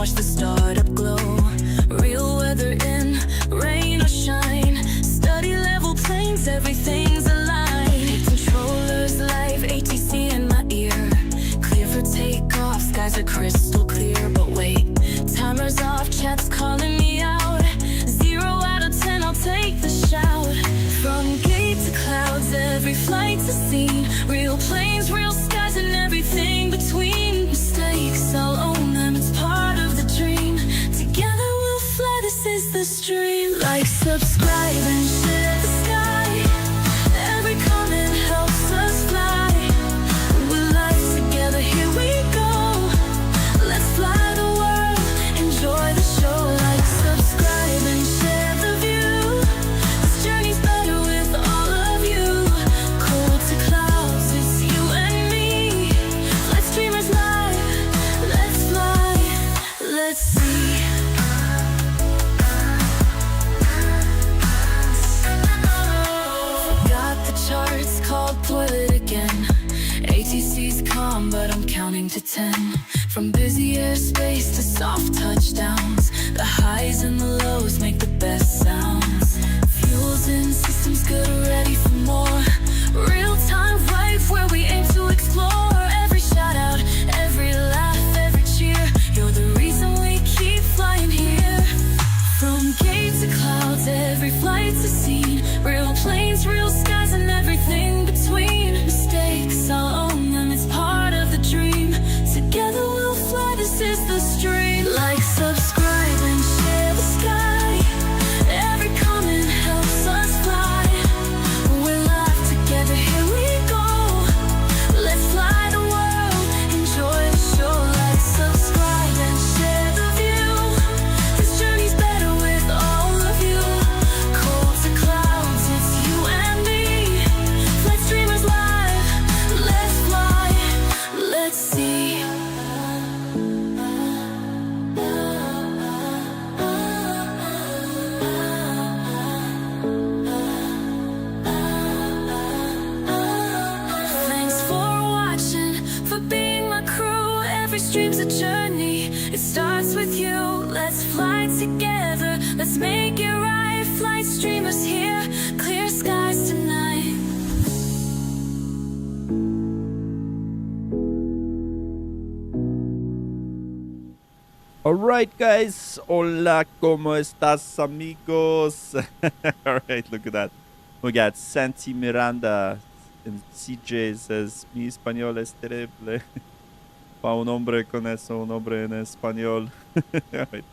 watch the startup glow. Real weather in, rain or shine. Study level planes, everything's aligned. Controllers live, ATC in my ear. Clear for takeoff, skies are crystal clear. But wait, timer's off, chat's calling me out. 0 out of 10, I'll take the shout. From gate to clouds, every flight's a scene. Real planes, real skies, and everything between. Mistakes, I'll own them, it's part of the dream. Together we'll fly, this is the stream. Like, subscribe, and share the sky. Every comment helps us fly. We're live together, here we go. Let's fly the world, enjoy the show. Like, subscribe, and share the view. This journey's better with all of you. Cold to clouds, it's you and me. Flight streamers live, let's fly, let's see. Forgot the charts, called toilet again. ATC's calm, but I'm counting to 10. From busy airspace to soft touchdowns. The highs and the lows make the best sounds. Fuels in, systems good, ready for more. Real time, right where we aim to explore. Every shout out, every laugh, every cheer. You're the reason we keep flying here. From gate to clouds, every flight's a scene. Real planes, real skies, and everything between. Mistakes, I'll own them, it's part of the dream. Together we'll fly, this is the stream. Like, subscribe, and share the sky. Every comment helps us fly. We're live together, here we go. Let's fly the world, enjoy the show. Like, subscribe, and share the view. This journey's better with all of you. Cold to clouds, it's you and me. Flight streamers live, let's fly, let's see. Thanks for watching, for being my crew. Every stream's a journey, it starts with you. Let's fly together, let's make it right. Flight streamers here, clear skies tonight. Alright guys, hola, ¿cómo estás amigos? Alright, look at that. We got Santi Miranda and CJ says, mi español es terrible. Pa un hombre con eso, un hombre en español. Alright.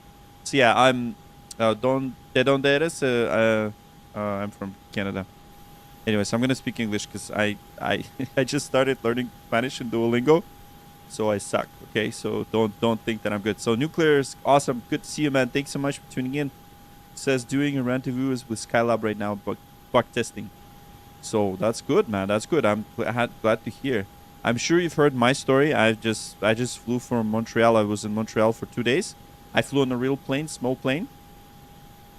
So yeah, I'm, ¿de dónde eres? I'm from Canada. Anyways, I'm gonna speak English because I just started learning Spanish in Duolingo. So I suck, okay? So don't think that I'm good. So Nuclear is awesome. Good to see you, man. Thanks so much for tuning in. It says doing a rendezvous is with Skylab right now, but bug testing. So that's good, man. That's good. I'm glad to hear. I'm sure you've heard my story. I just flew from Montreal. I was in Montreal for 2 days. I flew on a real plane, small plane,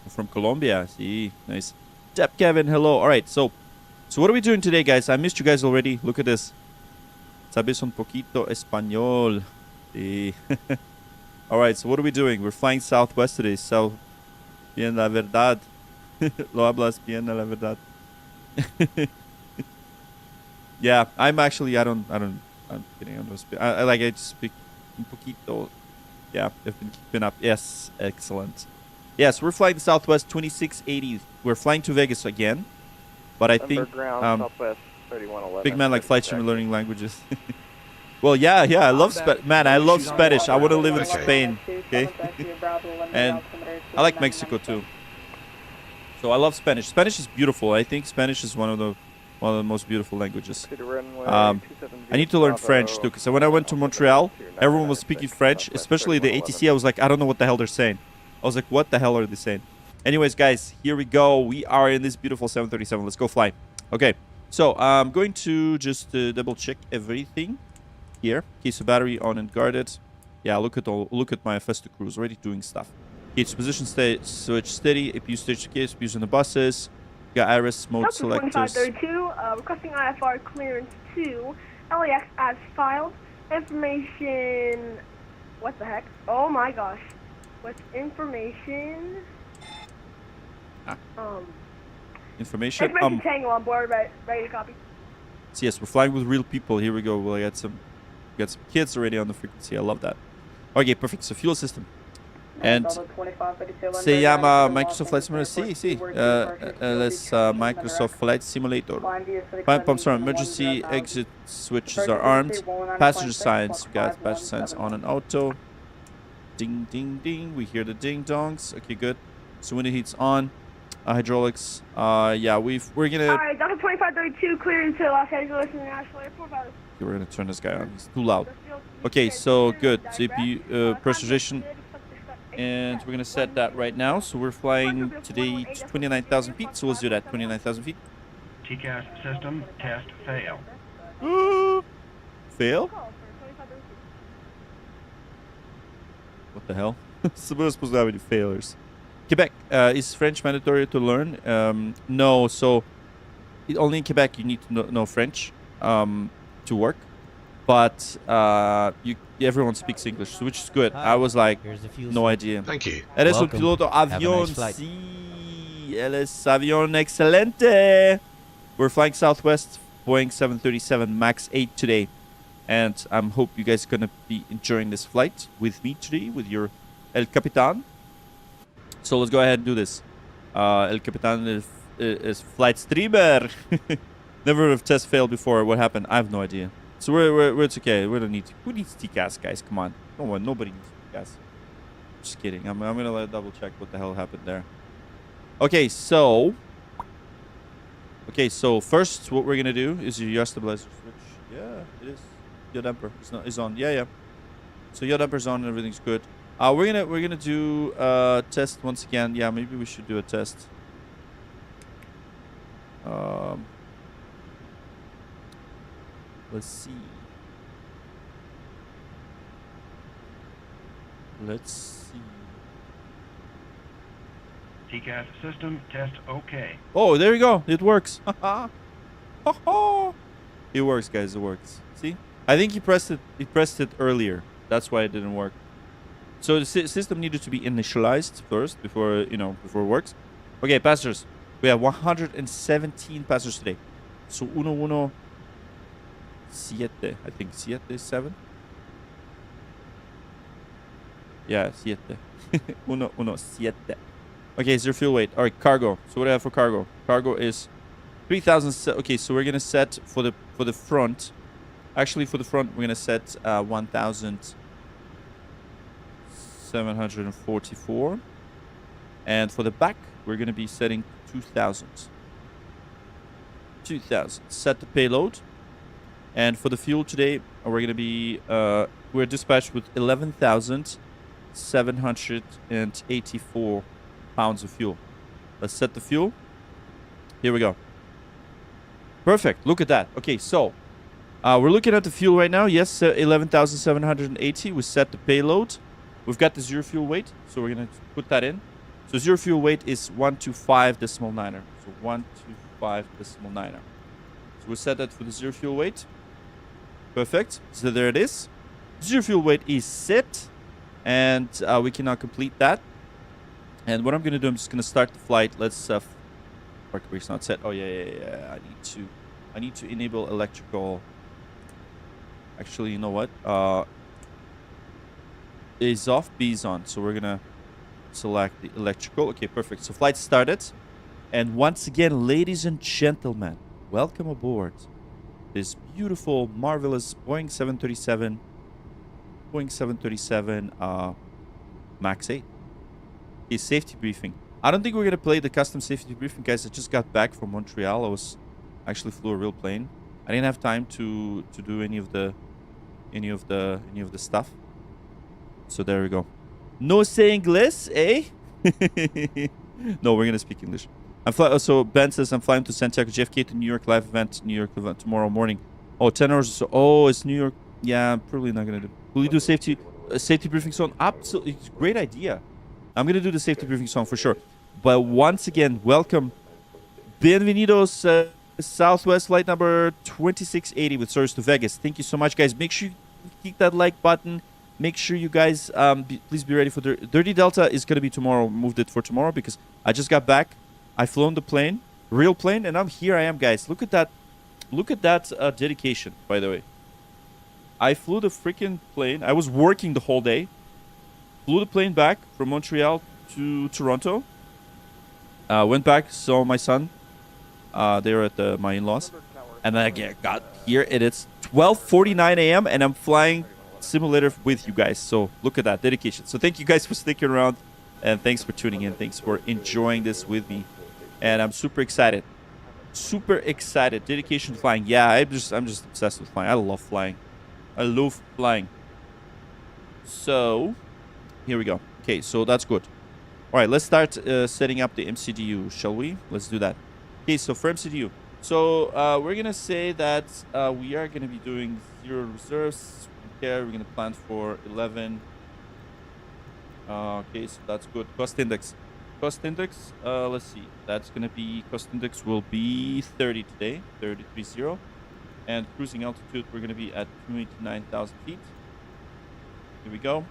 from Colombia. See, nice. Jep Kevin, hello. All right, so what are we doing today, guys? I missed you guys already. Look at this. Sabes un poquito español. Sí. All right, so what are we doing? We're flying Southwest today. South. Bien la verdad. Lo hablas bien la verdad. Yeah, I'm actually. I'm kidding. I just speak un poquito. Yeah, I've been keeping up. Yes, excellent. Yes, we're flying the Southwest 2680. We're flying to Vegas again, but I think Southwest 3111. big man like flight stream learning languages. Well, yeah, I love I love Spanish. I want to live in Spain, okay? And I like Mexico too. So I love Spanish. Spanish is beautiful. I think Spanish is one of the most beautiful languages. I need to learn French too, because when I went to Montreal, everyone was speaking French, especially the ATC. I was like, I don't know what the hell they're saying. I was like, what the hell are they saying? Anyways, guys, here we go. We are in this beautiful 737. Let's go fly. Okay, so I'm going to just double check everything here. Okay, so battery on and guarded. Yeah, look at my Festa Cruise already doing stuff. Okay, so position switch steady. APU stage case, APUs on the buses. Got iris mode selectors. 2532, requesting IFR clearance 2, LAX as filed. Information What the heck? Oh my gosh. With information. Ah. Information Information. Tango on board, ready to copy. So yes, we're flying with real people. Here we go. We got some kids already on the frequency. I love that. Okay, perfect. So fuel system. And se llama Microsoft Flight Simulator. Sí. Es Microsoft Flight Simulator. Flight pumps are emergency. Exit switches are armed. Passenger signs. We got passenger signs on and auto. Ding, ding, ding. We hear the ding dongs. Okay, good. So window heat's on. Hydraulics. Yeah, we're gonna. All right, Delta 2532 clear into Los Angeles International Airport. Okay, we're gonna turn this guy on. He's too loud. Okay, so good. CPU pressurization. And we're gonna set that right now. So we're flying today to 29,000 feet. So let's do that. 29,000 feet. TCAS system test fail. Fail? What the hell? So we're supposed to have any failures. Quebec, is French mandatory to learn? No, so only in Quebec you need to know French to work. But everyone speaks English, which is good. Hi. I was like, no idea. Thank you. Eres un Welcome. piloto Have a avión. nice flight. Sí, él es avión excelente. We're flying Southwest, Boeing 737 MAX 8 today. And I hope you guys are going to be enjoying this flight with me today, with your El Capitan. So let's go ahead and do this. El Capitan is flight streamer. Never have test failed before. What happened? I have no idea. So it's okay. We don't need to. Who needs TCAS, guys? Come on. No one. Nobody needs TCAS. Just kidding. I'm gonna let double check what the hell happened there. Okay, so first what we're gonna do is your yaw stabilizer switch. Yeah, it is. Yaw damper is on. Yeah. So yaw damper's on and everything's good. We're gonna do test once again. Yeah, maybe we should do a test. Let's see. TCAS system test okay. Oh, there you go. It works. It works, guys. It works. See? I think he pressed it earlier. That's why it didn't work. So the system needed to be initialized first before it works. Okay, passengers. We have 117 passengers today. So 117, I think 7. Yeah, 7. 117. Okay, is your fuel weight? All right, cargo. So what do I have for cargo? Cargo is 3,000. Okay, so we're gonna set for the front. Actually, for the front, we're gonna set 1,744, and for the back, we're gonna be setting 2,000. 2,000. Set the payload, and for the fuel today, we're gonna be we're dispatched with 11,784 pounds of fuel. Let's set the fuel. Here we go. Perfect. Look at that. Okay, so we're looking at the fuel right now. Yes, 11,780. We set the payload. We've got the zero fuel weight, so we're gonna put that in. So zero fuel weight is 125.9. So 125.9. So we set that for the zero fuel weight. Perfect. So there it is. Zero fuel weight is set, and we can now complete that. And what I'm gonna do, I'm just gonna start the flight. Let's park brake's not set. Oh yeah. I need to enable electrical. Actually, you know what? Is off, B is on. So we're gonna select the electrical. Okay, perfect. So flight started. And once again, ladies and gentlemen, welcome aboard this beautiful, marvelous Boeing 737 MAX 8. A safety briefing. I don't think we're gonna play the custom safety briefing, guys. I just got back from Montreal. I actually flew a real plane. I didn't have time to do any of the stuff. So there we go. No say English, eh? No, we're gonna speak English. So Ben says I'm flying to Santiago JFK to New York live event, tomorrow morning. Oh, 10 hours or so. Oh, it's New York. Yeah, I'm probably not gonna do. Will you do safety briefing song? Absolutely, great idea. I'm gonna do the safety briefing song for sure. But once again, welcome. Bienvenidos, Southwest flight number 2680 with service to Vegas. Thank you so much, guys. Make sure you click that like button. Make sure you guys please be ready for Dirty Delta is gonna be tomorrow. Moved it for tomorrow because I just got back. I flown the plane, real plane, and here I am, guys. Look at that. Look at that dedication, by the way. I flew the freaking plane. I was working the whole day. Flew the plane back from Montreal to Toronto. Went back, saw my son. They were at my in-laws. And then I got here, and it's 12:49 a.m. and I'm flying simulator with you guys. So look at that dedication. So thank you guys for sticking around, and thanks for tuning in. Thanks for enjoying this with me. And I'm super excited. Super excited. Dedication to flying. Yeah, I'm just obsessed with flying. I love flying. I love flying. So here we go. Okay, so that's good. All right, let's start setting up the MCDU, shall we? Let's do that. Okay, so for MCDU, so we're gonna say that we are gonna be doing 0 reserves. We're gonna plan for 11. Okay, so that's good. Cost index. Cost index. Let's see. That's gonna be cost index will be 30 today, 30.30, and cruising altitude we're gonna be at 29,000 feet. Here we go.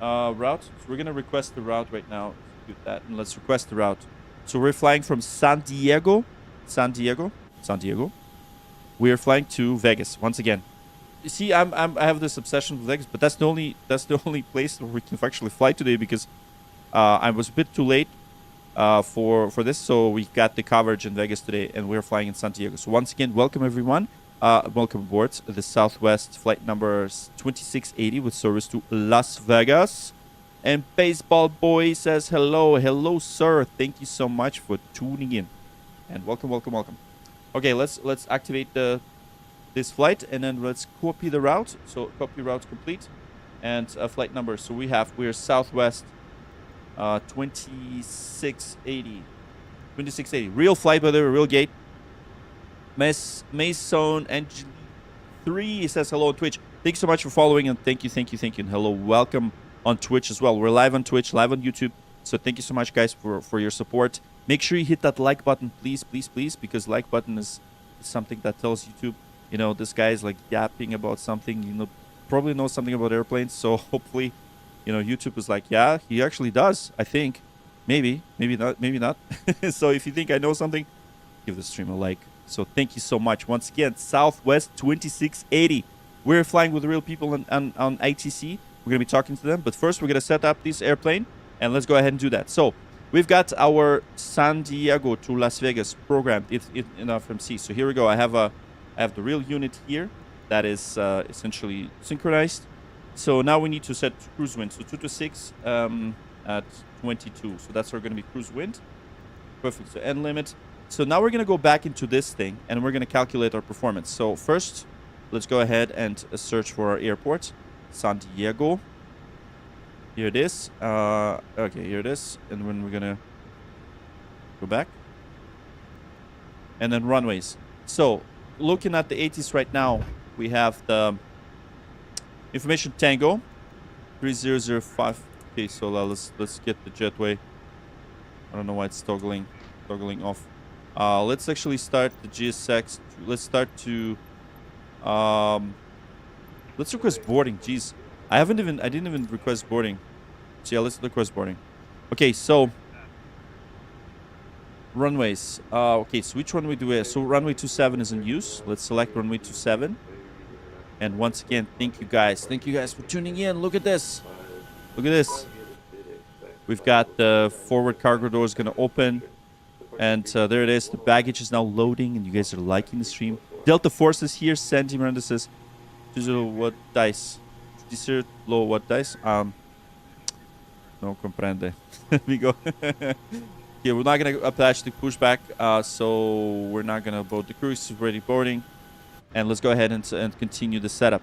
Route. So we're gonna request the route right now. Do that, and let's request the route. So we're flying from San Diego. We are flying to Vegas once again. You see, I have this obsession with Vegas, but that's the only place where we can actually fly today because I was a bit too late for this, so we got the coverage in Vegas today, and we're flying in San Diego. So once again, welcome everyone. Welcome aboard the Southwest flight number 2680 with service to Las Vegas. And Baseball Boy says hello. Hello, sir. Thank you so much for tuning in. And welcome. Okay, let's activate this flight, and then let's copy the route. So copy route complete, and flight number. So we're Southwest 2680. 2680. Real flight, by the way, real gate. Mason Angel 3 says hello on Twitch. Thank you so much for following, and thank you. And hello, welcome on Twitch as well. We're live on Twitch, live on YouTube. So thank you so much, guys, for your support. Make sure you hit that like button, please, because like button is something that tells YouTube, this guy is like yapping about something, probably knows something about airplanes. So hopefully, YouTube is like, yeah, he actually does, I think. Maybe not. So if you think I know something, give the stream a like. So thank you so much. Once again, Southwest 2680. We're flying with real people on ITC. We're going to be talking to them. But first, we're going to set up this airplane. And let's go ahead and do that. So we've got our San Diego to Las Vegas programmed in FMC. So here we go. I have the real unit here that is essentially synchronized. So now we need to set cruise wind. So 226 at 22. So that's going to be cruise wind. Perfect. So end limit. So now we're going to go back into this thing, and we're going to calculate our performance. So first, let's go ahead and search for our airport. San Diego. Here it is. Okay, here it is. And then we're going to go back. And then runways. So looking at the ATs right now, we have the information Tango 3005. Okay, so let's get the jetway. I don't know why it's toggling off. Let's actually start the GSX. Let's start to let's request boarding. Jeez, I didn't even request boarding. So yeah, let's request boarding. Okay, so runways. Okay, so which runway do we have? So runway 27 is in use. Let's select runway 27. And once again, thank you guys for tuning in. Look at this. We've got the forward cargo doors going to open. And there it is. The baggage is now loading, and you guys are liking the stream. Delta Force is here. Sandy Miranda says, what dice? What dice? No comprende. There we go. Yeah, we're not going to attach the pushback, so we're not going to board the cruise. It's already boarding. And let's go ahead and continue the setup.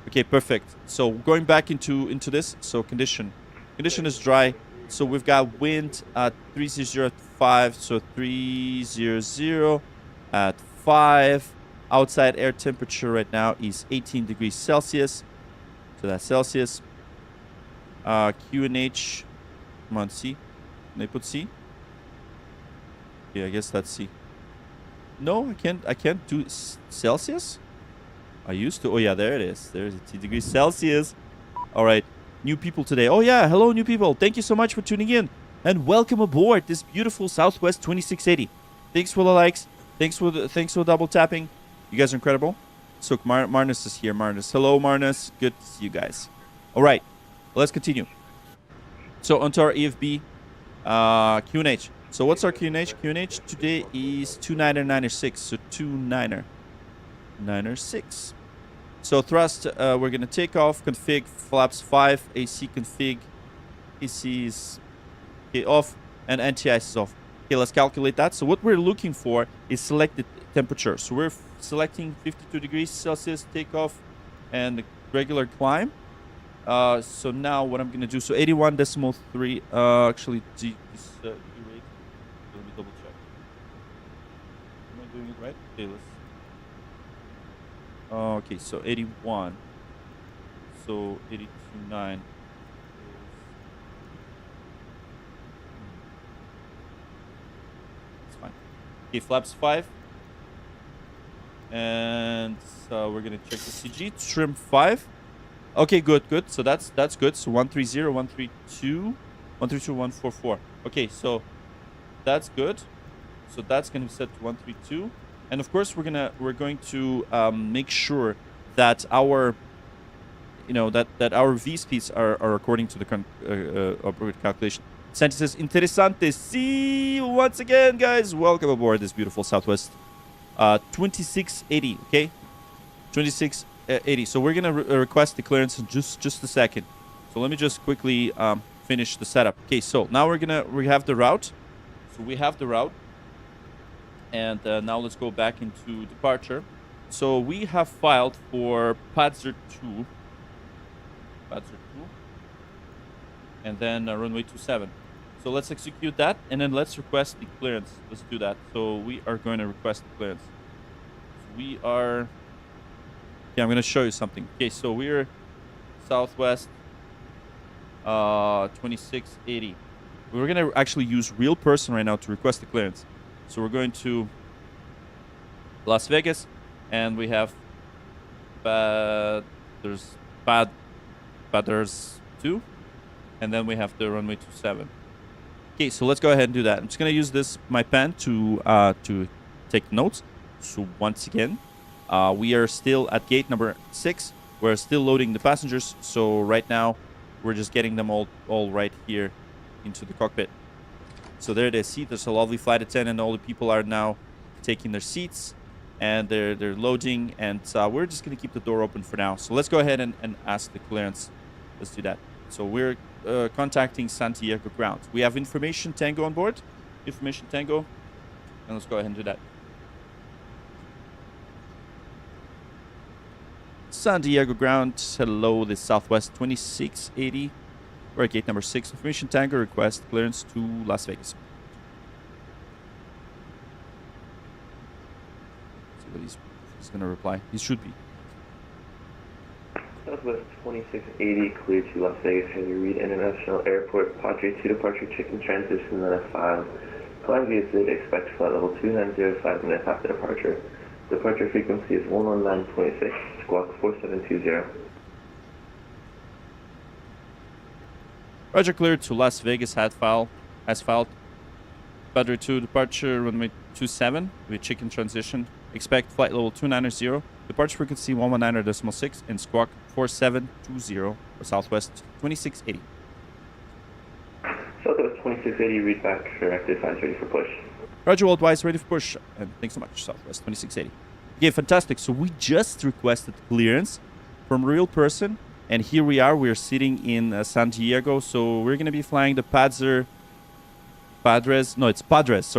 Okay, perfect. So going back into this. So condition is dry. So we've got wind at 300 at 5. So 300 at 5. Outside air temperature right now is 18 degrees Celsius. So that's Celsius. QNH. Come on, C. Can I put C? Yeah, I guess that's C. No, I can't do Celsius. I used to. Oh yeah, there it is. There's 18 degrees Celsius. All right. New people today. Oh, yeah. Hello, new people. Thank you so much for tuning in. And welcome aboard this beautiful Southwest 2680. Thanks for the likes. Thanks for double tapping. You guys are incredible. So Marnus is here. Marnus. Hello, Marnus. Good to see you guys. All right. Let's continue. So onto our EFB QNH. So what's our QNH? QNH today is 2996. So 2996. So thrust, we're going to take off, config, flaps 5, AC config, AC is off, and anti-ice is off. Okay, let's calculate that. So what we're looking for is selected temperature. So we're selecting 52 degrees Celsius takeoff and regular climb. So now what I'm going to do, so 81.3, actually, this rate, let me double check. Am I doing it right? Okay, let's. Okay, so 81. So 82.9 is. It's fine. Okay, flaps 5. And so we're gonna check the CG. Trim 5. Okay, good. So that's good. So 130, 132, 132, 144. Okay, so that's good. So that's gonna be set to 132. And of course, we're going to make sure that our, that our V speeds are according to the appropriate calculation. Santi says, "Interesante." See you once again, guys. Welcome aboard this beautiful Southwest 2680. Okay, 2680. So we're gonna request the clearance in just a second. So let me just quickly finish the setup. Okay, so now we have the route. So we have the route. And now let's go back into departure. So we have filed for Padzer 2. And then runway 27. So let's execute that. And then let's request the clearance. Let's do that. So we are going to request the clearance. We are... Yeah, I'm going to show you something. Okay, so we're Southwest 2680. We're going to actually use real person right now to request the clearance. So we're going to Las Vegas, and we have Padres 2, and then we have the runway 27. Okay, so let's go ahead and do that. I'm just gonna use my pen to take notes. So once again, we are still at gate number 6. We're still loading the passengers. So right now, we're just getting them all right here into the cockpit. So there they see there's a lovely flight attendant. All the people are now taking their seats, and they're loading, and we're just going to keep the door open for now. So let's go ahead and ask the clearance. Let's do that. So we're contacting Santiago ground. We have information Tango on board. Information Tango. And let's go ahead and do that. Santiago ground. Hello, this Southwest 2680. We're at gate number 6. Information Tango, request clearance to Las Vegas. Let's see what he's going to reply. He should be. Southwest 2680, clear to Las Vegas, Henry Reid International Airport, Padre 2 departure, chicken transition, then a file. Flying via SID, expect flight level 290, 5 minutes after departure. Departure frequency is 119.6, squawk 4720. Roger, cleared to Las Vegas, asphalt. Padre 2 departure, runway 27 with chicken transition. Expect flight level 290, departure frequency 119.6 and squawk 4720 for Southwest 2680. Southwest 2680, read back, directed 5 ready for push. Roger, all advice ready for push. And thanks so much, Southwest 2680. Okay, fantastic. So we just requested clearance from a real person. And here we are. We're sitting in San Diego. So we're going to be flying the Padres. It's Padres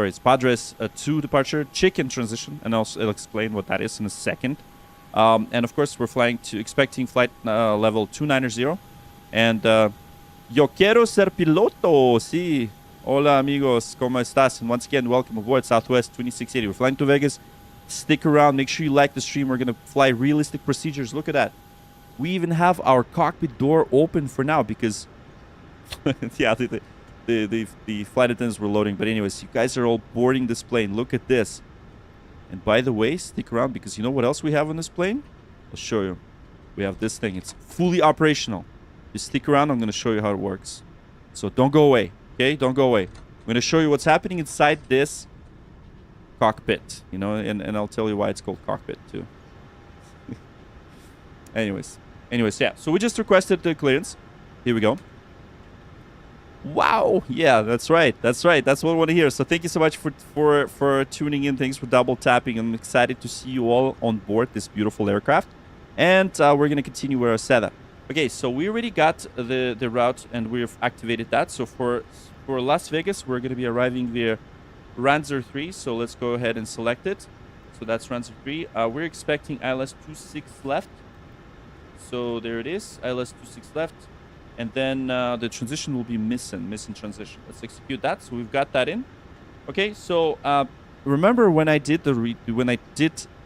2 departure, chicken transition. And I'll explain what that is in a second. And of course, we're expecting flight level 290. And yo quiero ser piloto. Sí. Hola, amigos. ¿Cómo estás? And once again, welcome aboard Southwest 2680. We're flying to Vegas. Stick around. Make sure you like the stream. We're going to fly realistic procedures. Look at that. We even have our cockpit door open for now because, yeah, the flight attendants were loading. But anyways, you guys are all boarding this plane. Look at this. And by the way, stick around because you know what else we have on this plane? I'll show you. We have this thing. It's fully operational. Just stick around. I'm going to show you how it works. So don't go away. Okay? Don't go away. I'm going to show you what's happening inside this cockpit. You know, and I'll tell you why it's called cockpit too. Anyways, yeah. So we just requested the clearance. Here we go. Wow. Yeah, that's right. That's right. That's what I want to hear. So thank you so much for tuning in. Thanks for double tapping. I'm excited to see you all on board this beautiful aircraft. And we're going to continue with our setup. Okay, so we already got the route and we've activated that. So for Las Vegas, we're going to be arriving via Ranzer 3. So let's go ahead and select it. So that's Ranzer 3. We're expecting ILS 26 left. So there it is, ILS 26 left. And then the transition will be missing transition. Let's execute that. So we've got that in. Okay, so remember when I did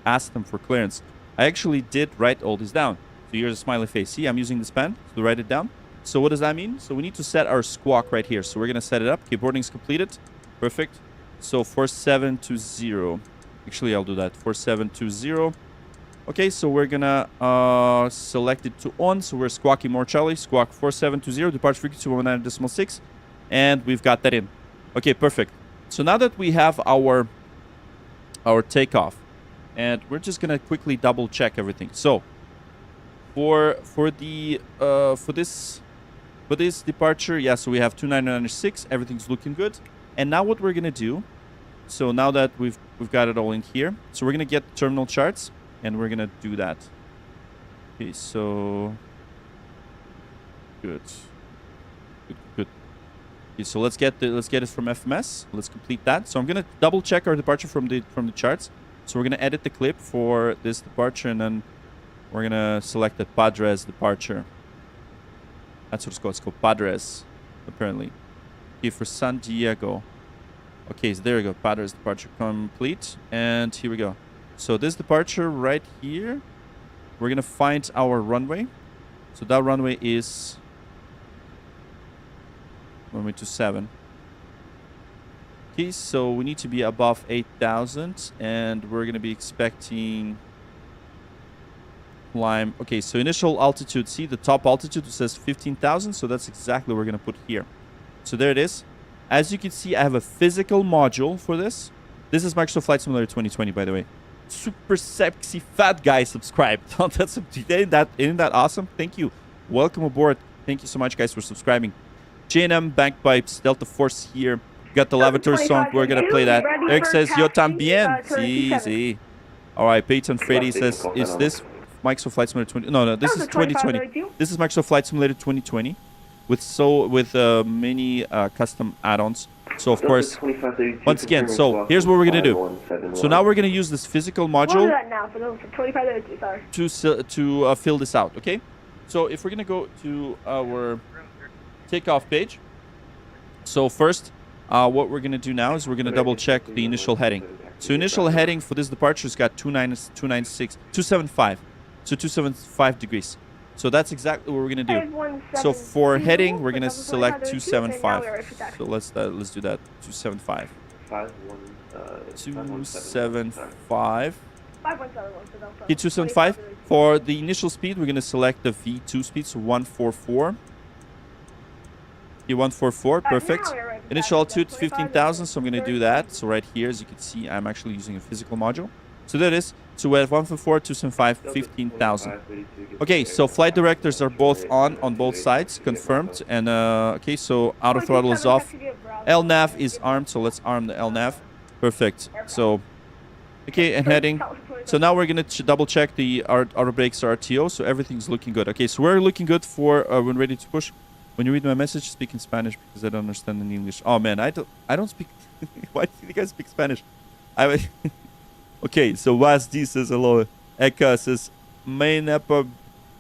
ask them for clearance, I actually did write all this down. So here's a smiley face. See, I'm using this pen to write it down. So what does that mean? So we need to set our squawk right here. So we're gonna set it up. Okay, boarding is completed. Perfect. So 4720. Actually, I'll do that. 4720. Okay, so we're gonna select it to on. So we're squawking more Charlie. Squawk 4720, departure frequency 19.6, and we've got that in. Okay, perfect. So now that we have our takeoff, and we're just gonna quickly double check everything. So for this departure, yeah. So we have 2996. Everything's looking good. And now what we're gonna do? So now that we've got it all in here, so we're gonna get the terminal charts. And we're gonna do that. Okay, so good. Okay, so let's get it from FMS. Let's complete that. So I'm gonna double check our departure from the charts. So we're gonna edit the clip for this departure, and then we're gonna select the Padres departure. That's what it's called. It's called Padres, apparently. Okay, for San Diego. Okay, so there we go. Padres departure complete, and here we go. So this departure right here, we're going to find our runway. So that runway is runway 27. Okay, so we need to be above 8,000 and we're going to be expecting climb. Okay, so initial altitude, see the top altitude, it says 15,000. So that's exactly what we're going to put here. So there it is. As you can see, I have a physical module for this. This is Microsoft Flight Simulator 2020, by the way. Super sexy fat guy subscribed. Isn't that awesome? Thank you. Welcome aboard. Thank you so much, guys, for subscribing. J&M Bagpipes Delta Force here. Got the Lavator song. We're gonna play that. Eric says yo también. Sí. All right. Peyton Freddy says, is this Microsoft Flight Simulator 20? No, this is 2020. This is Microsoft Flight Simulator 2020 with many custom add-ons. So of course, once again, so here's what we're gonna do. So now we're gonna use this physical module to fill this out. Okay. So if we're gonna go to our takeoff page. So first, what we're gonna do now is we're gonna double check the initial heading. So initial heading for this departure has got 275. So 275 degrees. So that's exactly what we're gonna do. So for heading, we're gonna select 275. So let's do that. 275. 275. Okay, 275. For the initial speed, we're gonna select the V2 speed, so 144. Okay, 144. Perfect. Initial altitude 15,000. So I'm gonna do that. So right here, as you can see, I'm actually using a physical module. So there it is. So we have 144, 275, 15,000. Okay, so flight directors are both on both sides, confirmed. And okay, so auto throttle is off. LNAV is armed, so let's arm the LNAV. Perfect. So, okay, and heading. So now we're gonna double check the auto brakes RTO. So everything's looking good. Okay, so we're looking good for when ready to push. When you read my message, speak in Spanish because I don't understand in English. Oh man, I don't speak. Why do you guys speak Spanish? Okay, so Wasd says hello. Eka says Mainapa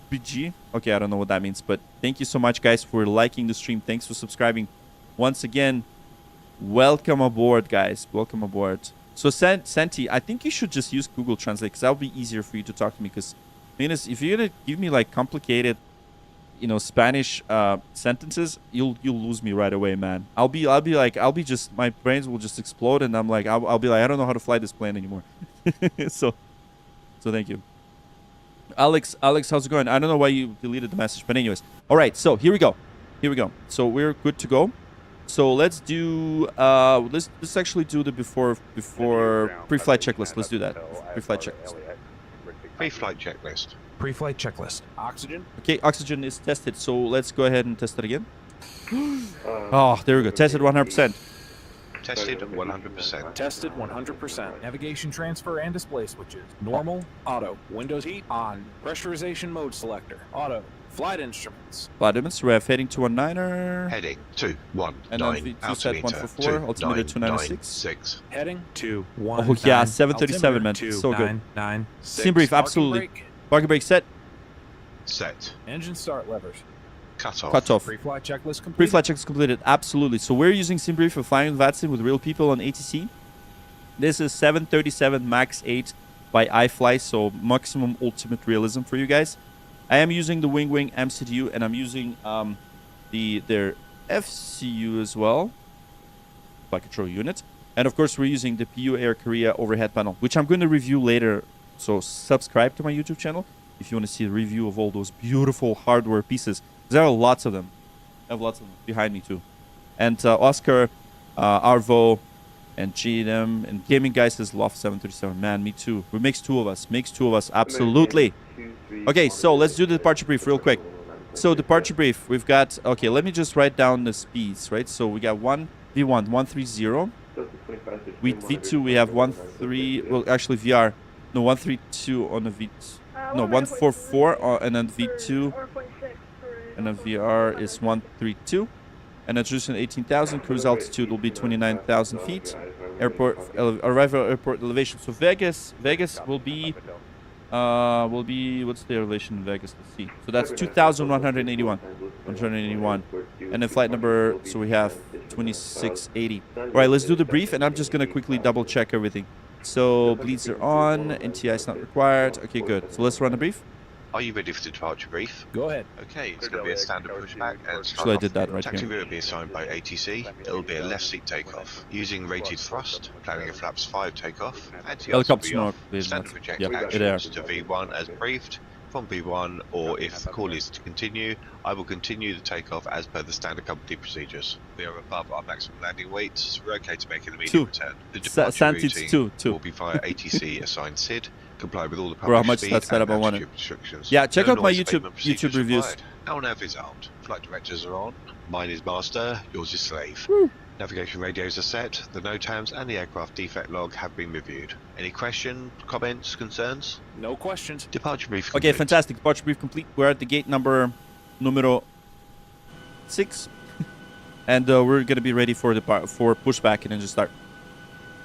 BG. Okay, I don't know what that means, but thank you so much, guys, for liking the stream. Thanks for subscribing. Once again, welcome aboard, guys. Welcome aboard. So, Santi, I think you should just use Google Translate because that'll be easier for you to talk to me. Because, if you're gonna give me like complicated, Spanish sentences, you'll lose me right away, man. I'll be just, my brains will just explode, and I'm like, I'll be like, I don't know how to fly this plane anymore. so thank you. Alex, how's it going? I don't know why you deleted the message, but anyways. All right, so here we go. So we're good to go. So let's do let's actually do the before pre-flight checklist. Let's do that. Pre-flight checklist. Pre-flight checklist. Pre-flight checklist. Oxygen. Okay, oxygen is tested. So let's go ahead and test it again. Oh, there we go. Tested 100%. Tested 100%. Tested 100%. Navigation transfer and display switches. Normal. Auto. Windows heat. On. Pressurization mode selector. Auto. Flight instruments. Flight limits. We have heading 219er. Heading 219. And then V2 set 144. Altimeter 296. Heading 219. Oh yeah, 737 man. So good. Sim brief, absolutely. Parking brake set. Set. Engine start levers. Cut off. Cut off. Pre-flight checklist complete. Pre-flight checks completed. Absolutely. So we're using SimBrief for flying with VATSIM with real people on ATC. This is 737 MAX 8 by iFly, so maximum ultimate realism for you guys. I am using the Wing MCDU, and I'm using their FCU as well, flight control unit. And of course, we're using the PU Air Korea overhead panel, which I'm going to review later. So subscribe to my YouTube channel if you want to see a review of all those beautiful hardware pieces. There are lots of them. I have lots of them behind me too. And Oscar, Arvo, and GM, and Gaming Guy says Loft 737. Man, me too. We makes two of us. Absolutely. Okay, so let's do the departure brief real quick. So departure brief, we've got, okay, let me just write down the speeds, right? So we got V1, 130. With V2, we have 13, well, actually VR, no, 132 on the V2. No, 144 and then V2. And then VR is 132. And altitude 18,000. Cruise altitude will be 29,000 feet. Airport arrival airport elevation. So Vegas will be what's the elevation in Vegas? Let's see. So that's 2,181. 181. And then flight number. So we have 2680. All right, let's do the brief, and I'm just gonna quickly double check everything. So bleeds are on. NTI is not required. Okay, good. So let's run the brief. Are you ready for the departure brief? Go ahead. Okay, it's going to be a standard pushback and So I did that right taxi here. will be assigned by ATC. It will be a left seat takeoff. Using rated thrust, planning a flaps 5 takeoff. Helicopter smoke, Standard projected Yep, actions to V1 as briefed. From V1, or if the call is to continue, I will continue the takeoff as per the standard company procedures. We are above our maximum landing weight, so we're okay to make an immediate return. The departure routine will be via ATC assigned SID. Comply with all the Bro, how public much speed that setup I and wanted. altitude restrictions. Yeah, check No out my noise YouTube abatement procedures reviews. required. Our nav is armed. Flight directors are on. Mine is master. Yours is slave. Navigation radios are set. The NOTAMs and the aircraft defect log have been reviewed. Any questions, comments, concerns? No questions. Departure brief Okay, complete. fantastic. Departure brief complete. We're at the gate numero 6. And we're going to be ready for pushback and engine start.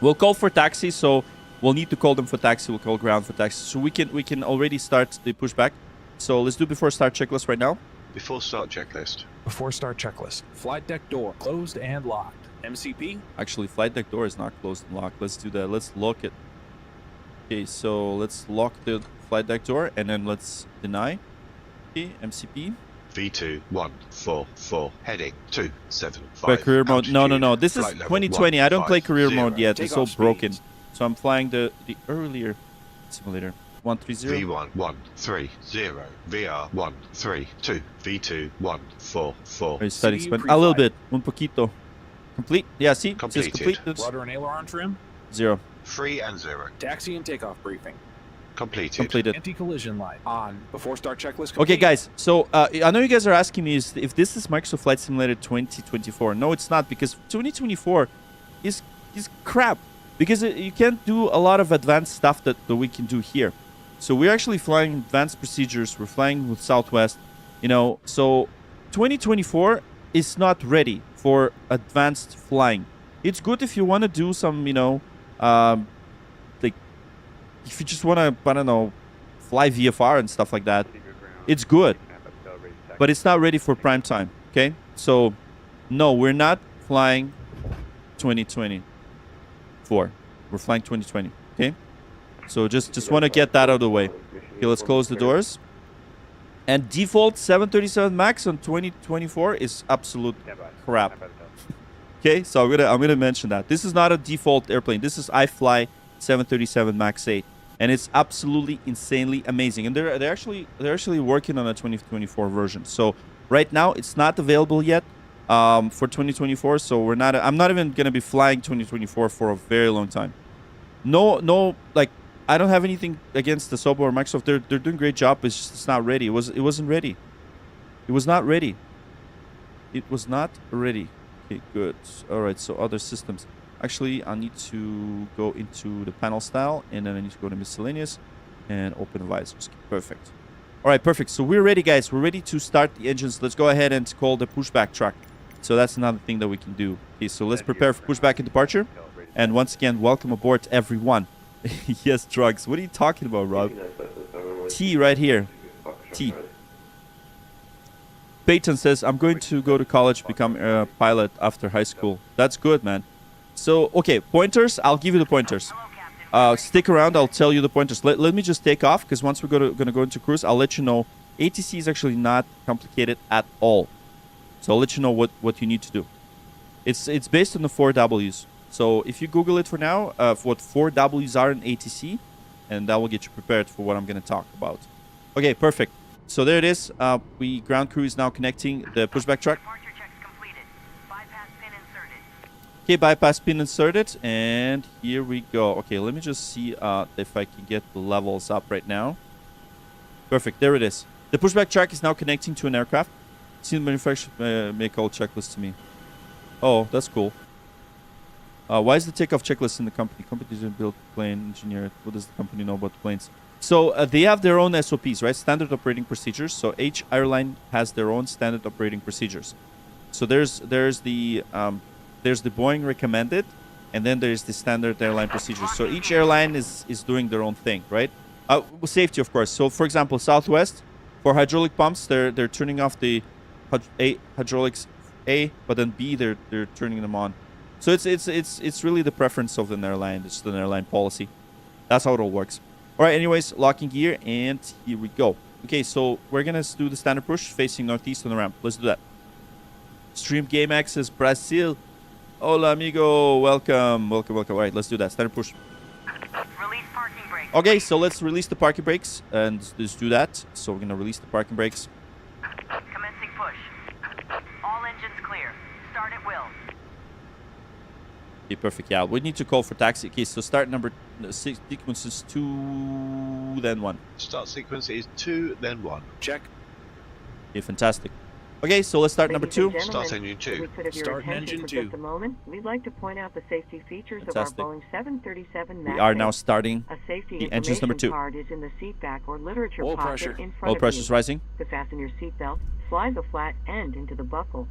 We'll call for taxi, so we'll need to call them for taxi. We'll call ground for taxi. So we can already start the pushback. So let's do before start checklist right now. Before start checklist. Before start checklist. Flight deck door closed and locked. MCP. Actually, flight deck door is not closed and locked. Let's do that. Let's lock it. Okay, so let's lock the flight deck door and then let's deny. Okay, MCP. V2 144 heading 275. Play career mode. No. Altitude, This is flight level 2020. I don't play career 150. mode yet. It's so Takeoff broken. speeds. So I'm flying the earlier simulator. 130. V1 130 VR 132 V2 144. Are you studying CU spend? A pre-flight. little bit. Un poquito. Complete. Yeah, see? It says Completed. complete. Rudder and aileron trim. 0. 3 and 0. Taxi and takeoff briefing. Completed. Completed. Anti-collision light on. Before start checklist complete. Okay, guys. So I know you guys are asking me if this is Microsoft Flight Simulator 2024. No, it's not, because 2024 is crap. Because you can't do a lot of advanced stuff that we can do here. So we're actually flying advanced procedures. We're flying with Southwest. You know, so 2024 is not ready for advanced flying. It's good if you want to do some, you know, like if you just want to, I don't know, fly VFR and stuff like that. It's good, but it's not ready for prime time. Okay, so no, we're not flying 2024. We're flying 2020. Okay, so just want to get that out of the way. Okay, let's close the doors. And default 737 MAX on 2024 is absolute crap. Okay, so I'm gonna mention that this is not a default airplane. This is iFly 737 MAX 8. and it's absolutely insanely amazing. And they're actually working on a 2024 version. So right now it's not available yet for 2024. So I'm not even gonna be flying 2024 for a very long time. No, like I don't have anything against the Sobo or Microsoft. They're doing a great job. It's just it's not ready. It wasn't ready. It was not ready. It was not ready. Okay, good. All right. So other systems. Actually, I need to go into the panel style, and then I need to go to miscellaneous and open the visors. Perfect. All right, perfect. So we're ready, guys. We're ready to start the engines. Let's go ahead and call the pushback truck. So that's another thing that we can do. Okay, so let's prepare for pushback and departure. And once again, welcome aboard, everyone. Yes, drugs. What are you talking about, Rob? T right here. T. Peyton says, I'm going to go to college, become a pilot after high school. That's good, man. So, okay, pointers. I'll give you the pointers. Stick around. I'll tell you the pointers. Let me just take off, because once we're going to go into cruise, I'll let you know. ATC is actually not complicated at all. So I'll let you know what you need to do. It's based on the 4 Ws. So if you Google it for now, what 4 Ws are in ATC, and that will get you prepared for what I'm going to talk about. Okay, perfect. So there it is. Ground crew is now connecting the pushback truck. Okay, bypass pin inserted, and here we go. Okay, let me just see if I can get the levels up right now. Perfect, there it is. The pushback truck is now connecting to an aircraft. See the manufacturer make all checklist to me. Oh, that's cool. Why is the takeoff checklist in the company? Company didn't build plane, engineer. What does the company know about planes? So they have their own SOPs, right? Standard operating procedures. So each airline has their own standard operating procedures. So there's the Boeing recommended, and then there's the standard airline procedures. So each airline is doing their own thing, right? Safety, of course. So for example, Southwest, for hydraulic pumps, they're turning off the hydraulics A, but then B they're turning them on. So it's really the preference of an airline. It's an airline policy. That's how it all works. All right, anyways, locking gear, and here we go. Okay, so we're going to do the standard push facing northeast on the ramp. Let's do that. Stream Game Access Brazil. Hola, amigo. Welcome. All right, let's do that. Standard push. Release parking brakes. Okay, so let's release the parking brakes, and let's do that. So we're going to release the parking brakes. Commencing push. All engines clear. Start at will. Okay, perfect. Yeah, we need to call for taxi. Okay, so start number 6 sequence is 2, then 1. Start sequence is 2, then 1. Check. Okay, fantastic. Okay, so let's start number 2. Start engine 2. Start engine 2. Just a moment, we'd like to point out the safety features Fantastic. of our Boeing 737 MAX. We are now starting A safety the engines number 2. card is in the seat back or literature Oil pocket pressure. in front Oil of pressure is you. rising. To fasten your seatbelt, slide the flat end into the buckle.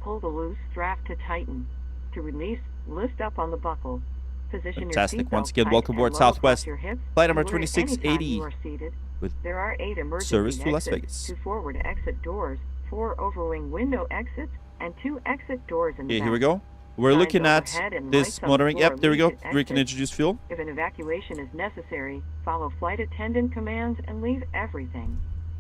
Pull the loose strap to tighten. To release, lift up on the buckle. Position Fantastic. your seatbelt Once again, tight welcome and aboard low Southwest. across your hips. Flight number Alert anytime 2680 you are seated. with There are 8 emergency service to Las exits, Vegas. 2 forward exit doors, 4 overwing window exits, and 2 exit doors in the Okay, back. here we go. We're Signs looking at overhead and this lights on the motoring. floor Yep, there we go. lead to We can exit. introduce fuel. If an evacuation is necessary, follow flight attendant commands and leave everything.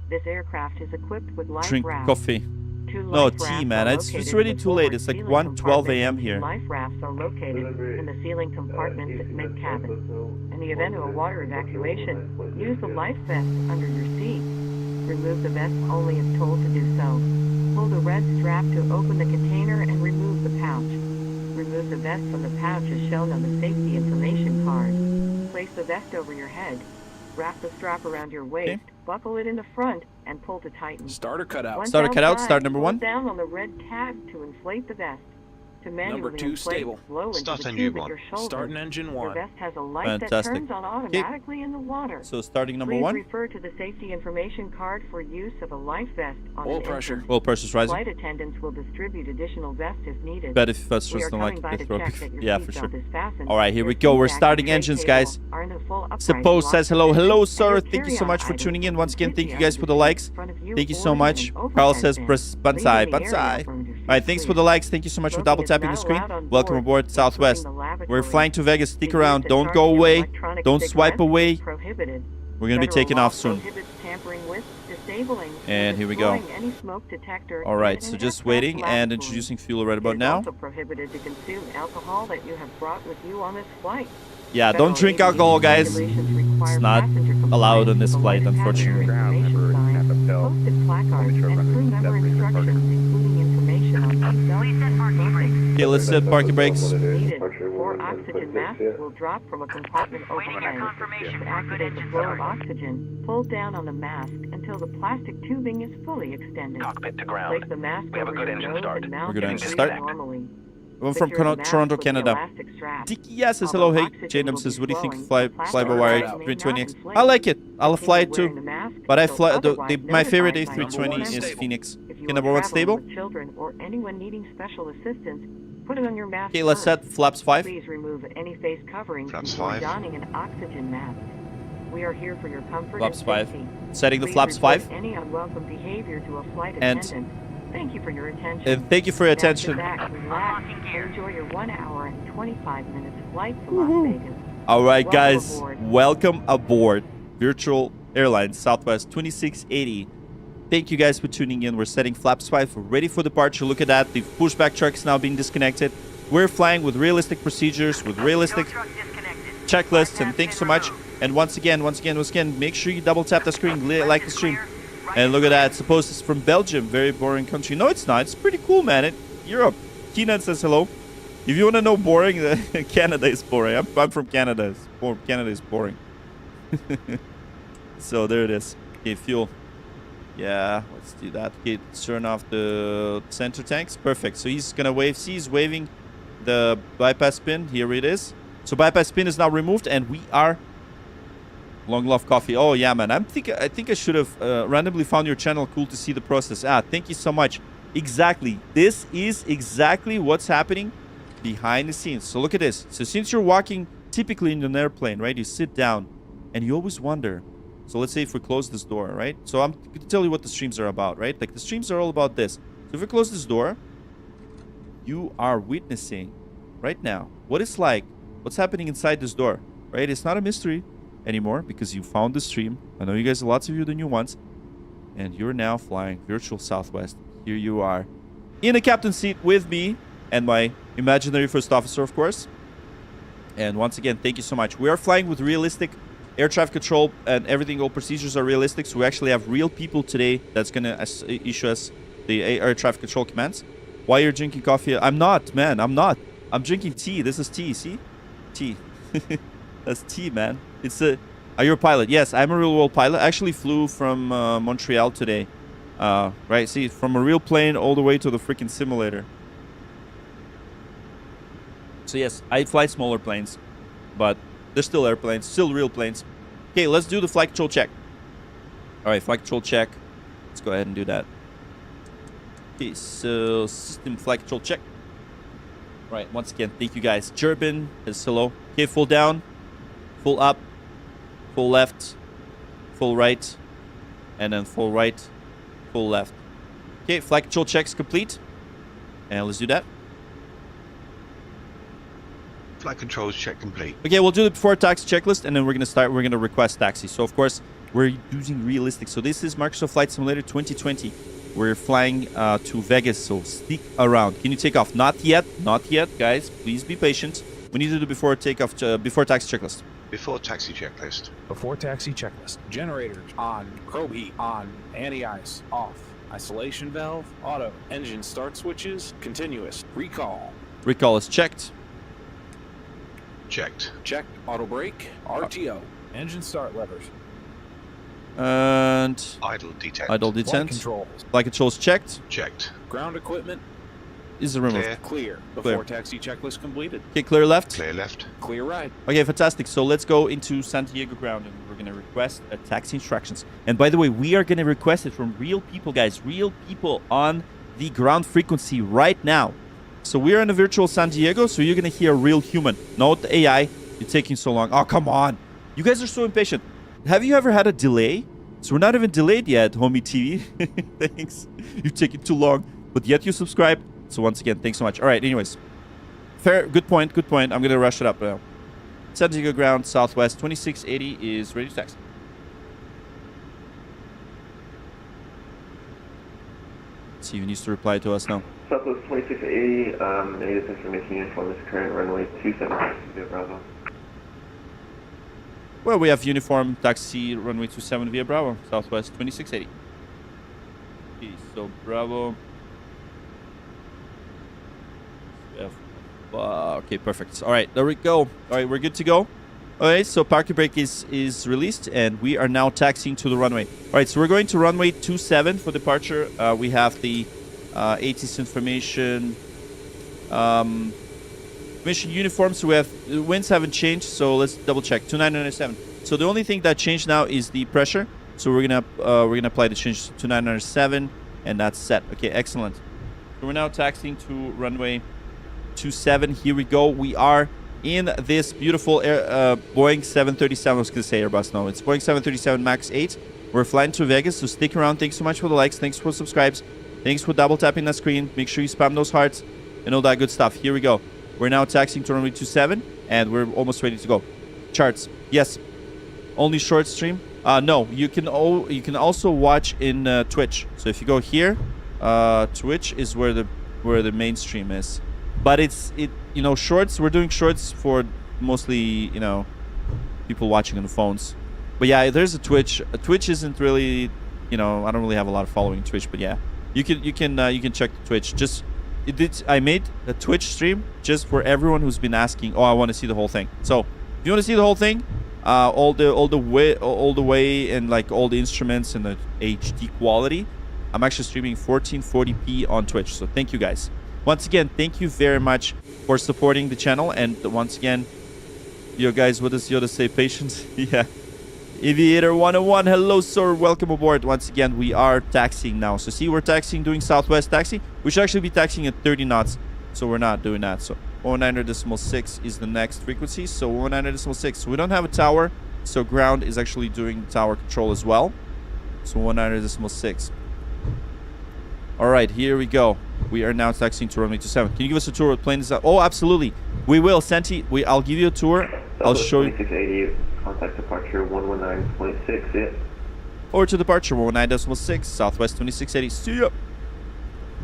This aircraft is equipped with life Drink rafts. coffee. 2 No, life tea, rafts man. are It's located already in the too late. forward It's like ceiling 1:12 a.m. compartment. here. Life rafts are located in the ceiling compartments at mid-cabin. In the event of a water evacuation, use the life vest under your seat. Remove the vest only if told to do so. Pull the red strap to open the container and remove the pouch. Remove the vest from the pouch as shown on the safety information card. Place the vest over your head. Wrap the strap around your waist, buckle it in the front, and pull to tighten. Starter cutout. Once Starter cutout, outside, start number pull 1. down on the red tab to inflate the vest. To manually Number 2 inflate, stable. blow into Start the engine tube at 1. your shoulder. Start in engine Your 1. vest has a light Fantastic. that turns on automatically in the water. So starting number Please 1. refer to the safety information card for use of a life vest on Oil an pressure. engine. Oil pressure is rising. Flight attendants will distribute additional vests if needed. Bet if that's We just are don't like coming by the to throw. check that your Yeah, for seatbelt sure. is fastened. All right, here Your we go. We're seat back starting and tray engines, table guys. are in the full upright Suppose lock says hello. position, Hello, and sir. your Thank you so carry-on much for items tuning in. are Once again, thank you completely guys for the out of likes. in front of you Thank you or so in much. an Carl overhead says, bin. "Press Leaving Banzai, the area Banzai." from your All right, seat thanks for clear. the likes. Thank you so much for Smoking double is tapping the not screen. allowed on Welcome board, aboard, including Southwest. the lavatory. We're flying to Vegas. Stick The use around. of Don't go charging away. electronic Don't swipe cigarettes away. is prohibited. We're going to be Federal taking law off soon. prohibits tampering with, disabling, And or here we go. destroying any smoke detector All right, in so an just aircraft waiting and lavatory. introducing fuel right It about is now. also prohibited to consume alcohol that you have brought with you on this flight. Yeah, don't drink alcohol, guys. It's not allowed on this flight, unfortunately. Posted placards and crew member instructions, including information on seatbelts and smoking. Okay, let's set parking brakes. Needed. 4 oxygen masks will drop from a compartment overhead. confirmation To for activate good the engine flow start. of oxygen, pull down on the mask until the plastic tubing is fully extended. Cockpit to ground. Place the mask We have a over good your engine nose start. and mouth We're good and engine breathe start. normally. I'm from Secure the mask Toronto, with the Canada. elastic strap. Tiki, yes, says Although hello. Hey, oxygen J-Num will says, be what do you think of flowing, fly by plastic wire bags may not 320X? inflate. I like it. I'll fly it Continue too. wearing the mask But I until fly. otherwise My favorite notified by A320 the is center. Phoenix. If you Okay, are number one traveling stable. with children or anyone needing special assistance, put it on your mask Okay, let's first. set flaps 5. Please remove any face covering Flaps before 5. donning an oxygen mask. We are here for your comfort Flaps and 5. safety. Setting the Please flaps report 5. any unwelcome behavior to a flight And- attendant. Thank you for your attention. And thank you for your Now sit attention. back, relax, Unlocking gear. and enjoy your 1 hour and 25 minutes flight to Las Vegas. All right, Welcome guys, aboard. welcome aboard Virtual Airlines Southwest 2680. Thank you guys for tuning in. We're setting flaps 5. We're ready for departure. Look at that. The pushback truck is now being disconnected. We're flying with realistic procedures, with realistic Tow truck disconnected. checklists, and Bypass thanks so pin much. removed. And once again, make sure you double tap the screen, Left like the is stream. clear, right And is look at clear. that. Suppose it's from Belgium. Very boring country. No, it's not. It's pretty cool, man. Europe. Keenan says hello. If you want to know boring, Canada is boring. I'm from Canada. Canada is boring. So there it is. Okay, fuel. Yeah, let's do that. Okay, let's turn off the center tanks. Perfect. So he's gonna wave. See, he's waving the bypass pin. Here it is. So bypass pin is now removed, and we are Long Love Coffee. Oh yeah, man. I think I should have randomly found your channel. Cool to see the process. Thank you so much. Exactly. This is exactly what's happening behind the scenes. So look at this. So since you're walking typically in an airplane, right? You sit down, and you always wonder. So let's say if we close this door, right? So I'm going to tell you what the streams are about, right? Like the streams are all about this. So if we close this door, you are witnessing right now what it's like, what's happening inside this door, right? It's not a mystery anymore because you found the stream. I know you guys, lots of you, the new ones, and you're now flying Virtual Southwest. Here you are in a captain seat with me and my imaginary first officer, of course. And once again, thank you so much. We are flying with realistic air traffic control, and everything, all procedures are realistic. So we actually have real people today that's going to issue us the air traffic control commands. Why you're drinking coffee? I'm not, man. I'm not. I'm drinking tea. This is tea. See? Tea. That's tea, man. It's a... Are you a pilot? Yes, I'm a real-world pilot. I actually flew from Montreal today. Right, see, from a real plane all the way to the freaking simulator. So yes, I fly smaller planes, but they're still airplanes, still real planes. Okay, let's do the flight control check. All right, flight control check. Let's go ahead and do that. Okay, so system flight control check. All right, once again, thank you guys. Jerbin is hello. Okay, full down, full up, full left, full right, and then full right, full left. Okay, flight control check's complete. And let's do that. Flight controls check complete. Okay, we'll do the before taxi checklist, and then we're gonna request taxi. So of course we're using realistic. So this is Microsoft Flight Simulator 2020. We're flying to Vegas, so stick around. Can you take off? Not yet, guys. Please be patient. We need to do before takeoff, before taxi checklist. Before taxi checklist. Before taxi checklist. Generators on. Probe heat on. Anti-ice off. Isolation valve auto. Engine start switches continuous. Recall. Recall is checked. Checked. Checked. Auto brake. RTO. Engine start levers. And Idle detect. idle Flight detent. controls. Flight controls checked. Checked. Ground equipment Is removed. Clear. clear. Clear. Before taxi checklist completed. Okay, clear left. Clear left. Clear right. Okay, fantastic. So let's go into San Diego ground, and we're gonna request taxi instructions. And by the way, we are gonna request it from real people, guys. Real people on the ground frequency right now. So we're in a virtual San Diego, so you're gonna hear a real human, not the AI. You're taking so long. Oh, come on. You guys are so impatient. Have you ever had a delay? So we're not even delayed yet, homie TV. Thanks. You're taking too long, but yet you subscribe. So once again, thanks so much. All right, anyways. Fair, good point, good point. I'm gonna rush it up now. San Diego ground, Southwest 2680 is ready to taxi. Let's see who needs to reply to us now. Southwest 2680, I need this information. Uniform is current runway 27 Bravo. Well, we have uniform taxi runway 27 via Bravo, Southwest 2680. Okay, so Bravo. Okay, perfect. All right, there we go. All right, we're good to go. All right, so parking brake is released, and we are now taxiing to the runway. All right, so we're going to runway 27 for departure. We have the ATIS information, mission uniform. So we have the winds haven't changed. So let's double check. 2997. So the only thing that changed now is the pressure. So we're gonna apply the change to 2907, and that's set. Okay, excellent. So we're now taxiing to runway 27. Here we go. We are in this beautiful Boeing 737. I was going to say Airbus. No, it's Boeing 737 MAX 8. We're flying to Vegas, so stick around. Thanks so much for the likes. Thanks for subscribes. Thanks for double tapping that screen. Make sure you spam those hearts and all that good stuff. Here we go. We're now taxiing to runway 27, and we're almost ready to go. Charts. Yes. Only short stream. No, you can also watch in Twitch. So if you go here, Twitch is where the mainstream is. But shorts. We're doing shorts for mostly people watching on the phones. But yeah, there's a Twitch. Twitch isn't really I don't really have a lot of following Twitch. But yeah, you can check the Twitch. I made a Twitch stream just for everyone who's been asking. Oh, I want to see the whole thing. So if you want to see the whole thing. All the way and like all the instruments and the HD quality, I'm actually streaming 1440p on Twitch. So thank you guys. Once again, thank you very much for supporting the channel. And once again, yo guys, what does Yoda say? Patience? Yeah. Aviator 101, hello sir, welcome aboard. Once again, we are taxiing now. So see, we're taxiing, doing Southwest taxi. We should actually be taxiing at 30 knots. So we're not doing that. So 19.6 is the next frequency. So 19.6. We don't have a tower, so ground is actually doing tower control as well. So 19.6. All right, here we go. We are now taxiing to runway 27. Can you give us a tour of planes? Oh, absolutely. We will, Santi. I'll give you a tour. I'll show you. 2680, contact departure 119.6. Yeah. Or to departure 119.6, Southwest 2680. See ya.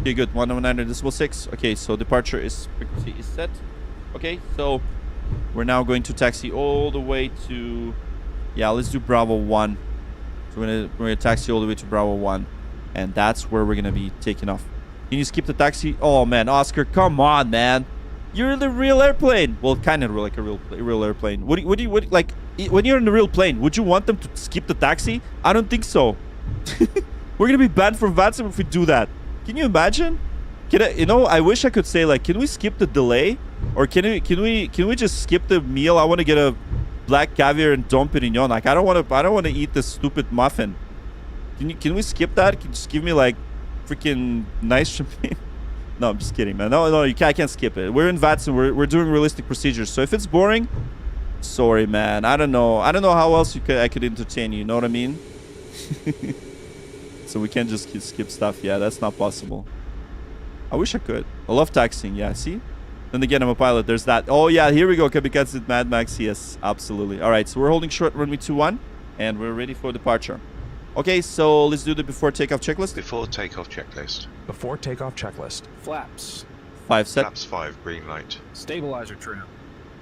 Okay, good. 119.6. Okay, so departure frequency is set. Okay, so we're now going to taxi all the way to, let's do Bravo 1. So we're gonna taxi all the way to Bravo 1, and that's where we're gonna be taking off. Can you skip the taxi? Oh man, Oscar, come on, man. You're in the real airplane. Well, kind of like a real airplane. What like when you're in the real plane? Would you want them to skip the taxi? I don't think so. We're gonna be banned from VATSIM if we do that. Can you imagine? I wish I could say like, can we skip the delay, or can we just skip the meal? I want to get a black caviar and Dom Perignon. Like I don't want to eat this stupid muffin. Can we skip that? Can you just give me like freaking nice champagne? No, I'm just kidding, man. No, I can't skip it. We're in VATSIM. We're doing realistic procedures. So if it's boring, sorry, man. I don't know how else I could entertain you. You know what I mean? So we can't just skip stuff. Yeah, that's not possible. I wish I could. I love taxiing. Yeah, see? Then again, I'm a pilot. There's that. Oh, yeah, here we go. Kamikaze at Mad Max. Yes, absolutely. All right, so we're holding short runway 21, and we're ready for departure. Okay, so let's do the before takeoff checklist. Before takeoff checklist. Before takeoff checklist. Flaps. 5 set. Flaps 5, green light. Stabilizer trim.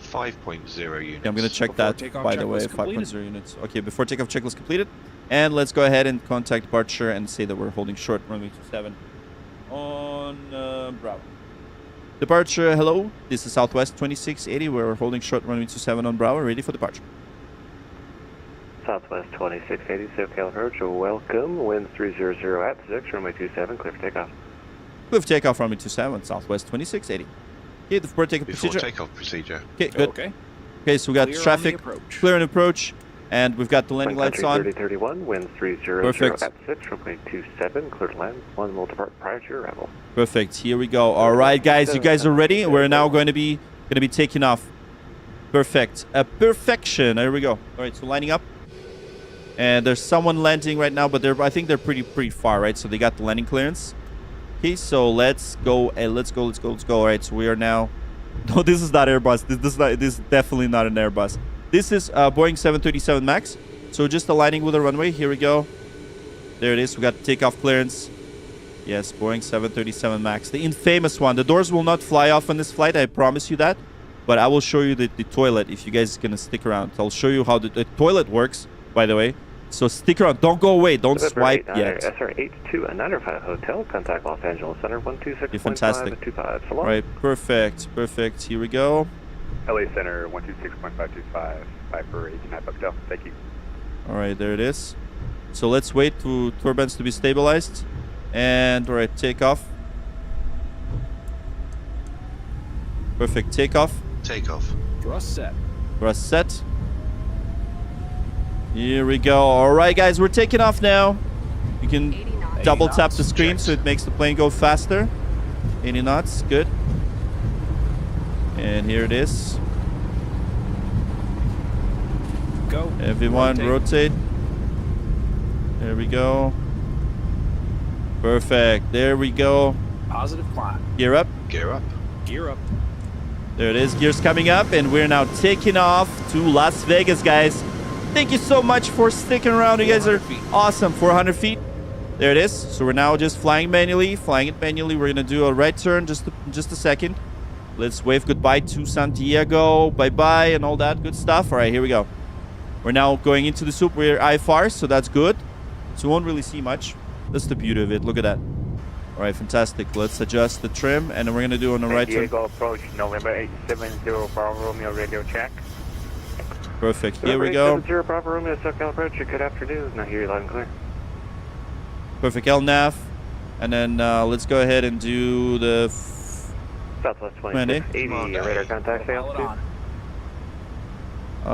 5.0 units. Yeah, I'm going to check Before that, takeoff by the way. checklist 5.0 units. Okay, before takeoff checklist completed. And let's go ahead and contact departure and say that we're holding short runway 27 on Bravo. Departure, hello. This is Southwest 2680. We're holding short runway 27 on Bravo. Ready for departure. Southwest 2680, SoCal approach. Welcome. Winds 300 at 6, runway 27, clear for takeoff. Clear for takeoff, runway 27, Southwest 2680. Okay, the before takeoff Before procedure. takeoff procedure. Okay, good. Okay, so we got Clear traffic, on the approach. clear on approach, and we've got the landing lights on. 3031, winds 300 Perfect. at 6, runway 27, clear to land. One will depart prior to your arrival. Perfect. Here we go. All right, guys, you guys are ready. We're now going to be taking off. Perfect. Perfection. There we go. All right, so lining up. And there's someone landing right now, but I think they're pretty far, right? So they got the landing clearance. Okay, so let's go. Let's go. All right, so we are now. No, this is not Airbus. This is definitely not an Airbus. This is Boeing 737 MAX. So just aligning with the runway. Here we go. There it is. We got takeoff clearance. Yes, Boeing 737 MAX, the infamous one. The doors will not fly off on this flight. I promise you that. but I will show you the toilet if you guys are gonna stick around. I'll show you how the toilet works, by the way. So stick around. Don't go away. Don't swipe yet. SR82 Hotel. Contact Los Angeles Center 126.5 fantastic. 25. All right, perfect. Perfect. Here we go. LA Center 126.525. Piper 89 Hotel. Thank you. All right, there it is. So let's wait for turbines to be stabilized. And all right, take off. Perfect. Take off. Take off. Thrust set. Thrust set. Here we go. All right, guys, we're taking off now. You can double tap the screen so it makes the plane go faster. 80 knots. Good. And here it is. Go. Everyone, rotate. There we go. Perfect. There we go. Positive climb. Gear up. Gear up. Gear up. There it is. Gears coming up, and we're now taking off to Las Vegas, guys. Thank you so much for sticking around. You guys are awesome. 400 feet. There it is. So we're now just flying manually. Flying it manually. We're gonna do a right turn just a second. Let's wave goodbye to Santiago. Bye-bye and all that good stuff. All right, here we go. We're now going into the soup. We're IFR, so that's good. So we won't really see much. That's the beauty of it. Look at that. All right, fantastic. Let's adjust the trim, and then we're gonna do on the right turn. Diego approach November 870 Bravo Romeo radio check. Perfect. Here we go. 870 Bravo Romeo SoCal approach. Good afternoon. Now hear you loud and clear. Perfect. LNAV. And then let's go ahead and do the Southwest 2680 radar contact altitude.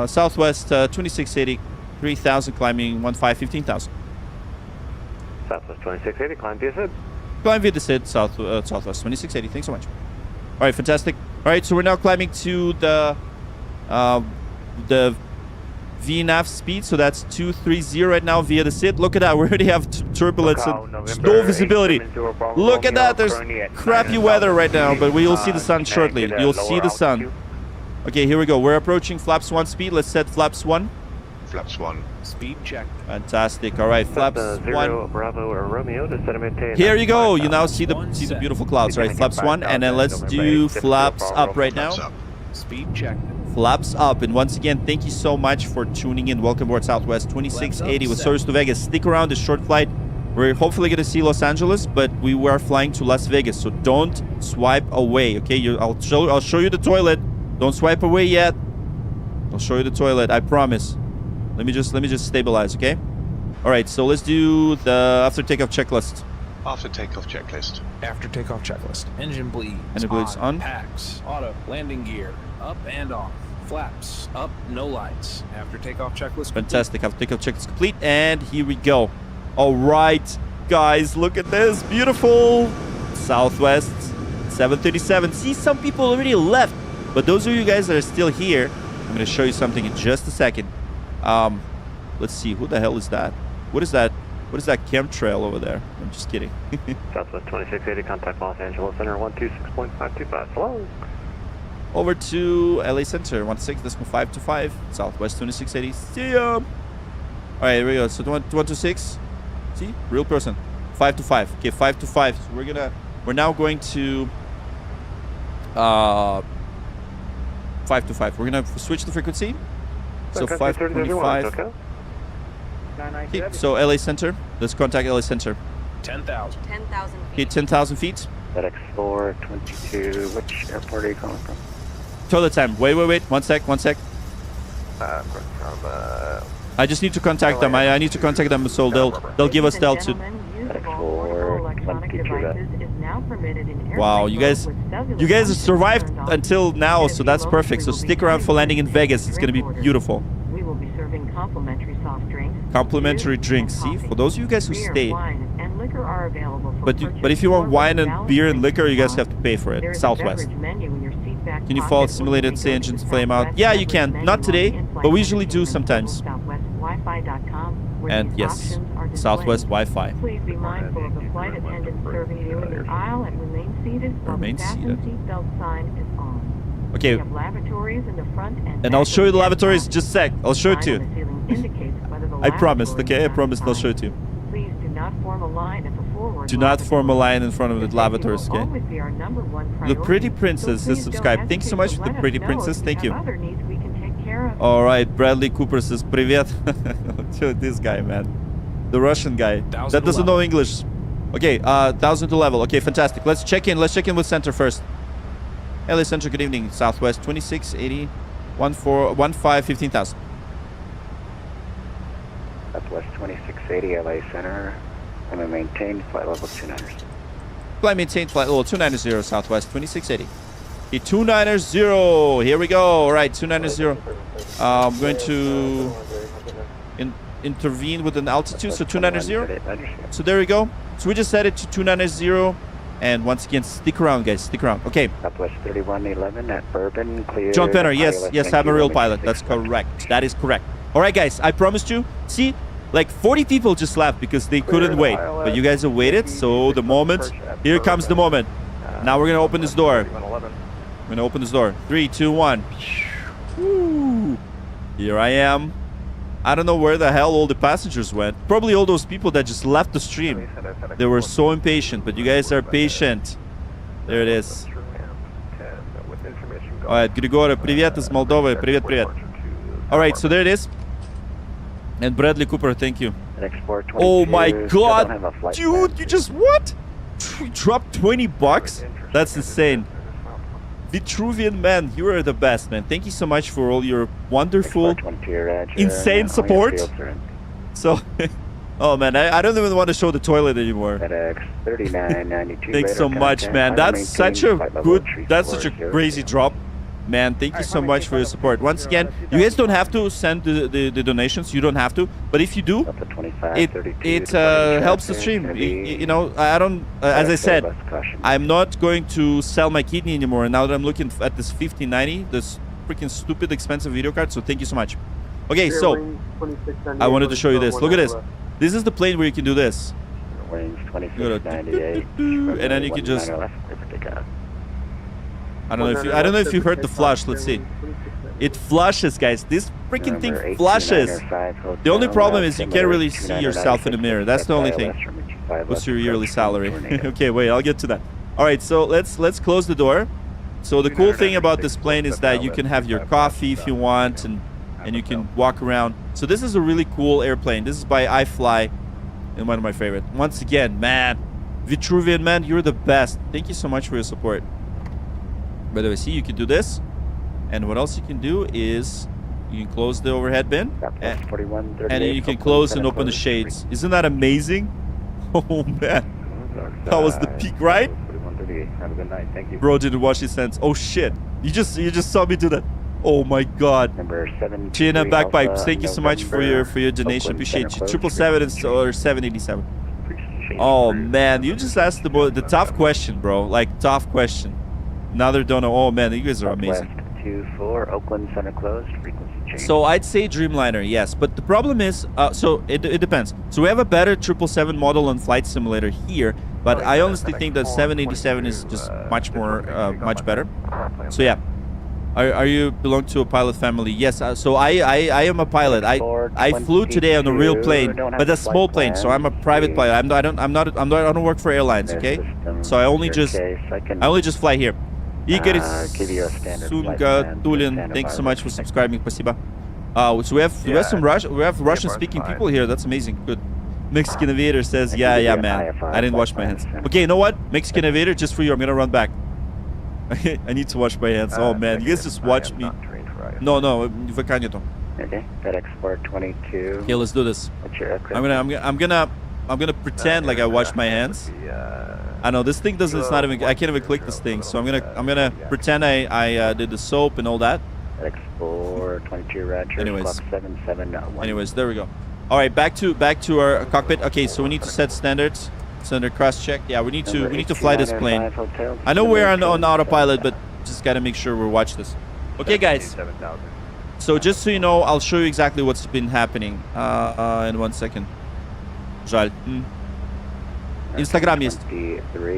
Southwest 2680, 3000 climbing 15,000. Southwest 2680, climb via SID. Climb via the SID, Southwest 2680. Thanks so much. All right, fantastic. All right, so we're now climbing to the VNAV speed, so that's 230 right now via the SID. Look at that, we already have turbulence and snow visibility. Look at that, there's crappy weather right now, but we will see the sun shortly. You'll see the sun. Okay, here we go. We're approaching flaps 1 speed. Let's set flaps 1. Flaps 1. Speed check. Fantastic. All right, flaps 1. Bravo or Romeo to set and maintain. Here you go. You now see the beautiful clouds, right? Flaps 1, and then let's do flaps up right now. Speed check. Flaps up. And once again, thank you so much for tuning in. Welcome aboard Southwest 2680 with service to Vegas. Stick around this short flight. We're hopefully going to see Los Angeles, but we were flying to Las Vegas, so don't swipe away, okay? I'll show you the toilet. Don't swipe away yet. I'll show you the toilet, I promise. Let me just stabilize, okay? All right, so let's do the after takeoff checklist. After takeoff checklist. After takeoff checklist. Engine bleeds. Engine bleeds on. Packs. Auto. Landing gear. Up and off. Flaps. Up. No lights. After takeoff checklist. Fantastic. After takeoff checklist complete. And here we go. All right, guys, look at this. Beautiful. Southwest 737. See, some people already left. But those of you guys that are still here, I'm going to show you something in just a second. Let's see. Who the hell is that? What is that? What is that chemtrail over there? I'm just kidding. Southwest 2680, contact Los Angeles Center 126.525. Hello. Over to LA Center 16.525. Southwest 2680. See ya. All right, here we go. So 126. See, real person. 525. Okay, 525. So we're now going to 525. We're gonna switch the frequency. So 525. Okay. Okay, so LA Center. Let's contact LA Center. 10,000 feet. Okay, 10,000 feet. FedEx 422. Which airport are you calling from? Toilet time. Wait. 1 sec. I just need to contact them. I need to contact them so they'll give us the altitude. Wow, you guys have survived until now, so that's perfect. So stick around for landing in Vegas. It's gonna be beautiful. We will be serving complimentary soft drinks. Complimentary drinks. See, for those of you guys who Beer, stay. wine, and liquor are available for But if you want wine and beer and liquor, you guys have to pay for it. Southwest. Can you follow simulated say engines flame out? Yeah, you can. Not today, but we usually do sometimes. And yes, Southwest Wi-Fi. Please be mindful of the flight attendant serving you in the aisle and remain seated while the fasten seatbelt sign is on. Okay. We have lavatories in the front And I'll show you the lavatories just a sec. I'll show it to you. I promised, okay? I promised I'll show it to you. Please do not form a line at the forward. Do not form a line in front of the Your safety lavatories, will okay? always be our number one The priority. Pretty So Princess please is don't subscribed. Thanks so much hesitate for to the let Pretty us know Princess. if Thank you you. have other needs we can take care of. All right, Bradley Cooper says привет. To this guy, man. The Russian guy. That doesn't know English. Okay, 1000 to level. Okay, fantastic. Let's check in. Let's check in with center first. LA Center, good evening. Southwest 2680 15 15,000. Southwest 2680 LA Center. I'm going to maintain flight level 290. Flight maintained, flight level 290 Southwest 2680. Okay, 290. Here we go. All right, 290. I'm going to intervene with an altitude, so 290. So there we go. So we just set it to 290. And once again, stick around, guys. Stick around. Okay. Southwest 3111 at Bourbon, clear. John Penner, yes, yes, I'm a real pilot. That's correct. That is correct. All right, guys, I promised you. See, like 40 people just left because they couldn't wait. But you guys have waited, so the moment, here comes the moment. Now we're going to open this door. I'm going to open this door. 3, 2, 1. Woo. Here I am. I don't know where the hell all the passengers went. Probably all those people that just left the stream. They were so impatient, but you guys are patient. There it is. All right, Grigora, привет из Молдовы. Привет, привет. All right, so there it is. And Bradley Cooper, thank you. Oh my god. Dude, you just what? You dropped 20 bucks? That's insane. Vitruvian man, you are the best, man. Thank you so much for all your wonderful, insane support. So, oh man, I don't even want to show the toilet anymore. Thanks so much, man. That's such a crazy drop. Man, thank you so much for your support. Once again, you guys don't have to send the donations. You don't have to. But if you do, it helps the stream. You know, I don't, as I said, I'm not going to sell my kidney anymore. Now that I'm looking at this 1590, this freaking stupid expensive video card. So thank you so much. Okay, so I wanted to show you this. Look at this. This is the plane where you can do this. And then you can just... I don't know if you heard the flush. Let's see. It flushes, guys. This freaking thing flushes. The only problem is you can't really see yourself in the mirror. That's the only thing. What's your yearly salary? Okay, wait, I'll get to that. All right, so let's close the door. So the cool thing about this plane is that you can have your coffee if you want, and you can walk around. So this is a really cool airplane. This is by iFly, and one of my favorite. Once again, man, Vitruvian man, you're the best. Thank you so much for your support. By the way, see, you can do this, and what else you can do is you can close the overhead bin, and then you can close and open the shades. Isn't that amazing? Oh man, that was the peak, right? Have a good night. Thank you. Bro didn't watch his sense. Oh shit, you just saw me do that. Oh my god. Number 7. GNM Backpipes, thank you so much for your donation. Appreciate you. 777 or 787. Oh man, you just asked the tough question, bro. Like tough question. Now they're done. Oh man, you guys are amazing. 24, Oakland Center closed. Frequency change. So I'd say Dreamliner, yes, but the problem is, so it depends. So we have a better 777 model on Flight Simulator here, but I honestly think that 787 is just much more, much better. So yeah, are you belong to a pilot family? Yes. So I am a pilot. I flew today on a real plane, but a small plane. So I'm a private pilot. I don't work for airlines. Okay. So I only just fly here. Igor Sunga Tulin, thanks so much for subscribing. Спасибо. So we have Russian speaking people here. That's amazing. Good. Mexican Aviator says, yeah, man. I didn't wash my hands. Okay, you know what? Mexican Aviator, just for you, I'm gonna run back. I need to wash my hands. Oh man, you guys just watch me. No, ВК нету. Okay, FedEx 422. Okay, let's do this. I'm gonna pretend like I washed my hands. I know this thing doesn't. It's not even. I can't even click this thing. So I'm gonna pretend I did the soap and all that. FedEx 422. Roger. Anyways, there we go. All right, back to our cockpit. Okay, so we need to set standards. Standard cross check. Yeah, we need to fly this plane. I know we're on autopilot, but just gotta make sure we watch this. Okay, guys. So just so you know, I'll show you exactly what's been happening. In 1 second. Жаль. Instagram есть.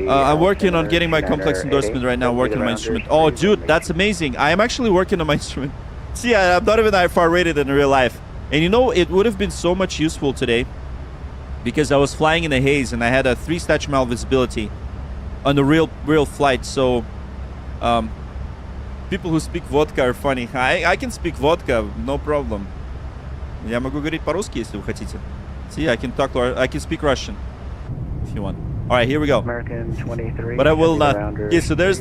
I'm working on getting my complex endorsement right now. Working on my instrument. Oh, dude, that's amazing. I am actually working on my instrument. See, I'm not even IFR rated in real life. And you know, it would have been so much useful today because I was flying in a haze and I had a 3 statute mile visibility on the real flight. So people who speak vodka are funny. I can speak vodka, no problem. Я могу говорить по-русски, если вы хотите. See, I can speak Russian if you want. All right, here we go. American 23. But I will not. Yeah, so there's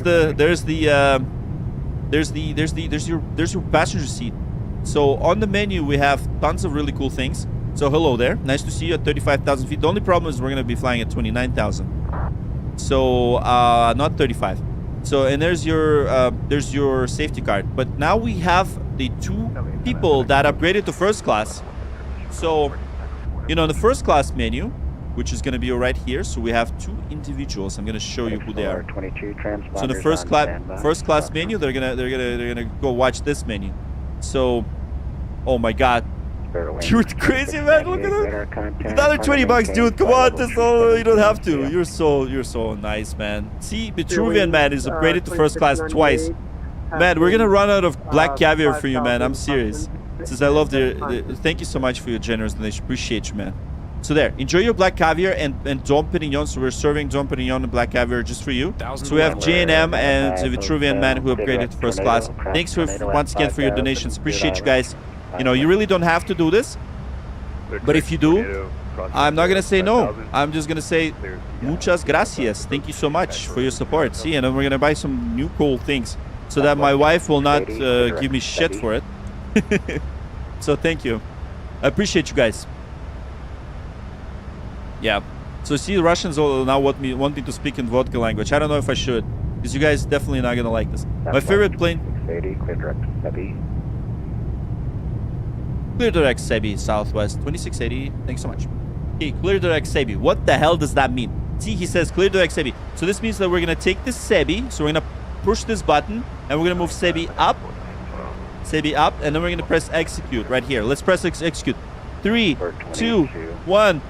your passenger seat. So on the menu we have tons of really cool things. So hello there, nice to see you at 35,000 feet. The only problem is we're gonna be flying at 29,000. So not 35. So and there's your safety card. But now we have the 2 people that upgraded to first class. So you know, the first class menu, which is going to be right here. So we have 2 individuals. I'm going to show you who they are. 22 So the first class menu, they're gonna go watch this menu. So, oh my God, you're crazy, man! Look at that. Another $20, dude. Come on, that's all. You don't have to. You're so nice, man. See, Vitruvian man is upgraded to first class twice. Man, we're gonna run out of black caviar for you, man. I'm serious. Since I love thank you so much for your generous donation. Appreciate you, man. So there, enjoy your black caviar and Dom Perignon. So we're serving Dom Perignon and black caviar just for you. So we have JNM and the Vitruvian man who upgraded to first class. Thanks once again for your donations. Appreciate you guys. You know, you really don't have to do this, but if you do, I'm not gonna say no. I'm just gonna say muchas gracias. Thank you so much for your support. See, and then we're gonna buy some new cool things so that my wife will not give me shit for it. So thank you. I appreciate you guys. Yeah. So see, the Russians all now want me to speak in vodka language. I don't know if I should, because you guys definitely not gonna like this. My favorite plane. Clear direct Sebi Southwest 2680. Thanks so much. Okay, clear direct Sebi. What the hell does that mean? See, he says clear direct Sebi. So this means that we're gonna take this Sebi. So we're gonna push this button and we're gonna move Sebi up. Sebi up, and then we're gonna press execute right here. Let's press execute. 3, 2, 1,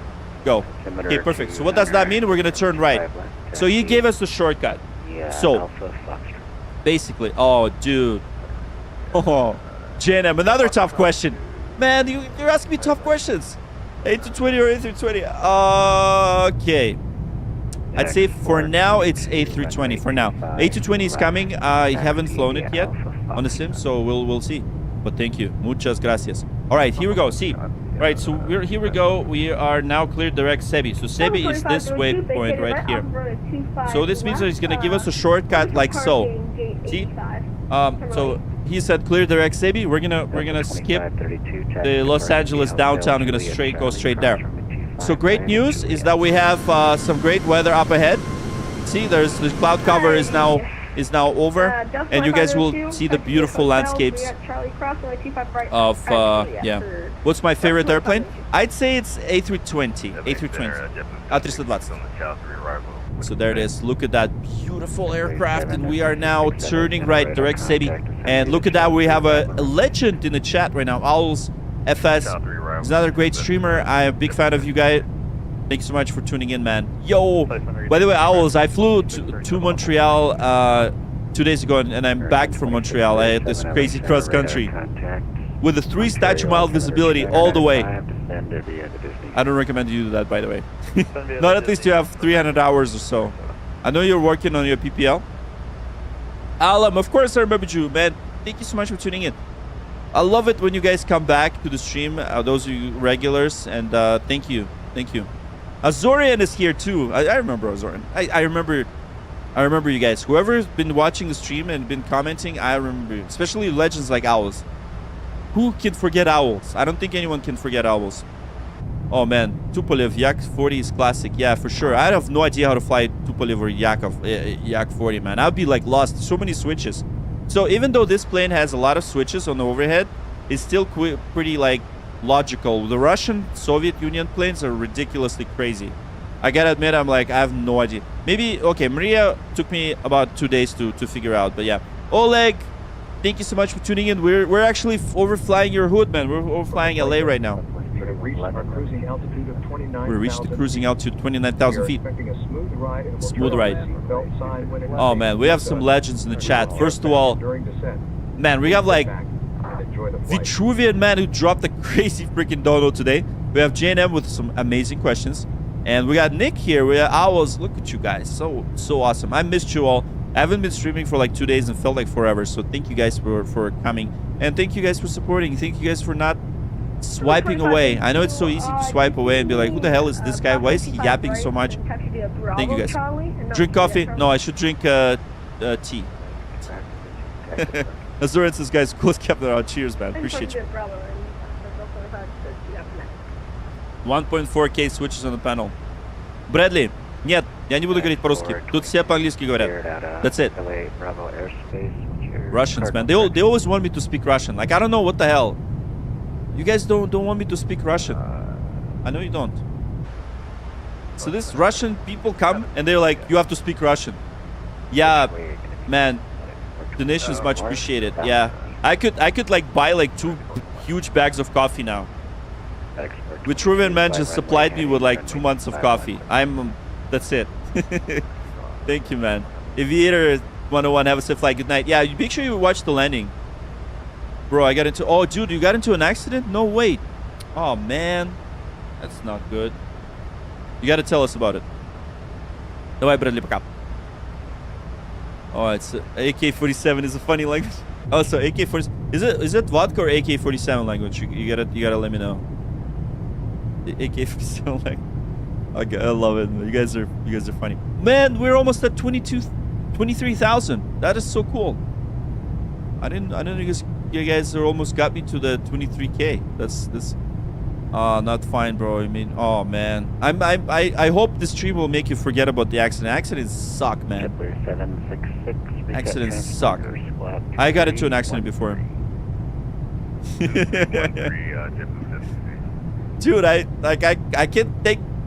go. Okay, perfect. So what does that mean? We're gonna turn right. So he gave us the shortcut. So basically, oh dude. Oh, JNM, another tough question. Man, you're asking me tough questions. 8-20 or A320? Okay. I'd say for now it's A320 for now. A220 is coming. I haven't flown it yet on the sim, so we'll see. But thank you. Muchas gracias. All right, here we go. See. All right, so here we go. We are now cleared direct Sebi. So Sebi is this waypoint right here. So this means that he's gonna give us a shortcut like so. See? So he said clear direct Sebi. We're gonna skip the Los Angeles downtown. We're gonna go straight there. So great news is that we have some great weather up ahead. See, there's the cloud cover is now over, and you guys will see the beautiful landscapes of yeah. What's my favorite airplane? I'd say it's A320. A320. So there it is. Look at that beautiful aircraft, and we are now turning right, direct Sebi. And look at that, we have a legend in the chat right now. Owls FS. He's another great streamer. I'm a big fan of you guys. Thanks so much for tuning in, man. Yo, by the way, Owls, I flew to Montreal 2 days ago, and I'm back from Montreal. I had this crazy cross country with a 3 statute mile visibility all the way. I don't recommend you do that, by the way. Not at least you have 300 hours or so. I know you're working on your PPL. Alam, of course I remember you, man. Thank you so much for tuning in. I love it when you guys come back to the stream, those of you regulars, and thank you. Azorian is here too. I remember Azorian. I remember you guys. Whoever's been watching the stream and been commenting, I remember you. Especially legends like Owls. Who can forget Owls? I don't think anyone can forget Owls. Oh man, Tupolev Yak 40 is classic. Yeah, for sure. I have no idea how to fly Tupolev or Yak 40, man. I'd be like lost. So many switches. So even though this plane has a lot of switches on the overhead, it's still pretty like logical. The Russian Soviet Union planes are ridiculously crazy. I gotta admit, I'm like, I have no idea. Maybe, okay, Maria took me about 2 days to figure out, but yeah. Oleg, thank you so much for tuning in. We're actually overflying your hood, man. We're overflying LA right now. We reached the cruising altitude 29,000 feet. Smooth ride. Oh man, we have some legends in the chat. First of all, man, we have like Vitruvian man who dropped a crazy freaking dono today. We have J&M with some amazing questions. And we got Nick here. Look at you guys. So awesome. I missed you all. I haven't been streaming for like 2 days and felt like forever. So thank you guys for coming. And thank you guys for supporting. Thank you guys for not swiping away. I know it's so easy to swipe away and be like, who the hell is this guy? Why is he yapping so much? Thank you guys. Drink coffee? No, I should drink tea. Azurance, this guy's coolest captain around. Cheers, man. Appreciate you. 1.4K switches on the panel. Bradley, нет, я не буду говорить по-русски. Тут все по-английски говорят. That's it. Russians, man. They always want me to speak Russian. Like, I don't know what the hell. You guys don't want me to speak Russian. I know you don't. So this Russian people come and they're like, you have to speak Russian. Yeah, man. Donations much appreciated. Yeah, I could like buy like 2 huge bags of coffee now. Vitruvian man just supplied me with like 2 months of coffee. That's it. Thank you, man. Aviator 101, have a safe flight. Good night. Yeah, make sure you watch the landing. Bro, I got into... Oh, dude, you got into an accident? No, wait. Oh, man. That's not good. You got to tell us about it. Давай, Брэдли, пока. Oh, it's AK-47 is a funny language. Oh, so AK-47... Is it vodka or AK-47 language? You gotta let me know. AK-47 language. I love it. You guys are funny. Man, we're almost at 23,000. That is so cool. I didn't know you guys are almost got me to the 23K. That's not fine, bro. I mean, oh man. I hope this stream will make you forget about the accident. Accidents suck, man. Accidents suck. I got into an accident before. Dude, I can't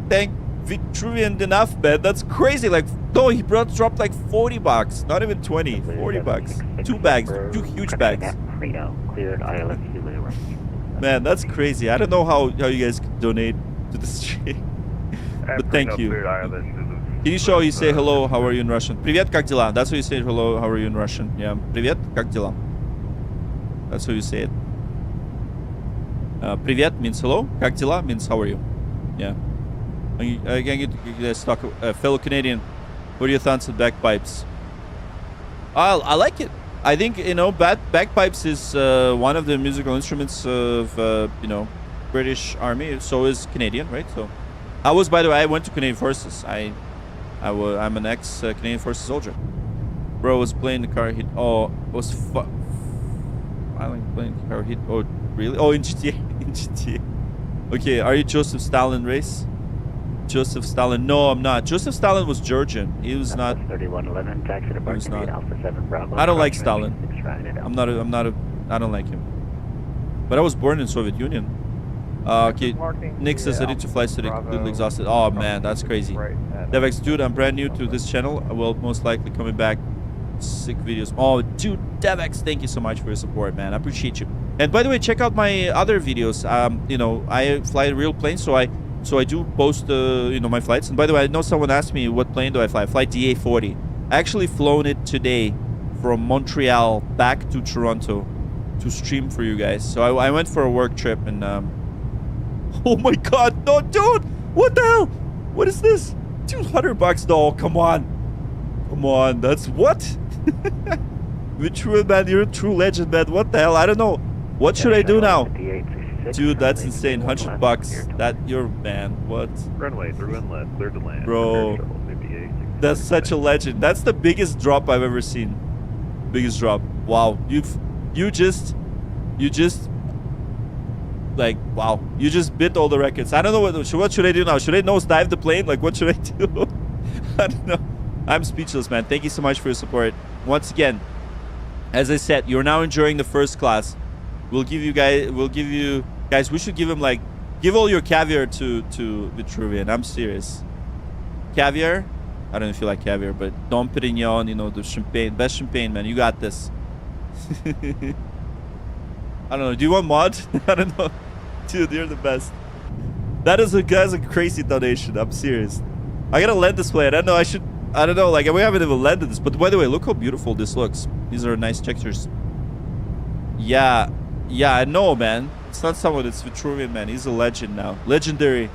thank Vitruvian enough, man. That's crazy. Like, no, he dropped like $40. Not even 20. $40. 2 bags. 2 huge bags. Man, that's crazy. I don't know how you guys can donate to the stream. But thank you. Can you show you say hello, how are you in Russian? Привет, как дела? That's how you say hello, how are you in Russian. Yeah. Привет, как дела? That's how you say it. Привет means hello. Как дела means how are you. Yeah. I can get stuck. Fellow Canadian, what are your thoughts on bagpipes? I like it. I think, you know, bagpipes is one of the musical instruments of, you know, British Army. So is Canadian, right? So I was, by the way, I went to Canadian Forces. I'm an ex-Canadian Forces soldier. Bro was playing the car hit. Oh, was I like playing the car hit. Oh, really? Oh, in GTA. In GTA. Okay, are you Joseph Stalin race? Joseph Stalin? No, I'm not. Joseph Stalin was Georgian. He was not. 3111, taxi to He was not. Alpha 7 Bravo. I don't like Stalin. I don't like him. But I was born in Soviet Union. Okay, Nick says I need to fly today, completely exhausted. Oh man, that's crazy. Devex, dude, I'm brand new to this channel. I will most likely coming back. Sick videos. Oh, dude, Devex, thank you so much for your support, man. I appreciate you. And by the way, check out my other videos. You know, I fly real planes, so I do post, you know, my flights. And by the way, I know someone asked me what plane do I fly. I fly DA-40. I actually flown it today from Montreal back to Toronto to stream for you guys. So I went for a work trip and oh my god, no, dude, what the hell? What is this? $200? No, come on, that's what? True, man, you're a true legend, man. What the hell? I don't know. What should I do now? Dude, that's insane. $100. That you're man. What? Runway through inlet, clear to land. Bro, that's such a legend. That's the biggest drop I've ever seen. Biggest drop. Wow. You just like, wow. You just bit all the records. I don't know what should I do now? Should I nosedive the plane? Like, what should I do? I don't know. I'm speechless, man. Thank you so much for your support. Once again, as I said, you're now enjoying the first class. We should give him like, give all your caviar to Vitruvian. I'm serious. Caviar? I don't know if you like caviar, but Dom Perignon, you know, the champagne, best champagne, man. You got this. I don't know. Do you want mod? I don't know. Dude, you're the best. That's a crazy donation. I'm serious. I gotta land this plane. I don't know. I don't know. Like, we haven't even landed this. But by the way, look how beautiful this looks. These are nice textures. Yeah. Yeah, I know, man. It's not someone. It's Vitruvian, man. He's a legend now. Legendary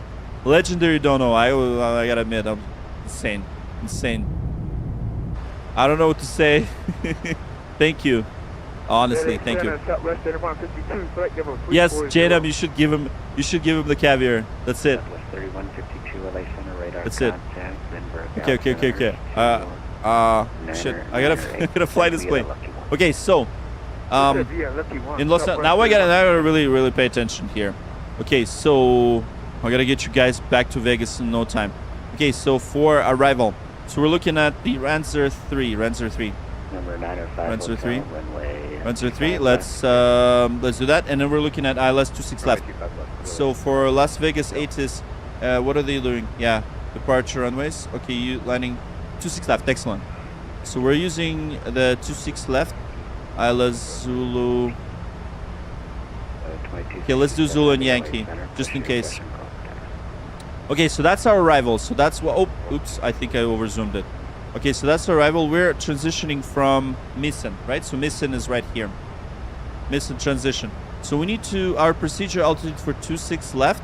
dono. I gotta admit, I'm insane. I don't know what to say. Thank you. Honestly, thank you. Yes, JNM, you should give him the caviar. That's it. That's it. Okay. Shit. I gotta fly this plane. Okay, so in Los Angeles, now I gotta really pay attention here. Okay, so I gotta get you guys back to Vegas in no time. Okay, so for arrival, so we're looking at the Ranzer 3. Number 905. Ranzer 3. Runway. Ranzer 3. Let's do that, and then we're looking at ILS 26 left. So for Las Vegas ATIS, what are they doing? Yeah, departure runways. Okay, you landing 26 left. Excellent. So we're using the 26 left. ILS Zulu. Okay, let's do Zulu and Yankee, just in case. Okay, so that's our arrival. So that's what. Oh, oops! I think I overzoomed it. Okay, so that's our arrival. We're transitioning from Missen, right? So Missen is right here. Missen transition. So we need to our procedure altitude for 26 left.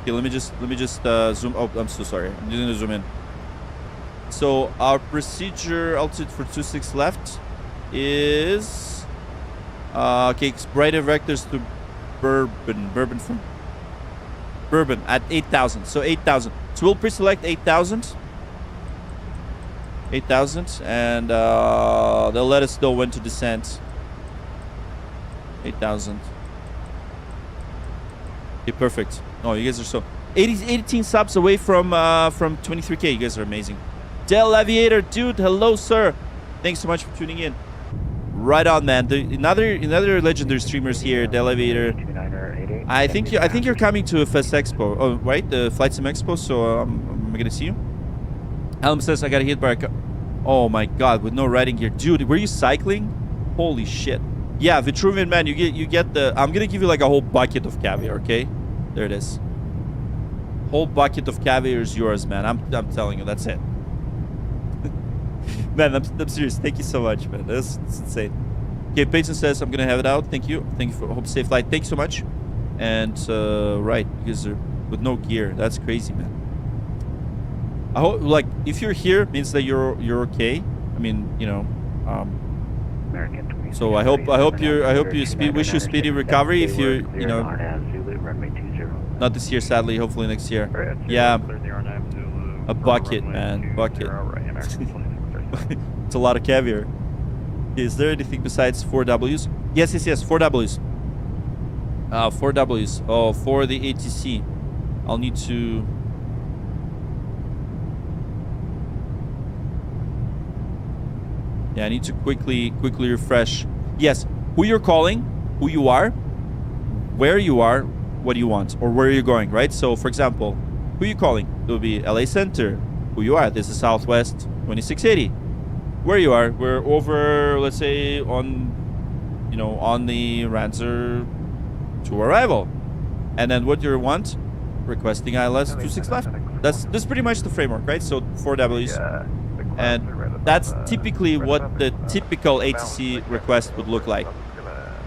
Okay, let me just zoom. Oh, I'm so sorry. I'm just gonna zoom in. So our procedure altitude for 26 left is okay. Brighter vectors to Bourbon at 8,000. So 8,000. So we'll pre-select 8,000. 8,000, and they'll let us know when to descend. 8,000. Okay, perfect. Oh, you guys are so 18 subs away from 23K. You guys are amazing. Del Aviator, dude, hello, sir. Thanks so much for tuning in. Right on, man. Another legendary streamers here, Del Aviator. I think you're coming to FS Expo. Oh, right, the VATSIM Expo. So I'm gonna see you. Helm says I got hit by a car. Oh my god, with no riding gear, dude. Were you cycling? Holy shit. Yeah, Vitruvian, man. You get the. I'm gonna give you like a whole bucket of caviar. Okay, there it is. Whole bucket of caviar is yours, man. I'm telling you, that's it. Man, I'm serious. Thank you so much, man. That's insane. Okay, Payson says I'm gonna have it out. Thank you for hope safe flight. Thank you so much. And right, you guys are with no gear. That's crazy, man. I hope, like, if you're here, means that you're okay. I mean, you know. So I hope you wish you speedy recovery. If you're, you know, not this year, sadly. Hopefully next year. Yeah. A bucket, man. Bucket. It's a lot of caviar. Is there anything besides 4Ws? Yes. 4Ws. 4Ws. Oh, for the ATC. I'll need to. Yeah, I need to quickly refresh. Yes, who you're calling, who you are, where you are, what do you want, or where are you going, right? So, for example, who you calling? It will be LA Center. Who you are? This is Southwest 2680. Where you are? We're over, let's say, on the Ranzer to arrival. And then what you want? Requesting ILS 26 left. That's pretty much the framework, right? So 4Ws. And that's typically what the typical ATC request would look like.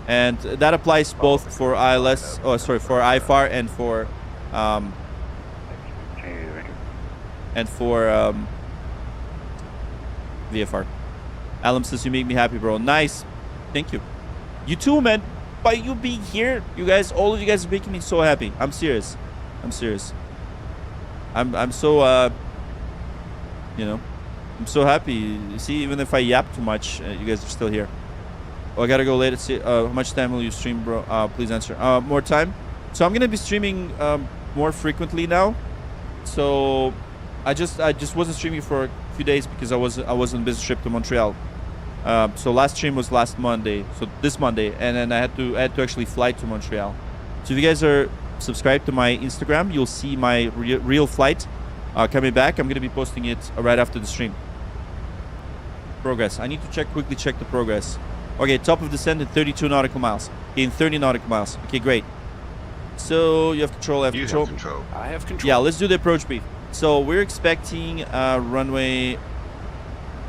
And that applies both for ILS, for IFAR and for VFR. Alam says you make me happy, bro. Nice. Thank you. You too, man. By you being here, you guys, all of you guys are making me so happy. I'm serious. I'm so I'm so happy. You see, even if I yap too much, you guys are still here. Oh, I gotta go later. See, how much time will you stream, bro? Please answer. More time. So I'm gonna be streaming more frequently now. So I just wasn't streaming for a few days because I was on a business trip to Montreal. So last stream was last Monday. So this Monday, and then I had to actually fly to Montreal. So if you guys are subscribed to my Instagram, you'll see my real flight coming back. I'm gonna be posting it right after the stream. Progress. I need to quickly check the progress. Okay, top of descent in 32 nautical miles. In 30 nautical miles. Okay, great. So you have control. I have control. I have control. Yeah, let's do the approach brief. So we're expecting runway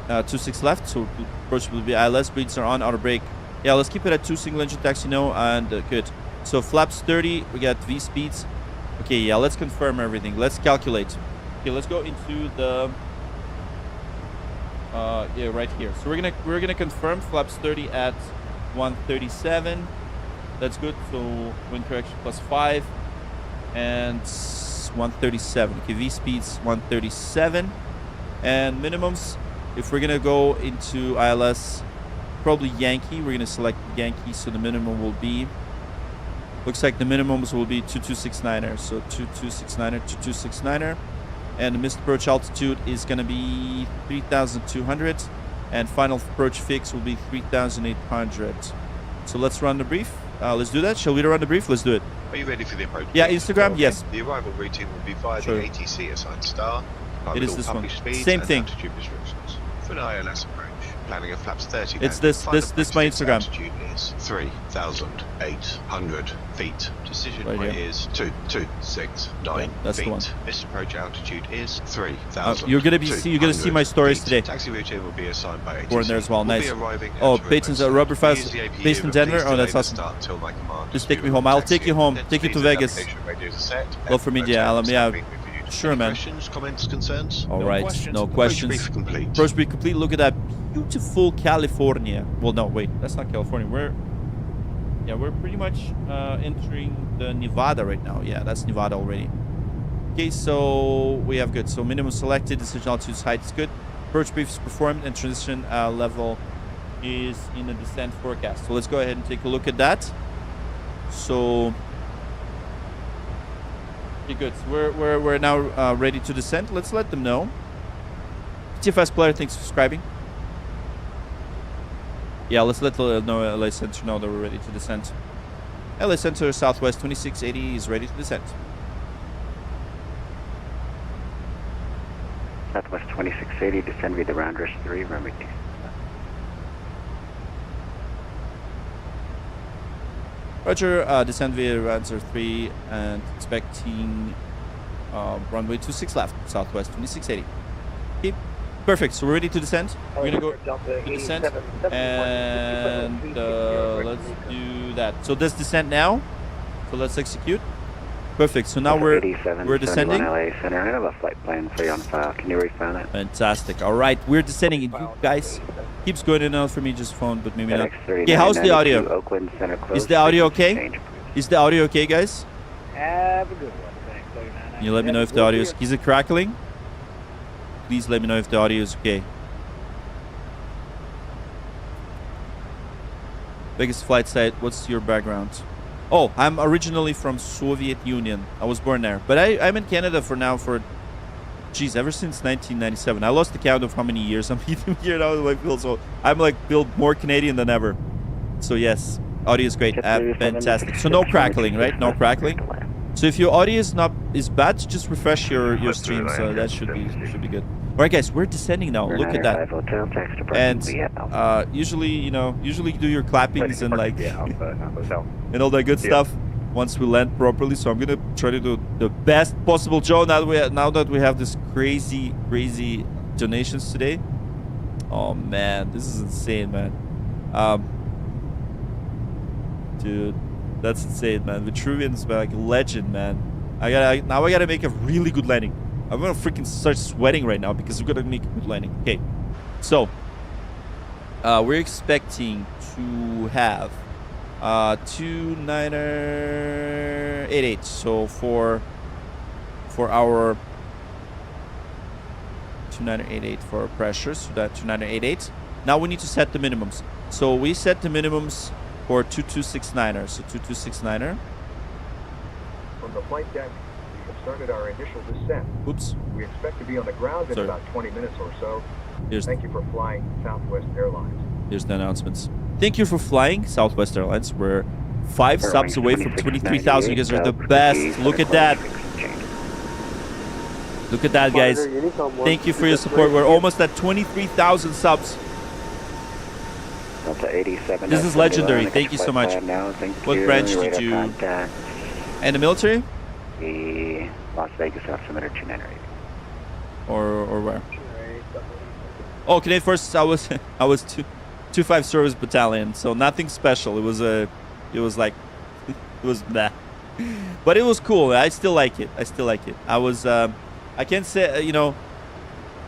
26 left. So approach will be ILS. Brakes are on. Outer brake Yeah, let's keep it at 2 single engine taxi now, and good. So flaps 30, we got V speeds. Okay, yeah, let's confirm everything. Let's calculate. Okay, let's go into the yeah, right here. So we're gonna confirm flaps 30 at 137. That's good. So wind correction +5 and 137. Okay, V speeds 137 and minimums. If we're gonna go into ILS, probably Yankee. We're gonna select Yankee, so the minimum will be. Looks like the minimums will be 2269er. So 2269er, 2269er. And the missed approach altitude is going to be 3,200. And final approach fix will be 3,800. So let's run the brief. Let's do that. Shall we run the brief? Let's do it. Are you ready for the approach? Yeah, Instagram, yes. The arrival routine will be via Sure. the ATC assigned star. It is this one. Speeds Same and thing. altitude restrictions. For an ILS approach, planning of flaps 30. It's now. this- Final this approach my fix Instagram. Altitude is 3,800 feet. Decision Right point here. is 2269 Yeah, that's the feet. one. Missed approach altitude is 3,000. You're gonna see my stories feet. today. Taxi routine will be assigned by ATC. We're in there as well. We'll Nice. be arriving Oh, at Peyton's remote rubber start. fast Use the APU, based in but Denver. please Oh, delay that's the awesome. start till my command Just is take me due. home. I'll Taxi take you home. and Take you to speeds and Vegas. navigation radios are set. Well, for me, yeah, Hotels yeah. have been reviewed. Sure, Any man. Questions, comments, concerns? All No right, questions. no Approach questions. Brief complete. Approach brief complete. Look at that beautiful California. Well, no, wait, that's not California. We're pretty much entering the Nevada right now. Yeah, that's Nevada already. Okay, so we have good. So minimum selected, decision altitude height is good. Approach brief is performed, and transition level is in the descent forecast. So let's go ahead and take a look at that. So, okay, good. So we're now ready to descend. Let's let them know. TFS player, thanks for subscribing. Yeah, let's let LA Center know that we're ready to descend. LA Center Southwest 2680 is ready to descend. Southwest 2680, descend via the Rounders 3, runway 2. Roger, descend via Rounders 3 and expecting runway 26 left, Southwest 2680. Okay, perfect. So we're ready to descend. We're gonna go to descent, and let's do that. So let's descend now. So let's execute. Perfect. So now we're descending. LA Center. I have a flight plan for you on file. Can you refile that? Fantastic. All right, we're descending. And you guys keeps going in and out for me, just phone, but maybe not. Okay, how's the audio? Oakland Center closed. Is the audio okay? Is the audio okay, guys? Have a good one. Thanks, 39. Can you let me know if the audio is it crackling? Please let me know if the audio is okay. Biggest flight site, what's your background? Oh, I'm originally from Soviet Union. I was born there. But I'm in Canada for now ever since 1997. I lost the count of how many years I'm here now in my field. So I'm like built more Canadian than ever. So yes, audio is great. Fantastic. So no crackling, right? No crackling. So if your audio is bad, just refresh your stream. So that should be good. All right, guys, we're descending now. Look at that. And usually do your clappings and like and all that good stuff once we land properly. So I'm gonna try to do the best possible job now that we have this crazy donations today. Oh man, this is insane, man. Dude, that's insane, man. Vitruvian's like legend, man. I gotta make a really good landing. I'm gonna freaking start sweating right now because we're gonna make a good landing. Okay, so we're expecting to have 2988. So for our 2988 for our pressure, so that 2988. Now we need to set the minimums. So we set the minimums for 2269er. So 2269er. From the flight deck, we have started our initial descent. Oops. We expect to be on the ground in about 20 minutes or so. Thank you for flying Southwest Airlines. Here's the announcements. Thank you for flying Southwest Airlines. We're 5 subs away from 23,000. You guys are the best. Look at that. Look at that, guys. Thank you for your support. We're almost at 23,000 subs. This is legendary. Thank you so much. What branch did you... And the military? The Las Vegas altimeter 2988. Or where? Oh, Canadian Forces. I was too. 2-5 service battalion, so nothing special. It was like, it was that. But it was cool. I still like it. I was, I can't say, you know,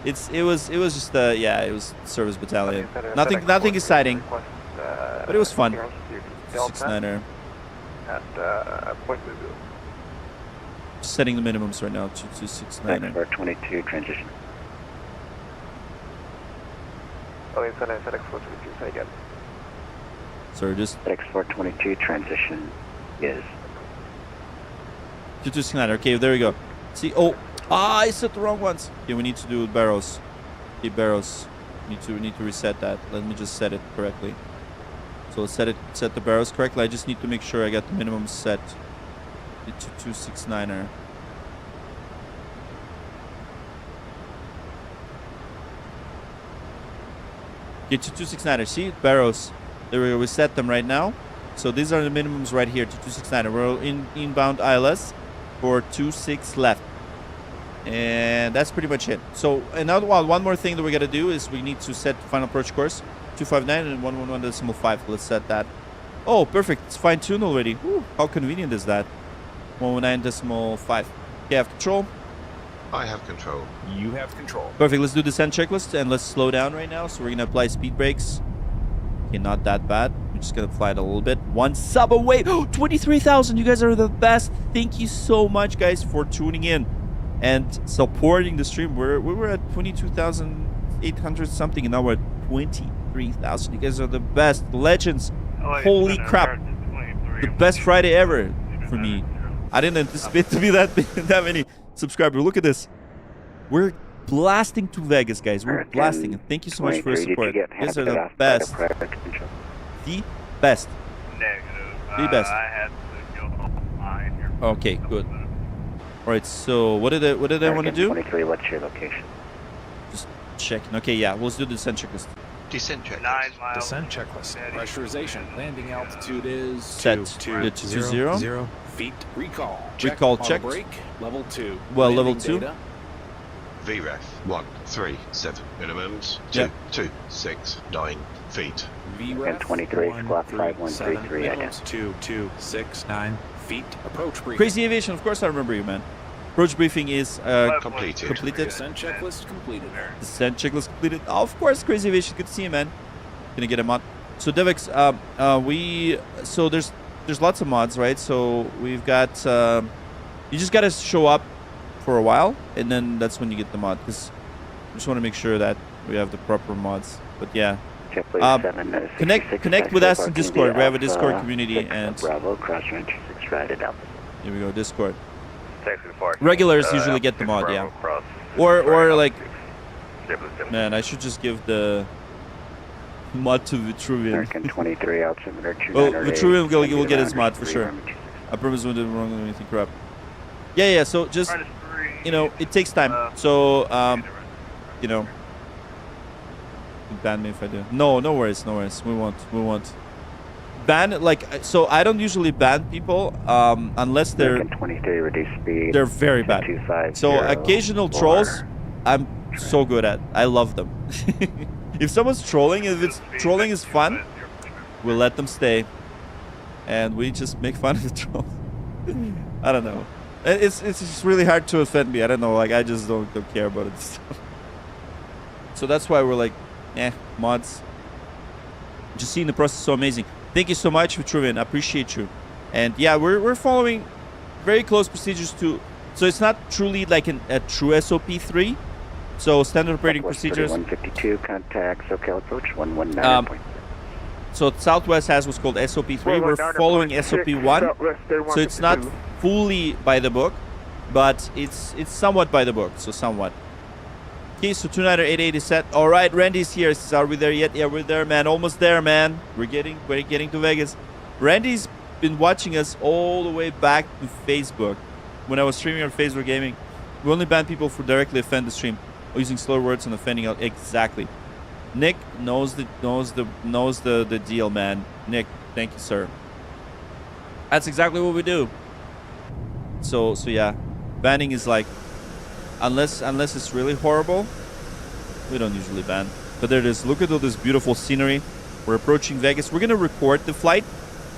it was just, yeah, it was service battalion. Nothing exciting, but it was fun. 69er. Setting the minimums right now, 2269er. Export 22, transition. Sorry, just Export 22, transition is. 2269. Okay, there we go. See, I set the wrong ones. Okay, we need to do barrels. Okay, barrels. We need to reset that. Let me just set it correctly. So let's set the barrels correctly. I just need to make sure I got the minimum set. The 2269er. Okay, 2269er. See, barrels. There we go. We set them right now. So these are the minimums right here. 2269er. We're inbound ILS for 26 left. And that's pretty much it. So another one more thing that we got to do is we need to set final approach course 259 and 111.5. Let's set that. Oh, perfect. It's fine-tuned already. Woo, how convenient is that? 119.5. Okay, I have control. I have control. You have control. Perfect. Let's do descent checklist and let's slow down right now. So we're gonna apply speed brakes. Okay, not that bad. We're just gonna fly it a little bit. One sub away. 23,000. You guys are the best. Thank you so much, guys, for tuning in and supporting the stream. We were at 22,800 something, and now we're at 23,000. You guys are the best. Legends. Holy crap. The best Friday ever for me. I didn't anticipate to be that many subscribers. Look at this. We're blasting to Vegas, guys. We're blasting. And thank you so much for your support. You guys are the best. The best. The best. Okay, good. All right, so what did I want to do? 23, what's your location? Just checking. Okay, yeah, let's do the descent checklist. Descent checklist. Descent checklist. Pressurization. Landing altitude is Set 20 feet. Recall. Recall checked. Brake. Level 2. Well, Landing level 2. data. VREF 137 minimums. Yeah. 269 feet. And 23, squawk 5133, minimums 2269 feet. Approach briefing. Crazy Aviation, of course I remember you, man. Approach briefing is Completed. Descent checklist completed. Descent checklist completed. Oh, of course, Crazy Aviation. Good to see you, man. Gonna get a mod. So Devix, so there's lots of mods, right? So we've got you just gotta show up for a while, and then that's when you get the mod. Because I just want to make sure that we have the proper mods. But yeah, connect with us in Discord. We have a Discord community, and Bravo, cross range 6 right at Alpha. Here we go, Discord. Regulars usually get the mod, yeah. Or like, man, I should just give the mod to Vitruvian. American 23, altimeter 298. Well, Vitruvian will get his mod for sure. I promise we didn't wrong anything corrupt. Yeah, so just, you know, it takes time. So, you know, ban me if I do. No worries. We won't. Ban, like, so I don't usually ban people unless they're 23, reduce speed. They're very bad. 250, so occasional trolls, I'm so good at. I love them. If someone's trolling, if it's trolling is fun, we'll let them stay, and we just make fun of the trolls. I don't know. It's just really hard to offend me. I don't know. Like, I just don't care about it. So that's why we're like, mods. Just seeing the process is so amazing. Thank you so much, Vitruvian. I appreciate you. And yeah, we're following very close procedures to. So it's not truly like a true SOP 3. So standard operating procedures. 152 contact SoCal approach 119. So Southwest has what's called SOP 3. We're following SOP 1. So it's not fully by the book, but it's somewhat by the book. So somewhat. Okay, so 298 is set. All right, Randy's here. Are we there yet? Yeah, we're there, man. Almost there, man. We're getting to Vegas. Randy's been watching us all the way back to Facebook. When I was streaming on Facebook Gaming, we only ban people who directly offend the stream, or using slur words and offending out. Exactly. Nick knows the deal, man. Nick, thank you, sir. That's exactly what we do. So yeah, banning is like, unless it's really horrible, we don't usually ban. But there it is. Look at all this beautiful scenery. We're approaching Vegas. We're gonna record the flight.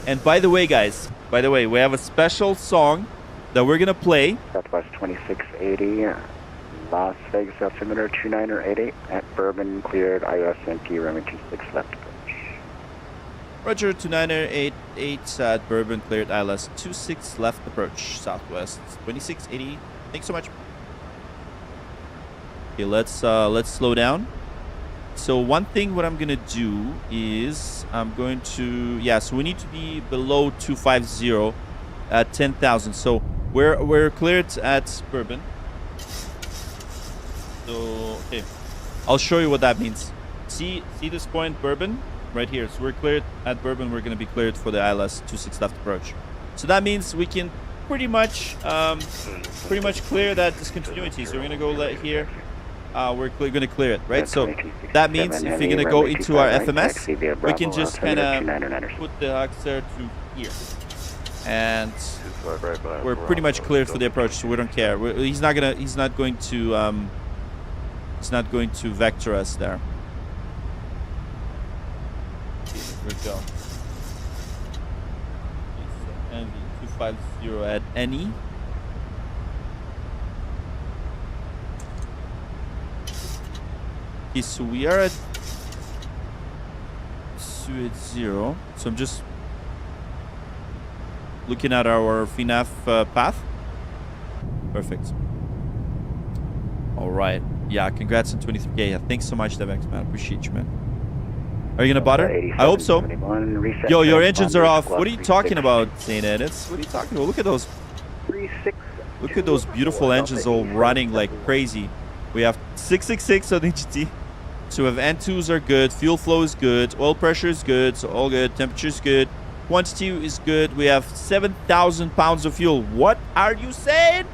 And by the way, guys, we have a special song that we're gonna play. Southwest 2680, Las Vegas altimeter 2988 at Bourbon, cleared IUSNP, runway 26 left approach. Roger, 2988 at Bourbon, cleared ILS 26 left approach, Southwest 2680. Thanks so much. Okay, let's slow down. So one thing what I'm gonna do is I'm going to so we need to be below 250 at 10,000. So we're cleared at Bourbon. So okay, I'll show you what that means. See this point, Bourbon, right here. So we're cleared at Bourbon. We're gonna be cleared for the ILS 26 left approach. So that means we can pretty much clear that discontinuity. So we're gonna go here. We're going to clear it, right? So that means if you're going to go into our FMS, we can just kind of put the Huxer to here. And we're pretty much cleared for the approach, so we don't care. He's not going to vector us there. Here we go. NV250 at any. Okay, so we are at Suet 0. So I'm just looking at our FNAF path. Perfect. All right. Yeah, congrats on 23K. Yeah, thanks so much, Devex, man. Appreciate you, man. Are you gonna butter? I hope so. Yo, your engines are off. What are you talking about, St. Edits? What are you talking about? Look at those. Look at those beautiful engines all running like crazy. We have 666 on HT. So we have N2s are good, fuel flow is good, oil pressure is good, so all good, temperature is good, quantity is good. We have 7,000 pounds of fuel. What are you saying?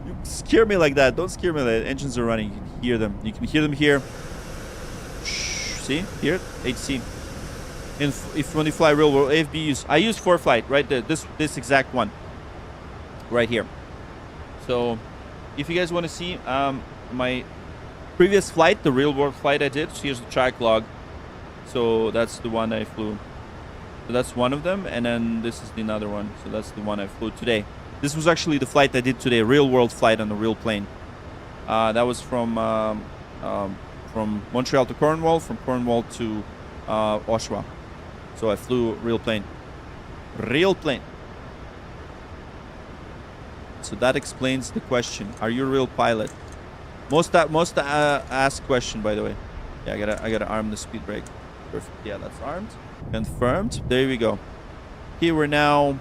You scare me like that. Don't scare me like that. Engines are running. You can hear them. You can hear them here. See? Here? HC. And when you fly real world, AFB use. I use 4Flight right there. This exact one. Right here. So if you guys want to see my previous flight, the real world flight I did, here's the track log. So that's the one I flew. So that's one of them, and then this is the another one. So that's the one I flew today. This was actually the flight I did today, real world flight on a real plane. That was from Montreal to Cornwall, from Cornwall to Oshawa. So I flew real plane. Real plane. So that explains the question. Are you a real pilot? Most asked question, by the way. Yeah, I gotta arm the speed brake. Perfect. Yeah, that's armed. Confirmed. There we go. Here we're now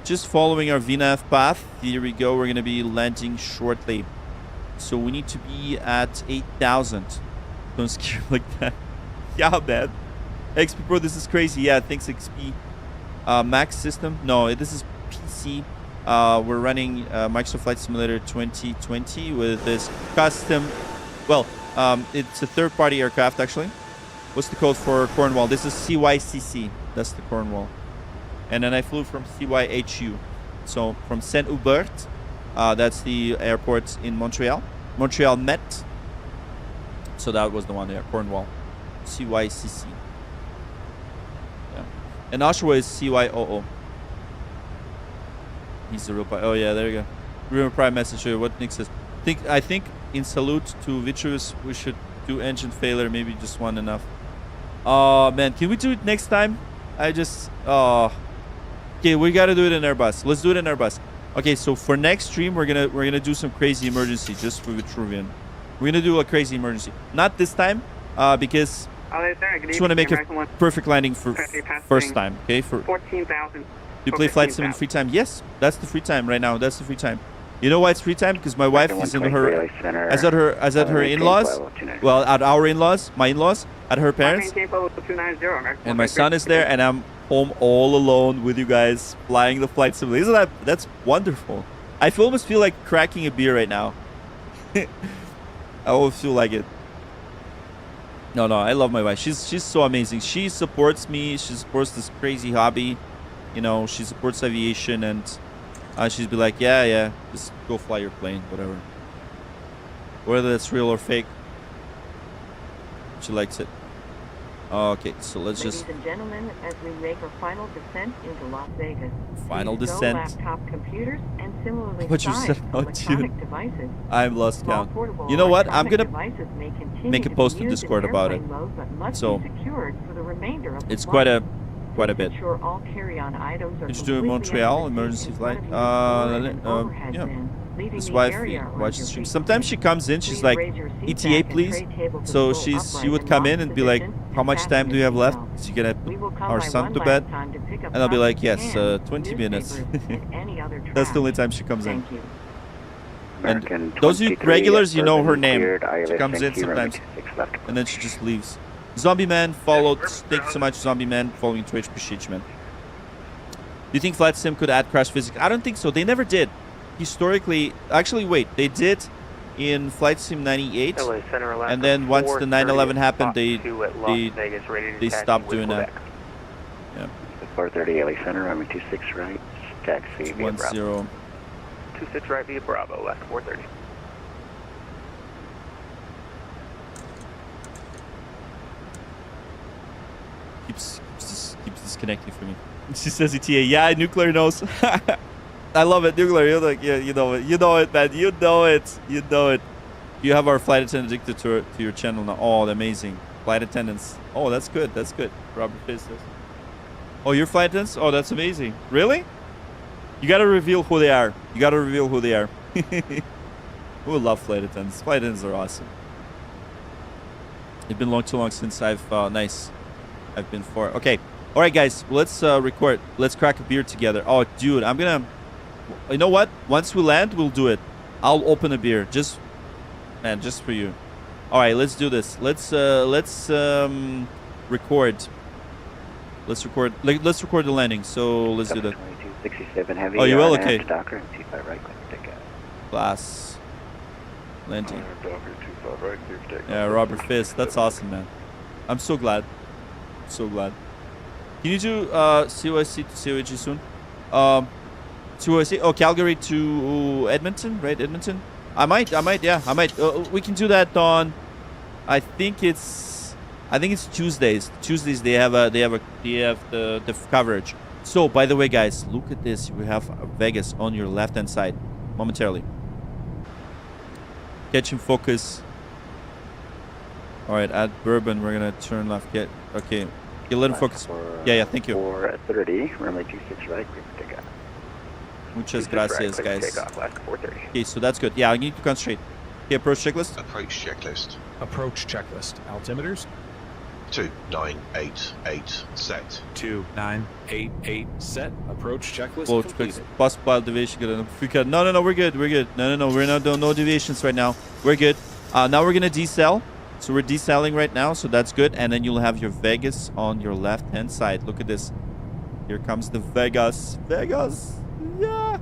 just following our VNAV path. Here we go. We're gonna be landing shortly. So we need to be at 8,000. Don't scare like that. Yeah, man. XP Pro, this is crazy. Yeah, thanks XP. Max system. No, this is PC. We're running Microsoft Flight Simulator 2020 with this custom. Well, it's a third-party aircraft actually. What's the code for Cornwall? This is CYCC. That's the Cornwall. And then I flew from CYHU. So from Saint Hubert. That's the airport in Montreal. Montreal Met. So that was the one there, Cornwall. CYCC. Yeah. And Oshawa is CYOO. He's the real pilot. Oh yeah, there you go. Remember prime message here. What Nick says. I think in salute to Vitruvius, we should do engine failure. Maybe just one enough. Oh man, can we do it next time? Okay, we gotta do it in Airbus. Let's do it in Airbus. Okay, so for next stream, we're gonna do some crazy emergency just for Vitruvian. We're gonna do a crazy emergency. Not this time, because I just want to make a perfect landing for first time. Okay, for 14,000. Do you play Flight Sim in free time? Yes, that's the free time right now. That's the free time. You know why it's free time? Because my wife is in her, as at her in-laws. Well, at our in-laws, my in-laws, at her parents. And my son is there, and I'm home all alone with you guys flying the Flight Simulator. Isn't that's wonderful? I almost feel like cracking a beer right now. I almost feel like it. No, I love my wife. She's so amazing. She supports me. She supports this crazy hobby. You know, she supports aviation, and she'd be like, yeah, just go fly your plane, whatever. Whether that's real or fake, she likes it. Okay, so let's Ladies just and gentlemen, as we make our final descent into Las Vegas, final please descent. stow laptop computers and similarly What you said? sized Oh, electronic dude. devices. I've lost Small count. portable You know what? I'm electronic gonna devices may continue make a to be post in used Discord about it. airplane mode, but must So be secured for the remainder of the it's flight. quite a bit. Ensure all carry-on items are Did you do completely Montreal under the emergency seat in flight? front of you, or in overhead Yeah. bin, leaving His the wife area around watches your stream. feet Sometimes she comes in. She's like, ETA, please. So she would come in and be like, how much time do you have left? So you gonna put our son to bed? And I'll be like, yes, 20 minutes. That's the only time she comes in. And those you regulars, you know her name. She comes in sometimes, and then she just leaves. Zombie Man followed. Thank you so much, Zombie Man, following Twitch. Appreciate you, man. Do you think Flight Sim could add crash physics? I don't think so. They never did. Historically, actually, wait. They did in Flight Sim 98, and then once the 9/11 happened, they stopped doing that. Yeah. 430 LA Center, runway 26 right, taxi via 10. 26 right via Bravo, left 430. Keeps disconnecting for me. She says ETA. Yeah, nuclear knows. I love it, nuclear. You're like, yeah, you know it. You know it, man. You know it. You know it. You have our flight attendant addicted to your channel now. Oh, amazing. Flight attendants. Oh, that's good. That's good. Robert Fizz says. Oh, your flight attendants? Oh, that's amazing. Really? You gotta reveal who they are. You gotta reveal who they are. We love flight attendants. Flight attendants are awesome. It's been too long since I've been for. Okay. All right, guys. Let's record. Let's crack a beer together. Oh, dude, I'm gonna. You know what? Once we land, we'll do it. I'll open a beer. Just for you. All right, let's do this. Let's record. Let's record. Let's record the landing. So let's do that. 2267 heavy. Oh, you will? Okay. Docker, T5 right, clear takeoff. Class. Landing. Docker 25 right, clear takeoff. Yeah, Robert Fist. That's awesome, man. I'm so glad. So glad. Can you do COSC to COG soon? COSC? Oh, Calgary to Edmonton, right? Edmonton. I might. Yeah, I might. We can do that on. I think it's Tuesdays. Tuesdays they have the coverage. So by the way, guys, look at this. We have Vegas on your left hand side, momentarily. Catch and focus. All right, at Bourbon, we're gonna turn left. Okay. You let him focus. Yeah. Thank you. 430, runway 26 right, clear takeoff. Muchas gracias, guys. Okay, so that's good. Yeah, I need to concentrate. Okay, approach checklist. Approach checklist. Approach checklist. Altimeters? 2988 set. 2988 set. Approach checklist completed. Possible deviation. No, we're good. No, we're not doing no deviations right now. We're good. Now we're gonna decel. So we're decelling right now, so that's good. And then you'll have your Vegas on your left-hand side. Look at this. Here comes the Vegas. Vegas. Yeah.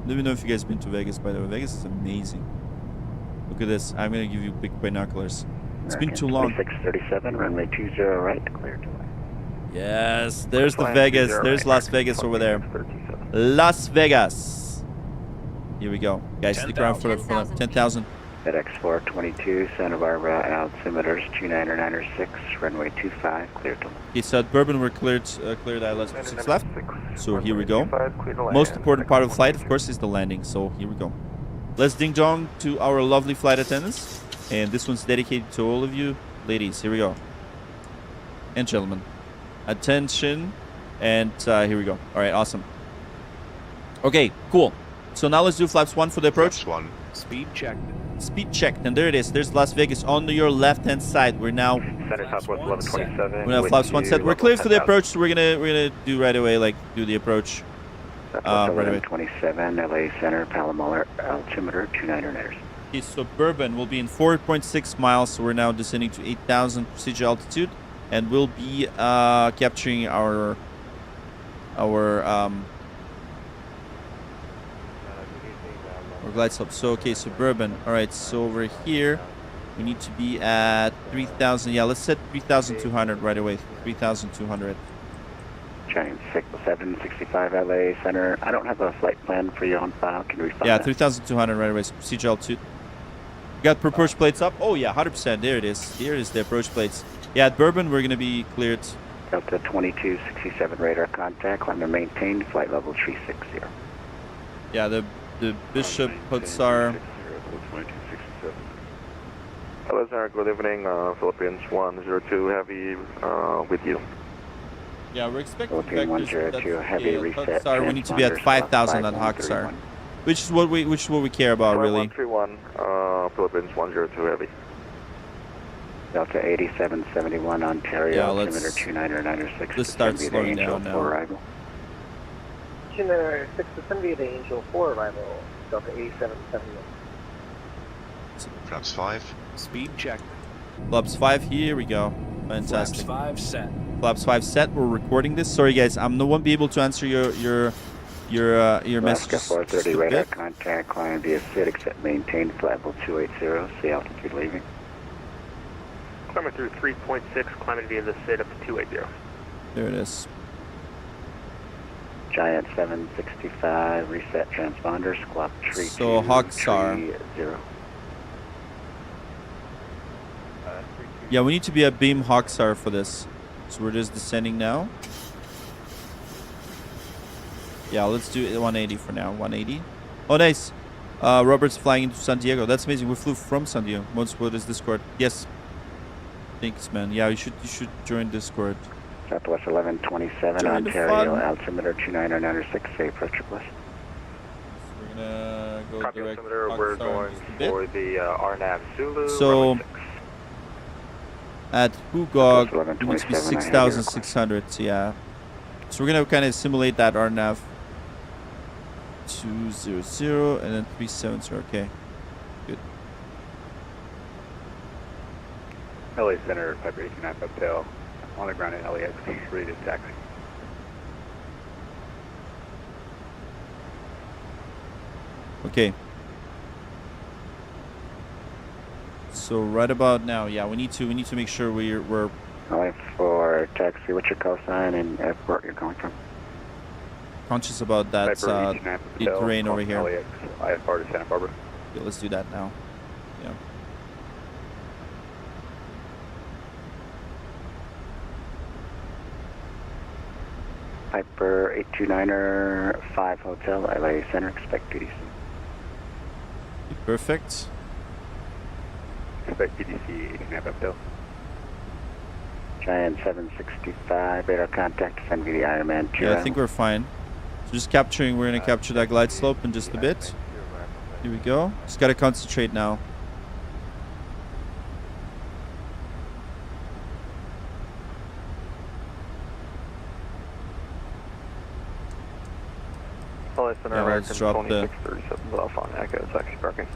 Let me know if you guys been to Vegas, by the way. Vegas is amazing. Look at this. I'm gonna give you big binoculars. It's been too long. 2637, runway 20 right, clear to land. Yes, there's the Vegas. There's Las Vegas over there. Las Vegas. Here we go. Guys, stick around for 10,000. FedEx 422, Santa Barbara, altimeters 29906, runway 25, clear to land. Okay, so at Bourbon, we're cleared ILS 6 left. So here we go. Most important part of the flight, of course, is the landing. So here we go. Let's ding dong to our lovely flight attendants. And this one's dedicated to all of you ladies. Here we go. And gentlemen. Attention. And here we go. All right, awesome. Okay, cool. So now let's do flaps 1 for the approach. Flaps 1. Speed check. Speed check. And there it is. There's Las Vegas on your left-hand side. We're now... Center Southwest 1127. We're now flaps 1 set. We're clear for the approach, so we're gonna do right away, do the approach. Right 1127, LA Center, Palomar, altimeter 299ers. Okay, so Bourbon will be in 4.6 miles, so we're now descending to 8,000 procedure altitude, and we'll be capturing our glide slope. So okay, so Bourbon. All right, so over here we need to be at 3,000. Yeah, let's set 3,200 right away. 3,200. Giant 765 LA Center. I don't have a flight plan for you on file. Can we find Yeah, that? 3,200 right away. So procedure altitude. Got approach plates up. Oh yeah, 100%. There it is. Here is the approach plates. Yeah, at Bourbon, we're going to be cleared. Delta 2267 radar contact. Climb and maintain. Flight level 360. Yeah, the Bishop Hutsar. Hello, sir. Good evening. Philippines 102 Heavy with you. Yeah, we're expecting Philippines 102 Heavy reset. Hutsar. We need to be at 5,000 on Hutsar, which is what we care about, really. 131 Philippines 102 Heavy. Delta 8771 Ontario. Yeah, altimeter 2996. let's start slowing down now. Arrival. 2996 to send me the Angel 4 arrival. Delta 8771. Flaps 5. Speed check. Flaps 5, here we go. Fantastic. Flaps 5 set. Flaps 5 set. We're recording this. Sorry, guys, I'm no one be able to answer your Alaska messages. 430 radar contact. Climb via SID except maintain. Flight level 280. See altitude leaving. Climbing through 3.6, climbing via the SID up to 280. There it is. Giant 765 reset transponder. Squawk 3. So Hutsar. Yeah, we need to be at Beam Hutsar for this. So we're just descending now. Yeah, let's do 180 for now. 180. Oh, nice. Robert's flying into San Diego. That's amazing. We flew from San Diego. What is Discord? Yes. Thanks, man. Yeah, you should join Discord. Southwest 1127 Join the Ontario. fun. Altimeter 2996. Say approach request. We're gonna go Copy direct. altimeter, we're going for the RNAV Zulu. So runway 6. at Hugog, we need to be 6,600. Yeah. So we're gonna kind of simulate that RNAV. 200 and then 370. Okay. Good. LA Center, Piper 89 Hotel. On the ground at LAX, ready to taxi. Okay. So right about now, yeah, we need to make sure we're Calling for taxi. What's your call sign and airport you're going from? conscious about that the terrain over here. LAX, IFR to Santa Barbara. Okay, let's do that now. Yeah. Piper 829er 5 Hotel, LA Center. Expect PDC. Perfect. Expect PDC 89 Hotel. Giant 765 radar contact. Send me the Ironman 2. Yeah, I think we're fine. So just capturing. We're gonna capture that glide slope in just a bit. Here we go. Just gotta concentrate now. LA Center, Yeah, let's drop the. 2637 off on Echo, taxi parking.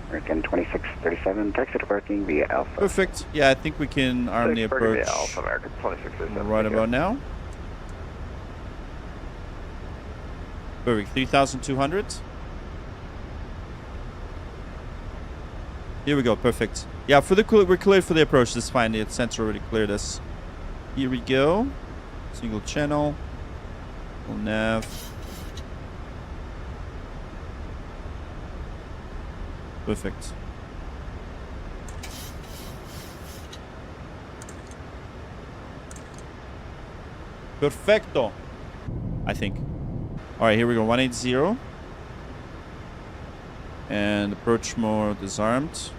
American 2637, taxi to parking via Alpha. Perfect. Yeah, I think we can arm the approach Alpha American 2637. right about now. Perfect. 3,200. Here we go. Perfect. Yeah, for the we're cleared for the approach. That's fine. The center already cleared us. Here we go. Single channel. Full nav. Perfect. Perfecto. I think. All right, here we go. 180. And approach mode disarmed.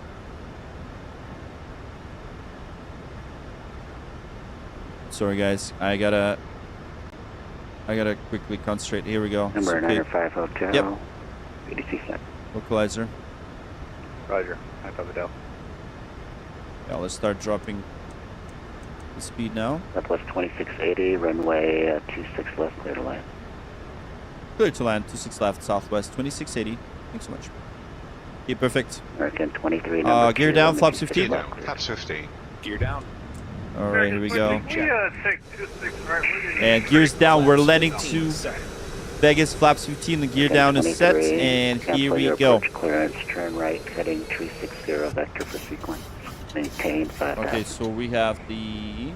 Sorry, guys. I gotta quickly concentrate. Here we go. Number 95 Hotel. Yep. PDC set. Localizer. Roger. 95 Hotel. Yeah, let's start dropping the speed now. Southwest 2680, runway 26 left, clear to land. Clear to land, 26 left, southwest, 2680. Thanks so much. Okay, perfect. American 23. Gear down, flaps 15. Gear down, flaps 15. Gear down. All right, here we go. Take 26 right. And gears down. We're landing to Vegas, flaps 15. The gear down is set, and here we go. Clearance, turn right, heading 360, vector for sequence. Maintain 5,000. Okay, so we have the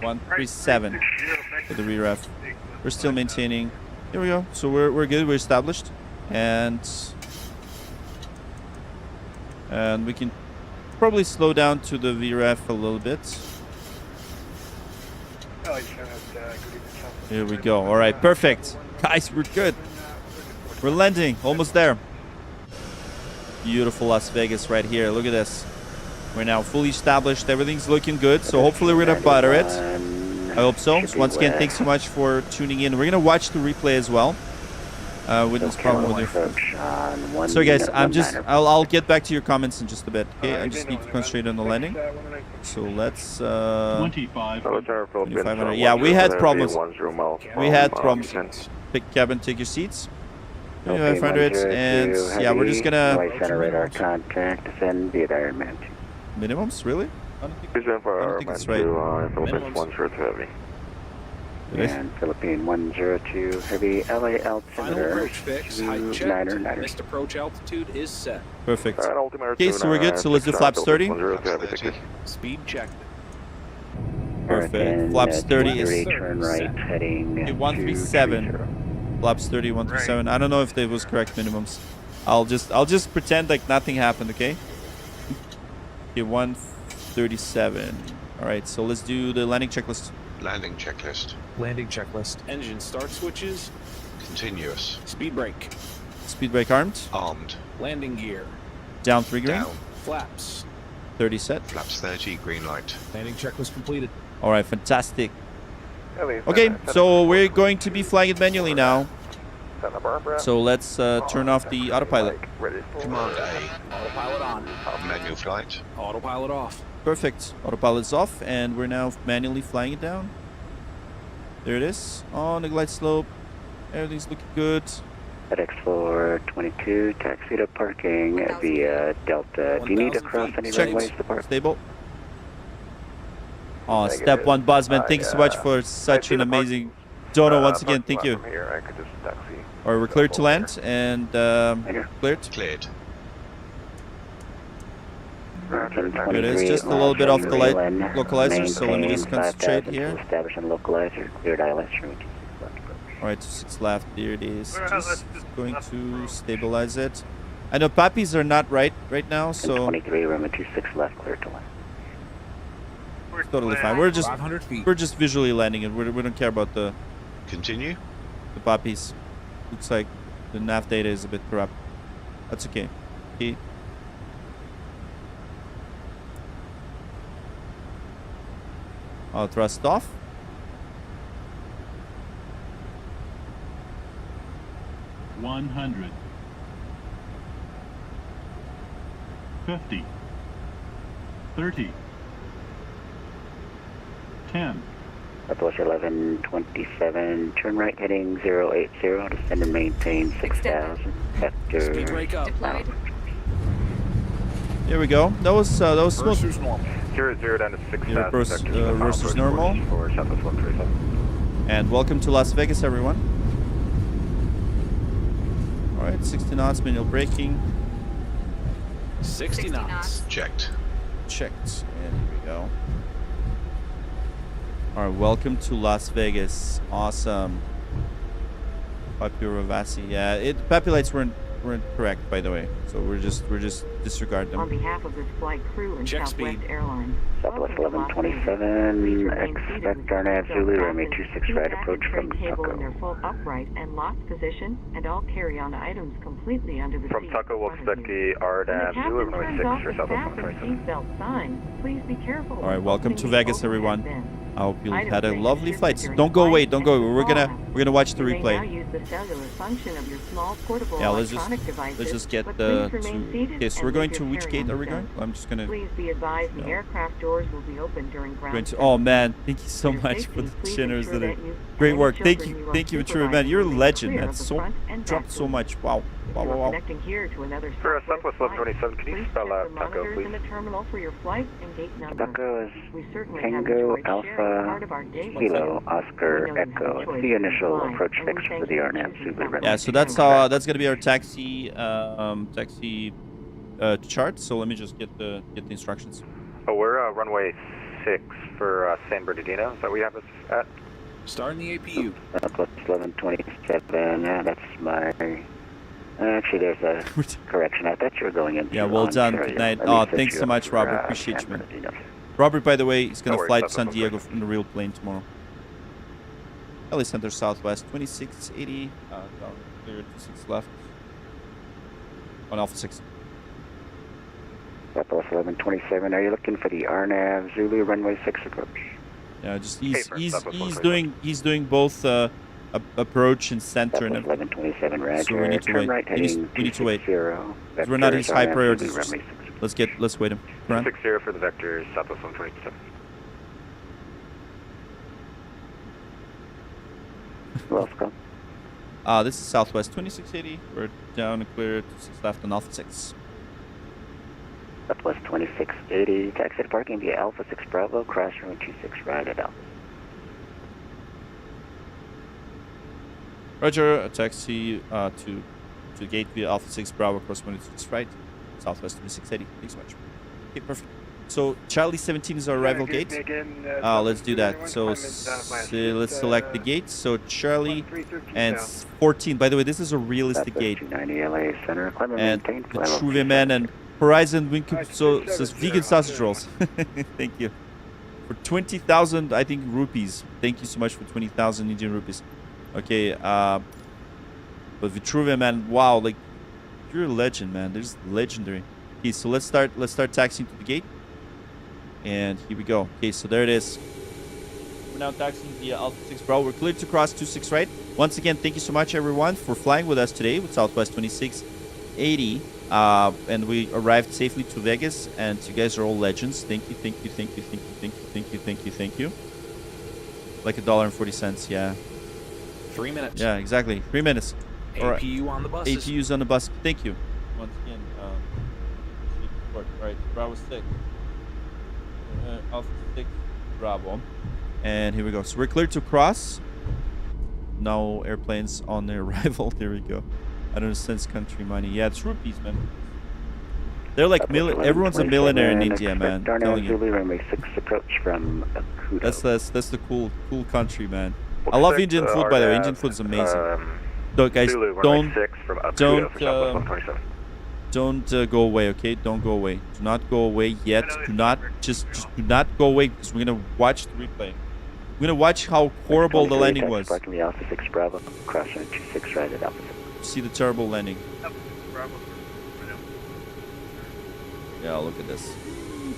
137 for the re-ref. We're still maintaining. Here we go. So we're good. We're established, and And we can probably slow down to the VREF a little bit. Here we go. All right, perfect. Guys, we're good. We're landing. Almost there. Beautiful Las Vegas right here. Look at this. We're now fully established. Everything's looking good. So hopefully we're going to butter it. I hope so. So once again, thanks so much for tuning in. We're going to watch the replay as well. With this problem with your... So guys, I'll get back to your comments in just a bit. Okay, I just need to concentrate on the landing. So let's 2500. Yeah, we had problems. We had problems. Pick cabin, take your seats. 2500, and yeah, we're just gonna radar contact, descend via diamond. Minimums, really? I don't think it's right. And Philippine 102 heavy, LA altimeter 29er. Missed approach altitude is set. Perfect. Okay, so we're good. So let's do flaps 30. Speed checked. Perfect. Flaps 30 is turn right heading 137. Flaps 30, 137. I don't know if that was correct minimums. I'll just pretend like nothing happened. Okay. Okay, 137. All right. So let's do the landing checklist. Landing checklist. Landing checklist. Engine start switches. Continuous. Speed brake. Speed brake armed. Armed. Landing gear. Down 3 green. Down. Flaps. 30 set. Flaps 30, green light. Landing checklist completed. All right, fantastic. Okay, so we're going to be flying it manually now. So let's turn off the autopilot. Command A. Autopilot on. Manual flight. Autopilot off. Perfect. Autopilot's off, and we're now manually flying it down. There it is. On the glide slope. Everything's looking good. FedEx 422, taxi to parking via Delta. Do you need to cross any runways to park? Stable. Oh, step 1 Buzzman. Thank you so much for such an amazing dono once again. Thank you. All right, we're cleared to land and cleared. Cleared. Here it is, just a little bit off the light localizer, so let me just concentrate here. Alright, 6 left, there it is. Just going to stabilize it. I know Pappies are not right now, so 23, runway 26 left, clear to land. Totally fine. We're just visually landing it. We don't care about the Continue. The Pappies. Looks like the nav data is a bit corrupt. That's okay. Okay. I'll thrust off. $100. 50. 30. 10. Southwest 1127, turn right heading 080, descend and maintain 6000. Vector. Speed brake up. Here we go. That was smooth. Versus normal. 00 down to 6000. Versus normal. For Southwest 137. And welcome to Las Vegas, everyone. All right, 60 knots, manual braking. 60 knots. Checked. Checked. And here we go. All right, welcome to Las Vegas. Awesome. Popular Vasi. Yeah, Pappy lights weren't correct, by the way. So we're just disregard them. On behalf of this flight crew and Check Southwest speed. Airlines. Southwest 1127, expect Arnav Zulu, runway 26 right approach from cable in Tucko. their full upright and locked position, and all carry-on items completely under the From seat Tucko, we'll in front of expect you. the RDAV When Zulu, the runway captain 6 turns for off Southwest the fasten 127. seatbelt sign, please be careful. All right, when welcome to opening Vegas, the overhead everyone. bin. I hope you Items had a may be lovely shifted flight. during Don't go flight away. Don't go away. and We're fall. gonna watch the You may now replay. use the cellular function of your small portable Yeah, let's electronic devices, just get but the. please remain seated Okay, so and we're going leave to your which gate are we carry-on going? set. I'm just gonna. Please be advised the No. aircraft doors will be open during ground. Oh man, thank you so For your much safety, for the please chinners ensure that are that you great and work. children Thank you you, are thank you, True man. supervising You're a remain legend, clear man. of the So front and dropped back so doors. much. Wow, If wow, you wow, are wow. connecting here to another For Southwest Southwest 127, can you please spell check out the Tucko, monitors please? in the terminal for your flight and gate number. Tucko is We certainly have Tango enjoyed sharing Alpha part of our day with Kilo you. Oscar We know you have a Echo. choice The to initial fly, approach and we fix thank for the you for Arnav choosing Zulu. Southwest. Yeah, so that's gonna be our taxi chart. So let me just get the instructions. Oh, we're runway 6 for San Bernardino. Is that what you have us at? Starting the APU. Southwest 1127, that's my Actually, there's a correction. I thought you were going into Yeah, well done. Ontario. Good night. Let me Oh, set thanks you so up much, for, Robert. Appreciate you, man. San Bernardino. Robert, by the way, is going No to fly to worries, San that's Diego okay. from the real plane tomorrow. LA Center Southwest, 2680. Down clear, 26 left. On Alpha 6. Southwest 1127. Are you looking for the RNAV Zulu runway 6 approach? Yeah, just Paper, Southwest he's doing both approach and center and Southwest everything. 1127, Roger. So we need to Turn wait. right We need- heading we need to wait. 260. We're not his high Vectors, priorities. RNAV Zulu runway 6. Let's wait him. Run. 60 for the vectors, Southwest 127. Who else go? This is Southwest 2680. We're down and clear, 26 left on Alpha 6. Southwest 2680. Taxi to parking via Alpha 6 Bravo. Cross runway 26 right at Alpha. Roger, a taxi to gate via Alpha 6 Bravo, cross 26 right, Southwest 2680. Thanks so much. Okay, perfect. So Charlie 17 is our arrival gate. Let's do that. So let's select the gate. So Charlie and 14. By the way, this is a realistic gate. 290 LA Center. Climb And maintain the True Man and Horizon Wing so says vegan sausage rolls. Thank you. For 20,000, I think, rupees. Thank you so much for 20,000 Indian rupees. Okay, but Vitruvian, man, wow, like, you're a legend, man. There's legendary. Okay, so let's start taxiing to the gate. And here we go. Okay, so there it is. We're now taxiing via Alpha 6 Bravo. We're cleared to cross 26 right. Once again, thank you so much, everyone, for flying with us today with Southwest 2680. And we arrived safely to Vegas, and you guys are all legends. Thank you, thank you, thank you, thank you, thank you, thank you, thank you, thank you. Like $1.40, yeah. 3 minutes. Yeah, exactly. 3 minutes. APU on the buses. APU's on the bus. Thank you. Once again, all right, Bravo 6. Alpha 6, Bravo. And here we go. So we're cleared to cross. Now airplanes on their arrival. There we go. I don't understand country money. Yeah, it's rupees, man. They're like everyone's a millionaire in India, man. I'm telling you. Runway 6 approach from Akudo. That's the cool country, man. I love Indian food, by the way. Indian food is amazing. So guys, don't go away, okay? Don't go away. Do not go away yet. Do not just do not go away, because we're gonna watch the replay. We're gonna watch how horrible the landing was. Parking the Alpha 6 Bravo. Cross runway 26 right at Alpha 6. See the terrible landing. Yeah, look at this.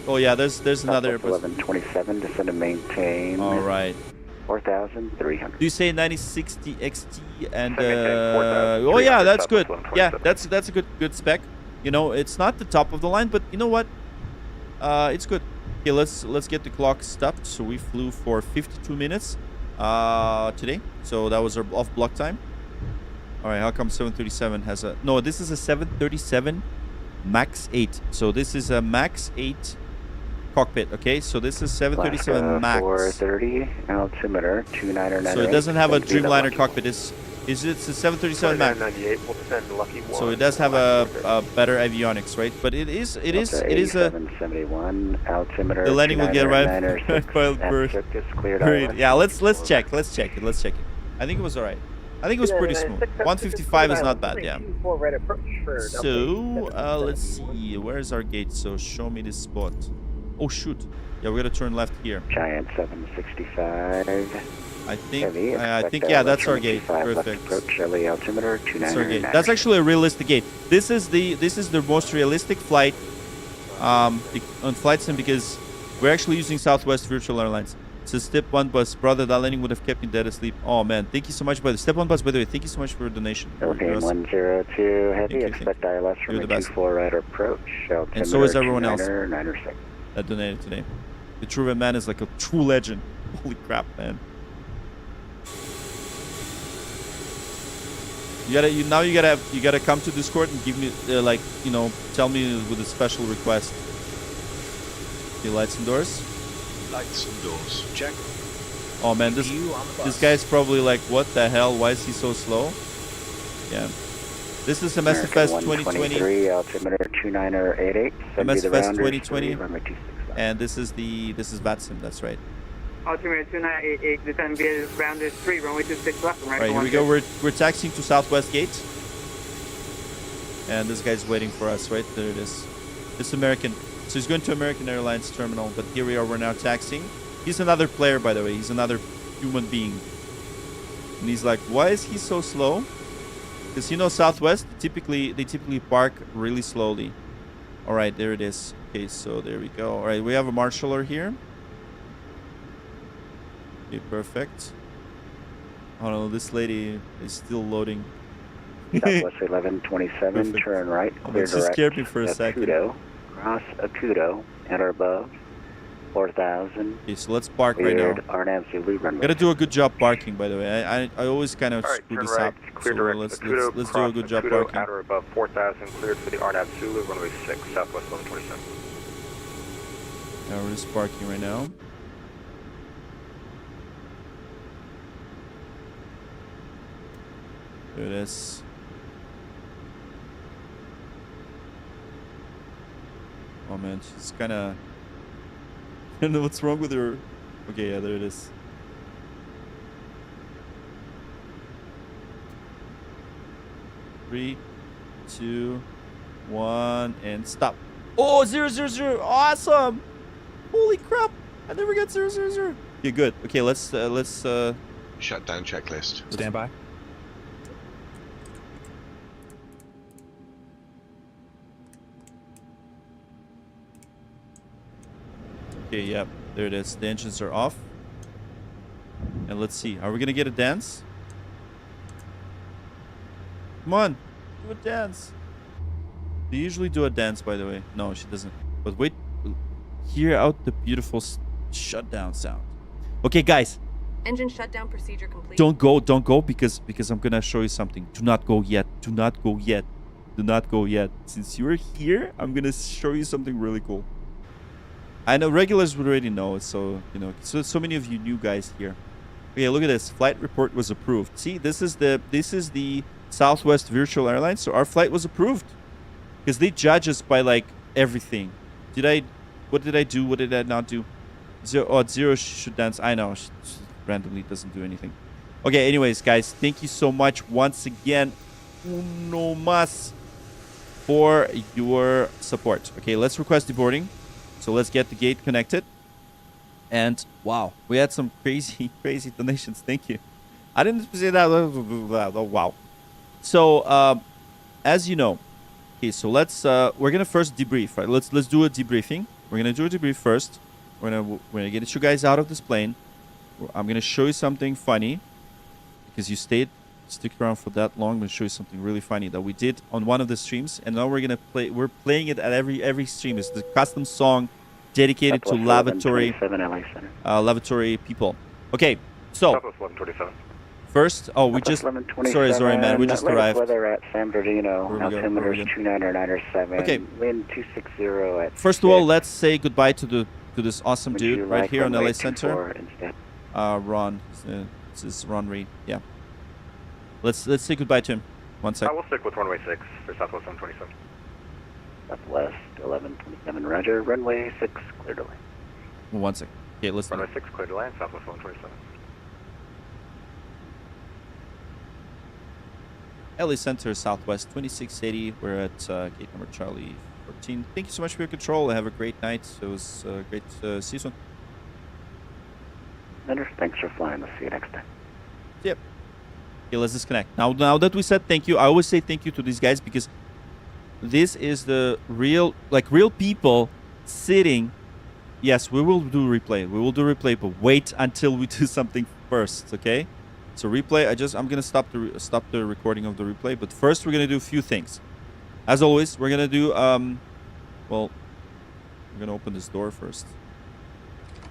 Oh yeah, there's another airplane. 1127, descend and maintain. All right. 4,300. Do you say 9060 XT and oh yeah, that's good. Yeah, that's a good spec. You know, it's not the top of the line, but you know what? It's good. Okay, let's get the clock stopped. So we flew for 52 minutes today. So that was our off block time. All right, how come 737 has a no? This is a 737 Max 8. So this is a Max 8 cockpit. Okay, so this is 737 Max. 430 altimeter 299. So it doesn't have a Dreamliner cockpit. It's a 737 Max. 98, we'll descend Lucky 1. So it does have a better avionics, right? But it is a 771 altimeter. The landing will get right while cleared. Yeah, let's check it. I think it was all right. I think it was pretty smooth. 155 is not bad, yeah. So let's see, where's our gate? So show me this spot. Oh shoot! Yeah, we're gonna turn left here. Giant 765. I think yeah, that's our gate. Perfect. Approach LA altimeter 299. That's our gate. That's actually a realistic gate. This is the most realistic flight on FlightSim, because we're actually using Southwest Virtual Airlines. So Step 1 bus, brother, that landing would have kept me dead asleep. Oh man, thank you so much, brother. Step 1 bus, by the way, thank you so much for your donation. Okay, 102 heavy, expect ILS from a 24 right approach. And so is everyone else 906. That donated today. The True Man is like a true legend. Holy crap, man. You gotta come to Discord and give me tell me with a special request. Okay, lights and doors. Lights and doors. Check. Oh man, this guy's probably like, what the hell? Why is he so slow? Yeah. This is Semester Fest 2020. Altimeter 2988. Semester Fest 2020. And this is VATSIM. That's right. Altimeter 2988. Descend via rounders 3, runway 26 left. Right, here we go. We're taxiing to Southwest Gate. And this guy's waiting for us, right? There it is. It's American. So he's going to American Airlines terminal, but here we are. We're now taxiing. He's another player, by the way. He's another human being. And he's like, why is he so slow? Because, you know, Southwest, they typically park really slowly. All right, there it is. Okay, so there we go. All right, we have a marshaller here. Okay, perfect. Oh no, this lady is still loading. Southwest 1127, turn right, clear She scared me for a second. Cross Acudo, enter above, 4,000. Okay, so let's park right now. RNAV Zulu runway. Gotta do a good job parking, by the way. I always kind of screw this up. Clear So direct let's Acudo, do a cross good job Acudo, parking. at or above 4,000, cleared for the RNAV Zulu, runway 6, Southwest 1127. Now we're just parking right now. There it is. Oh man, she's kind of... I don't know what's wrong with her. Okay, yeah, there it is. Three, 2, 1, and stop. Oh, 000. Awesome. Holy crap. I never got 000. Okay, good. Okay, let's Shutdown checklist. Stand by. Okay, yeah, there it is. The engines are off. And let's see. Are we going to get a dance? Come on. Do a dance. They usually do a dance, by the way. No, she doesn't. But wait. Hear out the beautiful shutdown sound. Okay, guys. Engine shutdown procedure complete. Don't go because I'm going to show you something. Do not go yet. Do not go yet. Do not go yet. Since you're here, I'm going to show you something really cool. I know regulars would already know it, so, you know, so many of you new guys here. Okay, look at this. Flight report was approved. See, this is the Southwest Virtual Airlines. So our flight was approved because they judge us by like everything. What did I do? What did I not do? Zero should dance. I know. She randomly doesn't do anything. Okay, anyways, guys, thank you so much once again. Uno más for your support. Okay, let's request deboarding. So let's get the gate connected. And wow, we had some crazy donations. Thank you. I didn't say that. Oh, wow. So as you know, okay, so let's we're gonna first debrief, right? Let's do a debriefing. We're gonna do a debrief first. We're gonna get you guys out of this plane. I'm gonna show you something funny because you stick around for that long. I'm gonna show you something really funny that we did on one of the streams, and now we're playing it at every stream. It's the custom song dedicated to lavatory people. Okay, so first, we just sorry man, we just arrived. Weather at San Bernardino, altimeter 29907. Okay. Wind 260 at. First of all, let's say goodbye to this awesome dude right here on LA Center. Ron, this is Ron Reed. Yeah. Let's say goodbye to him. 1 sec. I will stick with runway 6 for Southwest 127. Southwest 1127, roger. Runway 6, clear to land. 1 sec. Okay, let's Runway 6, clear to land, Southwest 127. LA Center, Southwest 2680. We're at gate number Charlie 14. Thank you so much for your control. Have a great night. It was great to see you soon. Thanks for flying. We'll see you next time. Yep. Okay, let's disconnect. Now that we said thank you, I always say thank you to these guys because this is the real people sitting. Yes, we will do replay. We will do replay, but wait until we do something first, okay? So replay, I'm gonna stop the recording of the replay, but first we're gonna do a few things. As always, we're gonna do we're gonna open this door first.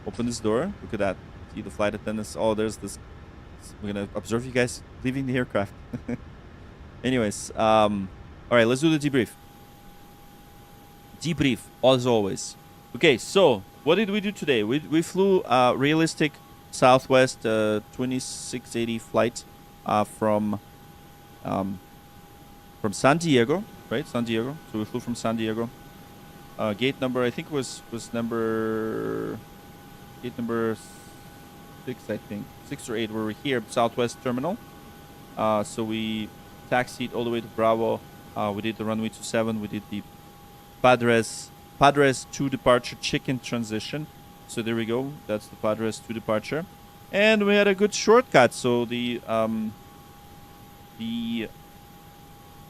Open this door. Look at that. See the flight attendants. Oh, there's this. We're gonna observe you guys leaving the aircraft. Anyways, all right, let's do the debrief. Debrief, as always. Okay, so what did we do today? We flew realistic Southwest 2680 flight from San Diego, right? San Diego. So we flew from San Diego. Gate number, I think was gate number 6, I think 6 or 8. We were here, Southwest Terminal. So we taxied all the way to Bravo We did the runway 27. We did the Padres 2 departure chicken transition. So there we go. That's the Padres 2 departure. And we had a good shortcut. So the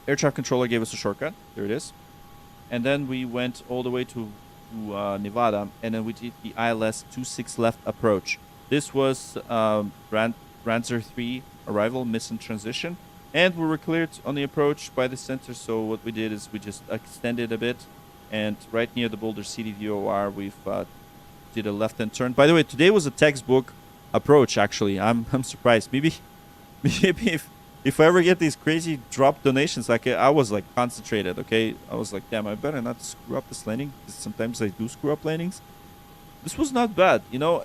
air traffic controller gave us a shortcut. There it is. And then we went all the way to Nevada. And then we did the ILS 26 left approach. This was Ranzer 3 arrival, miss and transition. And we were cleared on the approach by the center. So what we did is we just extended a bit. And right near the Boulder City VOR, we've did a left-hand turn. By the way, today was a textbook approach, actually. I'm surprised. Maybe if I ever get these crazy drop donations, like I was like concentrated, okay? I was like, damn, I better not screw up this landing. Sometimes I do screw up landings. This was not bad. You know,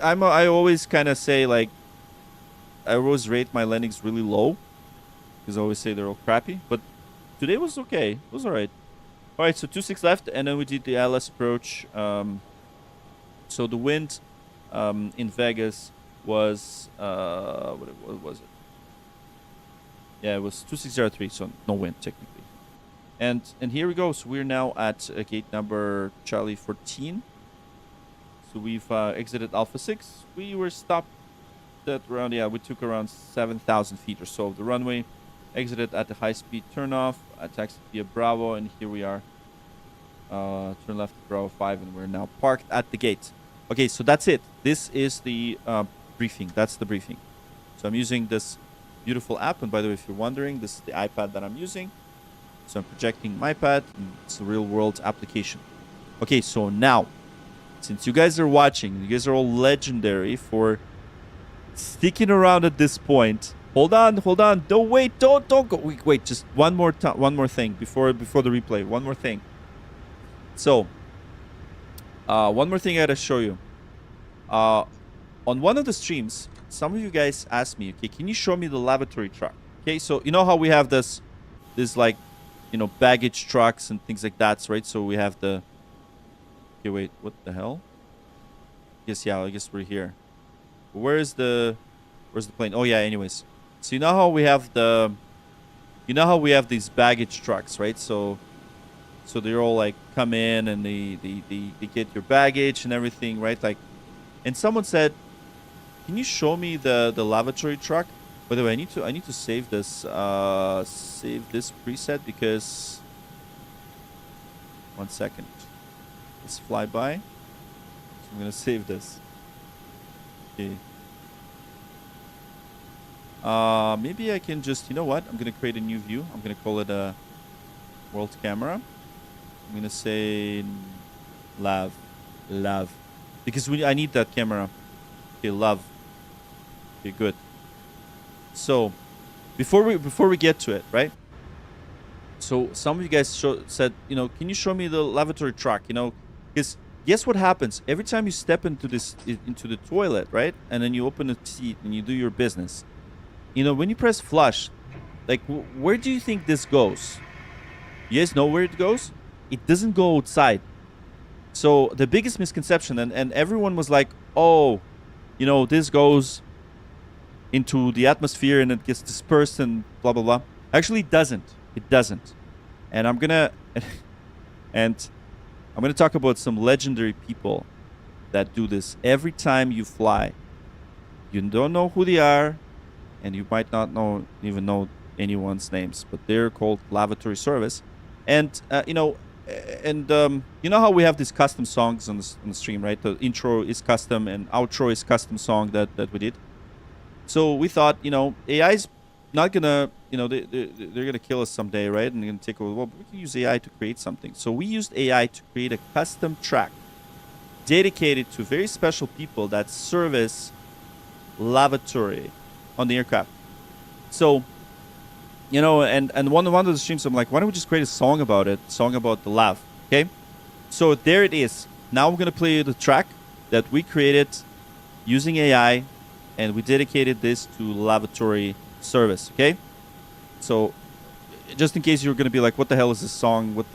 I always kind of say, like, I always rate my landings really low. Because I always say they're all crappy. But today was okay. It was all right. All right, so 26 left, and then we did the ILS approach. So the wind in Vegas was, what was it? Yeah, it was 2603, so no wind technically. And here we go. So we're now at gate number Charlie 14. So we've exited Alpha 6. We were stopped at around, we took around 7,000 feet or so of the runway. Exited at the high-speed turnoff, taxied via Bravo, and here we are. Turn left to Bravo 5, and we're now parked at the gate. Okay, so that's it. This is the briefing. That's the briefing. So I'm using this beautiful app, and by the way, if you're wondering, this is the iPad that I'm using. So I'm projecting my iPad, and it's a real-world application. Okay, so now, since you guys are watching, you guys are all legendary for sticking around at this point. Hold on. Don't wait. Don't go. Wait. Just one more thing before the replay. One more thing. So, one more thing I gotta show you. On one of the streams, some of you guys asked me, okay, can you show me the lavatory truck? Okay, so you know how we have this like, you know, baggage trucks and things like that, right? So we have the. Okay, wait. What the hell? I guess we're here. Where's the plane? Oh yeah. Anyways. So you know how we have these baggage trucks, right? So they're all like come in and they get your baggage and everything, right? Like, and someone said, "Can you show me the lavatory truck?" By the way, I need to save this preset because 1 second. Let's fly by. So I'm gonna save this. Okay. Maybe I can just, you know what? I'm going to create a new view. I'm going to call it a world camera. I'm going to say lav. Because I need that camera. Okay, lav. Okay, good. So, before we get to it, right? So, some of you guys said, you know, can you show me the lavatory truck? You know, because guess what happens? Every time you step into the toilet, right? And then you open the seat and you do your business. You know, when you press flush, like, where do you think this goes? You guys know where it goes? It doesn't go outside. So the biggest misconception, and everyone was like, oh, you know, this goes into the atmosphere and it gets dispersed and blah, blah, blah. Actually, it doesn't. It doesn't. And I'm going to talk about some legendary people that do this every time you fly. You don't know who they are. And you might not even know anyone's names, but they're called lavatory service. And you know how we have these custom songs on the stream, right? The intro is custom and outro is custom song that we did. So we thought, you know, AI's not gonna, you know, they're gonna kill us someday, right? And they're gonna take over. Well, we can use AI to create something. So we used AI to create a custom track dedicated to very special people that service lavatory on the aircraft. So, you know, and one of the streams, I'm like, why don't we just create a song about the lav? Okay, so there it is. Now we're gonna play the track that we created using AI, and we dedicated this to lavatory service. Okay, so just in case you're gonna be like, what the hell is this song? What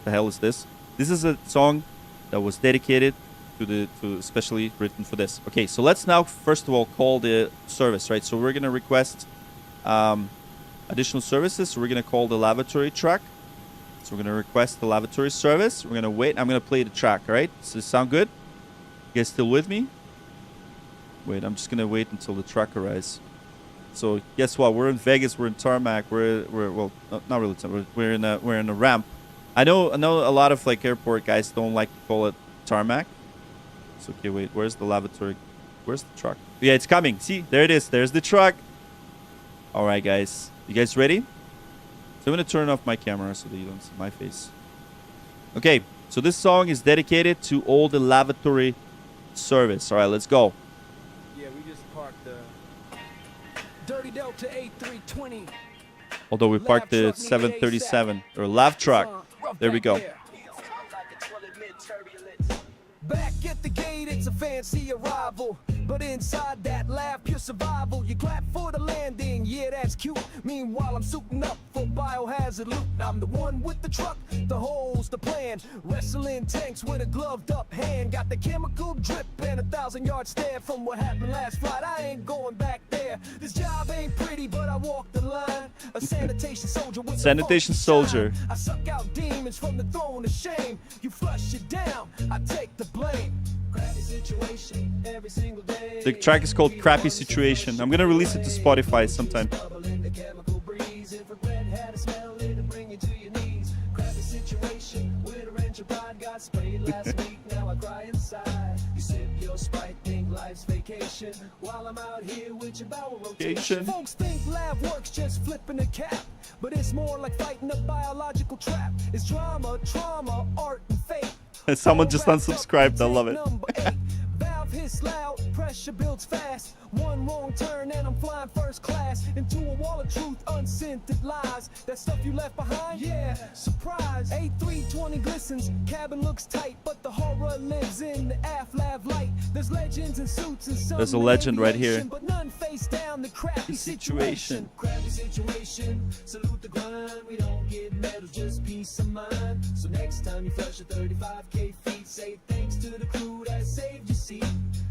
the hell is this? This is a song that was dedicated to especially written for this. Okay, so let's now first of all call the service, right? So we're gonna request a additional services. So we're gonna call the lavatory truck. So we're gonna request the lavatory service. We're gonna wait. I'm gonna play the track. All right. Does this sound good? You guys still with me? Wait, I'm just gonna wait until the truck arrives. So guess what? We're in Vegas. We're in tarmac. We're well, not really. We're in a ramp. I know a lot of like airport guys don't like to call it tarmac. So okay, wait. Where's the lavatory? Where's the truck? Yeah, it's coming. See, there it is. There's the truck. All right, guys. You guys ready? So I'm gonna turn off my camera so that you don't see my face. Okay. So this song is dedicated to all the lavatory service. All right, let's go. Yeah, we just parked the Dirty Delta A320. Although we parked the 737 or lav truck. There we go. Back at the gate, it's a fancy arrival. But inside that lab, pure survival. You clap for the landing, yeah, that's cute. Meanwhile, I'm suiting up for biohazard loot. I'm the one with the truck, the holes, the plan. Wrestling tanks with a gloved up hand. Got the chemical drip and 1,000-yard stare from what happened last flight. I ain't going back there. This job ain't pretty, but I walk the line. A sanitation soldier with Sanitation soldier. I suck out demons from the throne of shame. You flush it down, I take the blame. Crappy situation every single day. The track is called Crappy Situation. I'm gonna release it to Spotify sometime. Crappy situation with a wrench of pride got sprayed last week. Now I cry inside. You sip your Sprite, think life's vacation while I'm out here with your bowel rotation. Folks think lab work's just flipping a cap, but it's more like fighting a biological trap. It's drama, trauma, art, and fate. Someone just unsubscribed. I love it. Valve hits loud, pressure builds fast. One wrong turn and I'm flying first class into a wall of truth, unscented lies. That stuff you left behind? Yeah, surprise. A320 glistens, cabin looks tight, but the horror lives in the aft lav light. There's legends and suits and some. There's a legend right here. But none face down the crappy situation. Crappy situation. Salute the grind. We don't get medals, just peace of mind. So next time you flush a 35K feet, say thanks to the crew that saved your seat.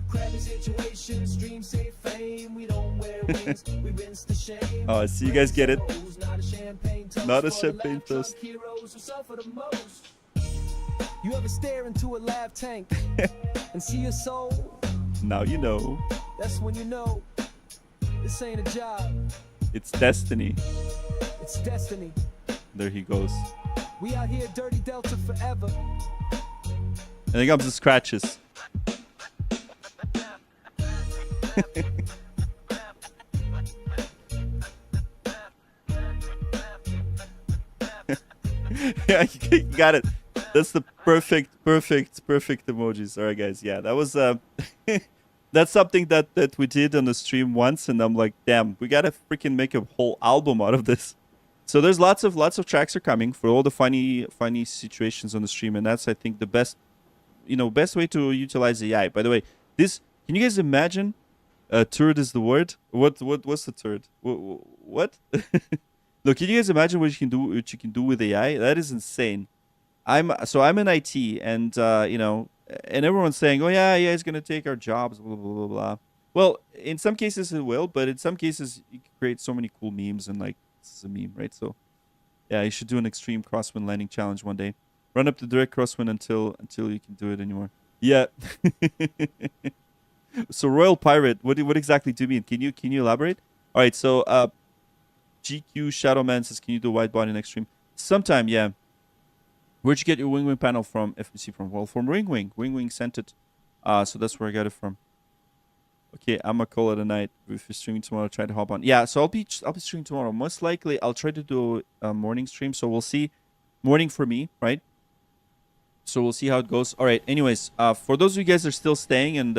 Crappy situation, stream safe fame. We don't wear wings, we rinse the shame. Oh, I see you guys get it. Not a champagne toast. Heroes who suffer the most. You ever stare into a lab tank and see your soul? Now you know. That's when you know this ain't a job. It's destiny. It's destiny. There he goes. We out here Dirty Delta forever. And here comes the scratches. Yeah, you got it. That's the perfect emojis. All right, guys. Yeah, that was that's something that we did on the stream once, and I'm like, damn, we gotta freaking make a whole album out of this. So there's lots of tracks are coming for all the funny situations on the stream, and that's, I think, the best way to utilize AI. By the way, can you guys imagine? Turd is the word. What's the turd? What? Look, can you guys imagine what you can do with AI? That is insane. I'm in IT, and and everyone's saying, oh yeah, it's gonna take our jobs, blah blah blah blah. Well, in some cases it will, but in some cases you can create so many cool memes, and like, this is a meme, right? So yeah, you should do an extreme crosswind landing challenge one day. Run up the direct crosswind until you can do it anymore. Yeah. So Royal Pirate, what exactly do you mean? Can you elaborate? All right, so GQ Shadowman says, can you do wide body next stream? Sometime, yeah. Where'd you get your wing panel from? FMC from? Well, from Wing Wing. Wing Wing sent it. So that's where I got it from. Okay, I'm gonna call it a night. If you're streaming tomorrow, try to hop on. Yeah, so I'll be streaming tomorrow. Most likely, I'll try to do a morning stream. So we'll see. Morning for me, right? So we'll see how it goes. All right. Anyways, for those of you guys that are still staying, and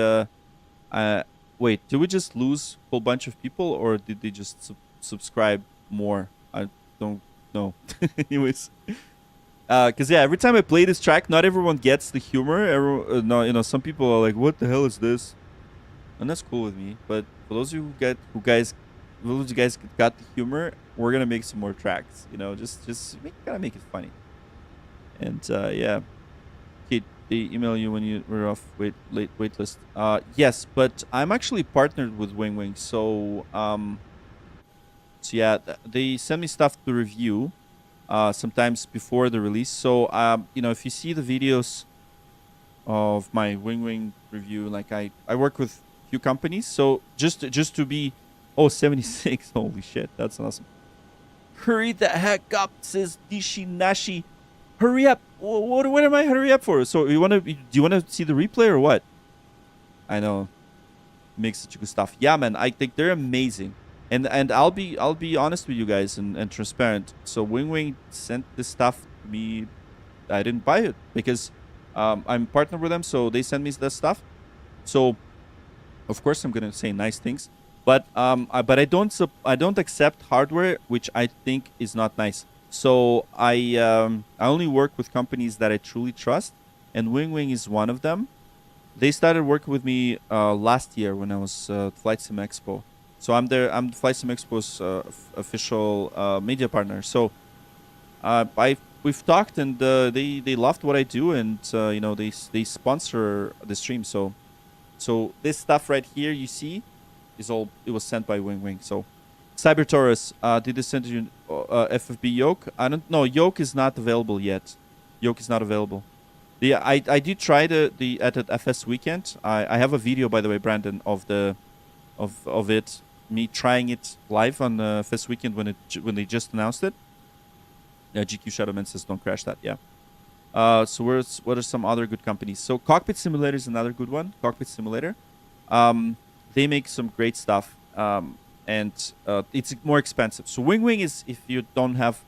wait, did we just lose a whole bunch of people, or did they just subscribe more? I don't know. Anyways, because yeah, every time I play this track, not everyone gets the humor. No, some people are like, "What the hell is this?" And that's cool with me. But for those of you who guys got the humor, we're gonna make some more tracks. Just gotta make it funny. And yeah. Okay, they email you when you were off waitlist. Yes, but I'm actually partnered with Wing Wing, so So yeah, they send me stuff to review sometimes before the release. So you know, if you see the videos of my wing review, like I work with a few companies. So just to be 76. Holy shit, that's awesome. Hurry the heck up, says Dishi Nashi. Hurry up. What am I hurry up for? So do you want to see the replay or what? I know. Makes such good stuff. Yeah, man, I think they're amazing. And I'll be honest with you guys and transparent. So Wing sent this stuff to me. I didn't buy it because I'm partnered with them, so they send me this stuff. So of course I'm gonna say nice things, but I don't accept hardware which I think is not nice. So I only work with companies that I truly trust, and Wing is one of them. They started working with me last year when I was at VATSIM Expo. So I'm VATSIM Expo's official media partner. So we've talked, and they loved what I do, and you know, they sponsor the stream. So this stuff right here you see it was sent by Wing. So Cyber Taurus, did they send you FFB yoke? I don't know. Yoke is not available yet. Yoke is not available. Yeah, I did try the at FS weekend. I have a video, by the way, Brandon, of it, me trying it live on FS weekend when they just announced it. Yeah, GQ Shadowman says don't crash that. Yeah. So what are some other good companies? So Cockpit Simulator is another good one. Cockpit Simulator. They make some great stuff. And it's more expensive. So Wing is if you don't have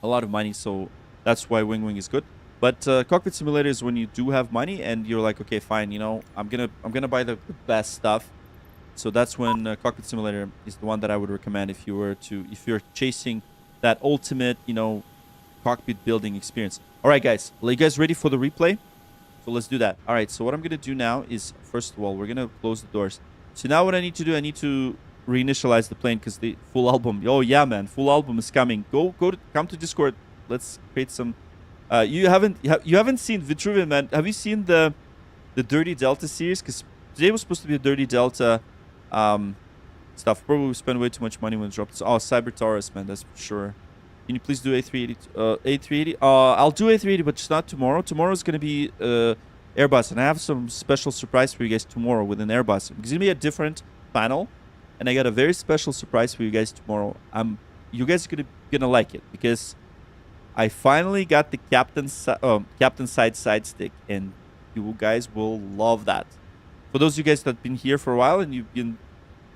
a lot of money, so that's why Wing is good. But Cockpit Simulator is when you do have money and you're like, okay, fine, you know, I'm gonna buy the best stuff. So that's when Cockpit Simulator is the one that I would recommend if you're chasing that ultimate, you know, cockpit building experience. All right, guys, are you guys ready for the replay? So let's do that. All right, so what I'm gonna do now is, first of all, we're gonna close the doors. So now what I need to do, I need to reinitialize the plane because the full album. Oh yeah, man, full album is coming. Come to Discord. Let's create some. You haven't seen Vitruvian, man. Have you seen the Dirty Delta series? Because today was supposed to be a Dirty Delta stuff. Probably we spent way too much money when it dropped. Oh, Cyber Taurus, man, that's for sure. Can you please do A380? A380? I'll do A380, but just not tomorrow. Tomorrow is gonna be Airbus, and I have some special surprise for you guys tomorrow within Airbus. It's gonna be a different panel, and I got a very special surprise for you guys tomorrow. You guys are gonna like it because I finally got the captain side stick, and you guys will love that. For those of you guys that have been here for a while and you've been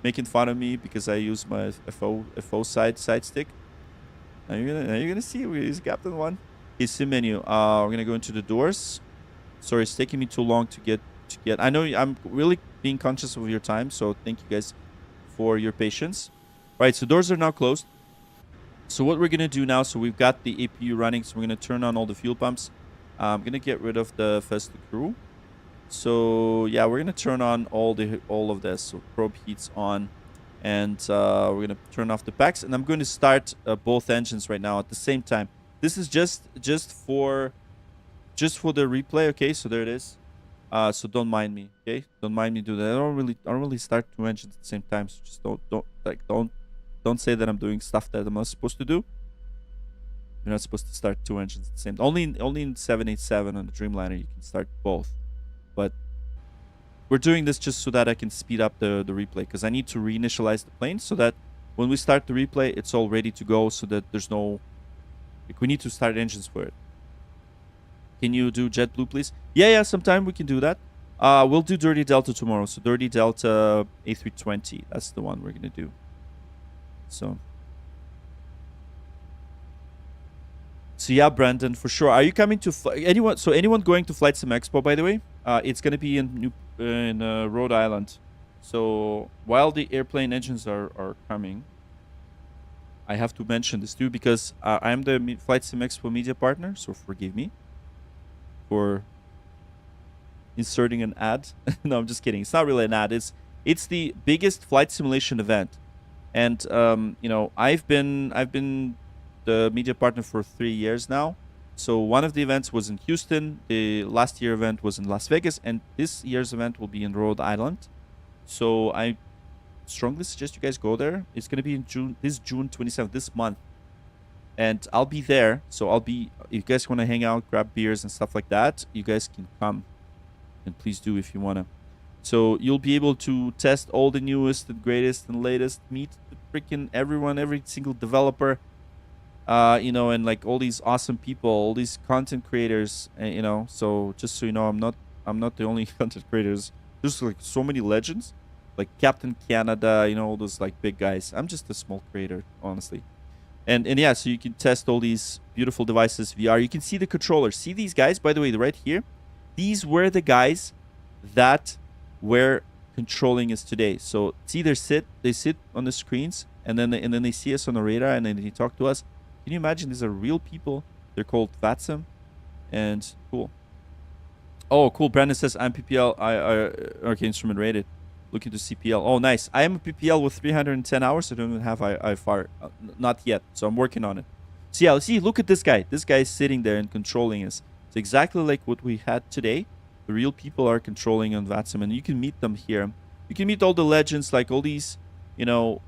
making fun of me because I use my FO side stick, now you're gonna see we use captain one. KSAN menu. We're gonna go into the doors. Sorry, it's taking me too long to get. I know I'm really being conscious of your time, so thank you guys for your patience. All right, so doors are now closed. So what we're gonna do now, so we've got the APU running, so we're gonna turn on all the fuel pumps. I'm gonna get rid of the Festa crew. So yeah, we're gonna turn on all of this. So probe heat's on, and we're gonna turn off the packs, and I'm going to start both engines right now at the same time. This is just for the replay, okay? So there it is. So don't mind me, okay? Don't mind me do that. I don't really start two engines at the same time. So just don't say that I'm doing stuff that I'm not supposed to do. You're not supposed to start two engines at the same time. Only in 787 on the Dreamliner you can start both. But we're doing this just so that I can speed up the replay, because I need to reinitialize the plane so that when we start the replay, it's all ready to go, so that there's no... Like, we need to start engines for it. Can you do JetBlue, please? Yeah, sometime we can do that. We'll do Dirty Delta tomorrow. So Dirty Delta A320. That's the one we're going to do. So yeah, Brandon, for sure. Are you coming to anyone? So anyone going to VATSIM Expo, by the way? It's going to be in Rhode Island. So while the airplane engines are coming, I have to mention this too, because I'm the VATSIM Expo media partner. So forgive me for inserting an ad. No, I'm just kidding. It's not really an ad. It's the biggest flight simulation event. And you know, I've been the media partner for 3 years now. So one of the events was in Houston. The last year event was in Las Vegas, and this year's event will be in Rhode Island. So strongly suggest you guys go there. It's gonna be in June, June 27th, this month, and I'll be there. So I'll be. If you guys want to hang out, grab beers and stuff like that, you guys can come, and please do if you wanna. So you'll be able to test all the newest and greatest and latest. Meet freaking everyone, every single developer. You know, and like all these awesome people, all these content creators, you know. So just so you know, I'm not the only content creators. There's like so many legends, like Captain Canada, you know, all those like big guys. I'm just a small creator, honestly. And yeah, so you can test all these beautiful devices VR. You can see the controllers. See these guys, by the way, right here. These were the guys that were controlling us today. So see, they sit on the screens, and then they see us on the radar, and then they talk to us. Can you imagine? These are real people. They're called VATSIM, and cool. Oh, cool. Brandon says I'm PPL. Okay, instrument rated. Looking to CPL. Oh, nice. I am a PPL with 310 hours. I don't even have iFly. Not yet. So I'm working on it. So yeah, see, look at this guy. This guy is sitting there and controlling us. It's exactly like what we had today. The real people are controlling on VATSIM, and you can meet them here. You can meet all the legends, like all these, you know,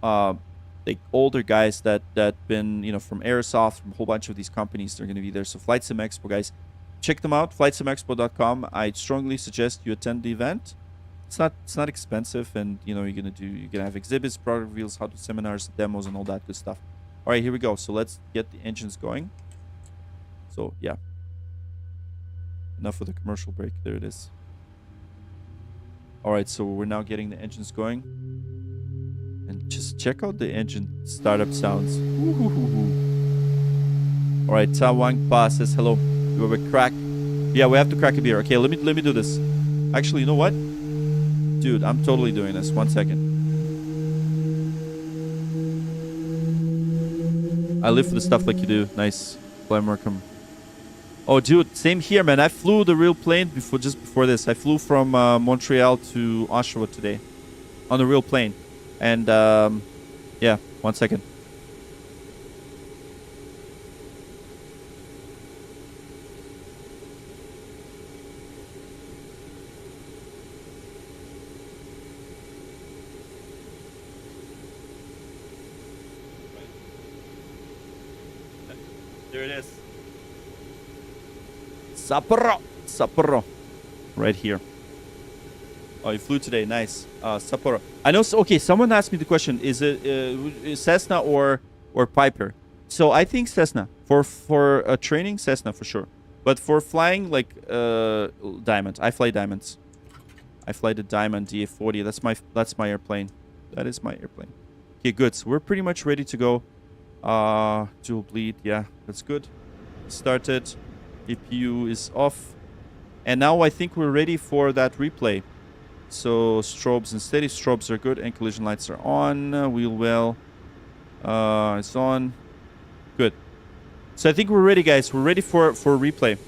like older guys that been, you know, from Airsoft, from a whole bunch of these companies. They're going to be there. So VATSIM Expo, guys, check them out. FlightSimExpo.com. I strongly suggest you attend the event. It's not expensive, and you know you're gonna have exhibits, product reveals, how to seminars, demos, and all that good stuff. All right, here we go. So let's get the engines going. So yeah, enough of the commercial break. There it is. All right, so we're now getting the engines going, and just check out the engine startup sounds. All right, Tawang Pa says hello. You have a crack? Yeah, we have to crack a beer. Okay, let me do this. Actually, you know what? Dude, I'm totally doing this. 1 second. I live for the stuff like you do. Nice. Fly Markham. Oh, dude, same here, man. I flew the real plane just before this. I flew from Montreal to Oshawa today on the real plane. And, yeah, 1 second. There it is. Sapporo. Right here. Oh, you flew today. Nice. Sapporo. I know. Okay, someone asked me the question: is it Cessna or Piper? So I think Cessna for training. Cessna for sure. But for flying, like Diamond. I fly Diamonds. I fly the Diamond DA40. That's my airplane. That is my airplane. Okay, good. So we're pretty much ready to go. Dual bleed. Yeah, that's good. Started. APU is off. And now I think we're ready for that replay. So strobes and steady strobes are good, and collision lights are on. Wheel well. It's on. Good. So I think we're ready, guys. We're ready for replay.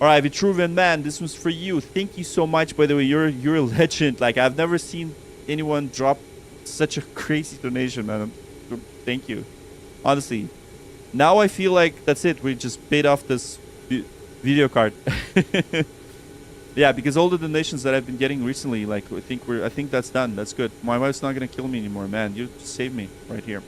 All right, Vitruvian man, this one's for you. Thank you so much. By the way, you're a legend. Like, I've never seen anyone drop such a crazy donation, man. Thank you. Honestly, now I feel like that's it. We just paid off this video card. Yeah, because all the donations that I've been getting recently, like I think that's done. That's good. My wife's not gonna kill me anymore, man. You just saved me right here.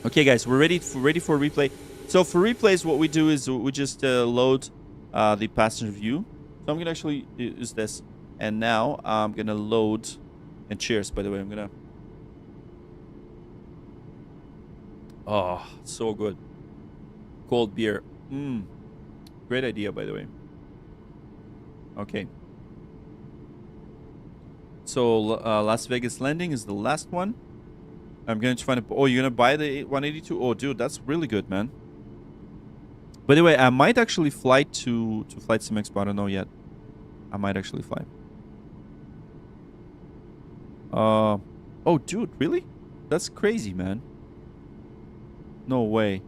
Okay, guys, we're ready for replay. So for replays, what we do is we just load the passenger view. So I'm gonna actually use this, and now I'm gonna load. And cheers, by the way. I'm gonna. Oh, so good. Cold beer. Great idea, by the way. Okay. So Las Vegas landing is the last one. I'm going to find a... Oh, you're going to buy the 182? Oh, dude, that's really good, man. By the way, I might actually fly to VATSIM Expo. I don't know yet. I might actually fly. Oh, dude, really? That's crazy, man. No way.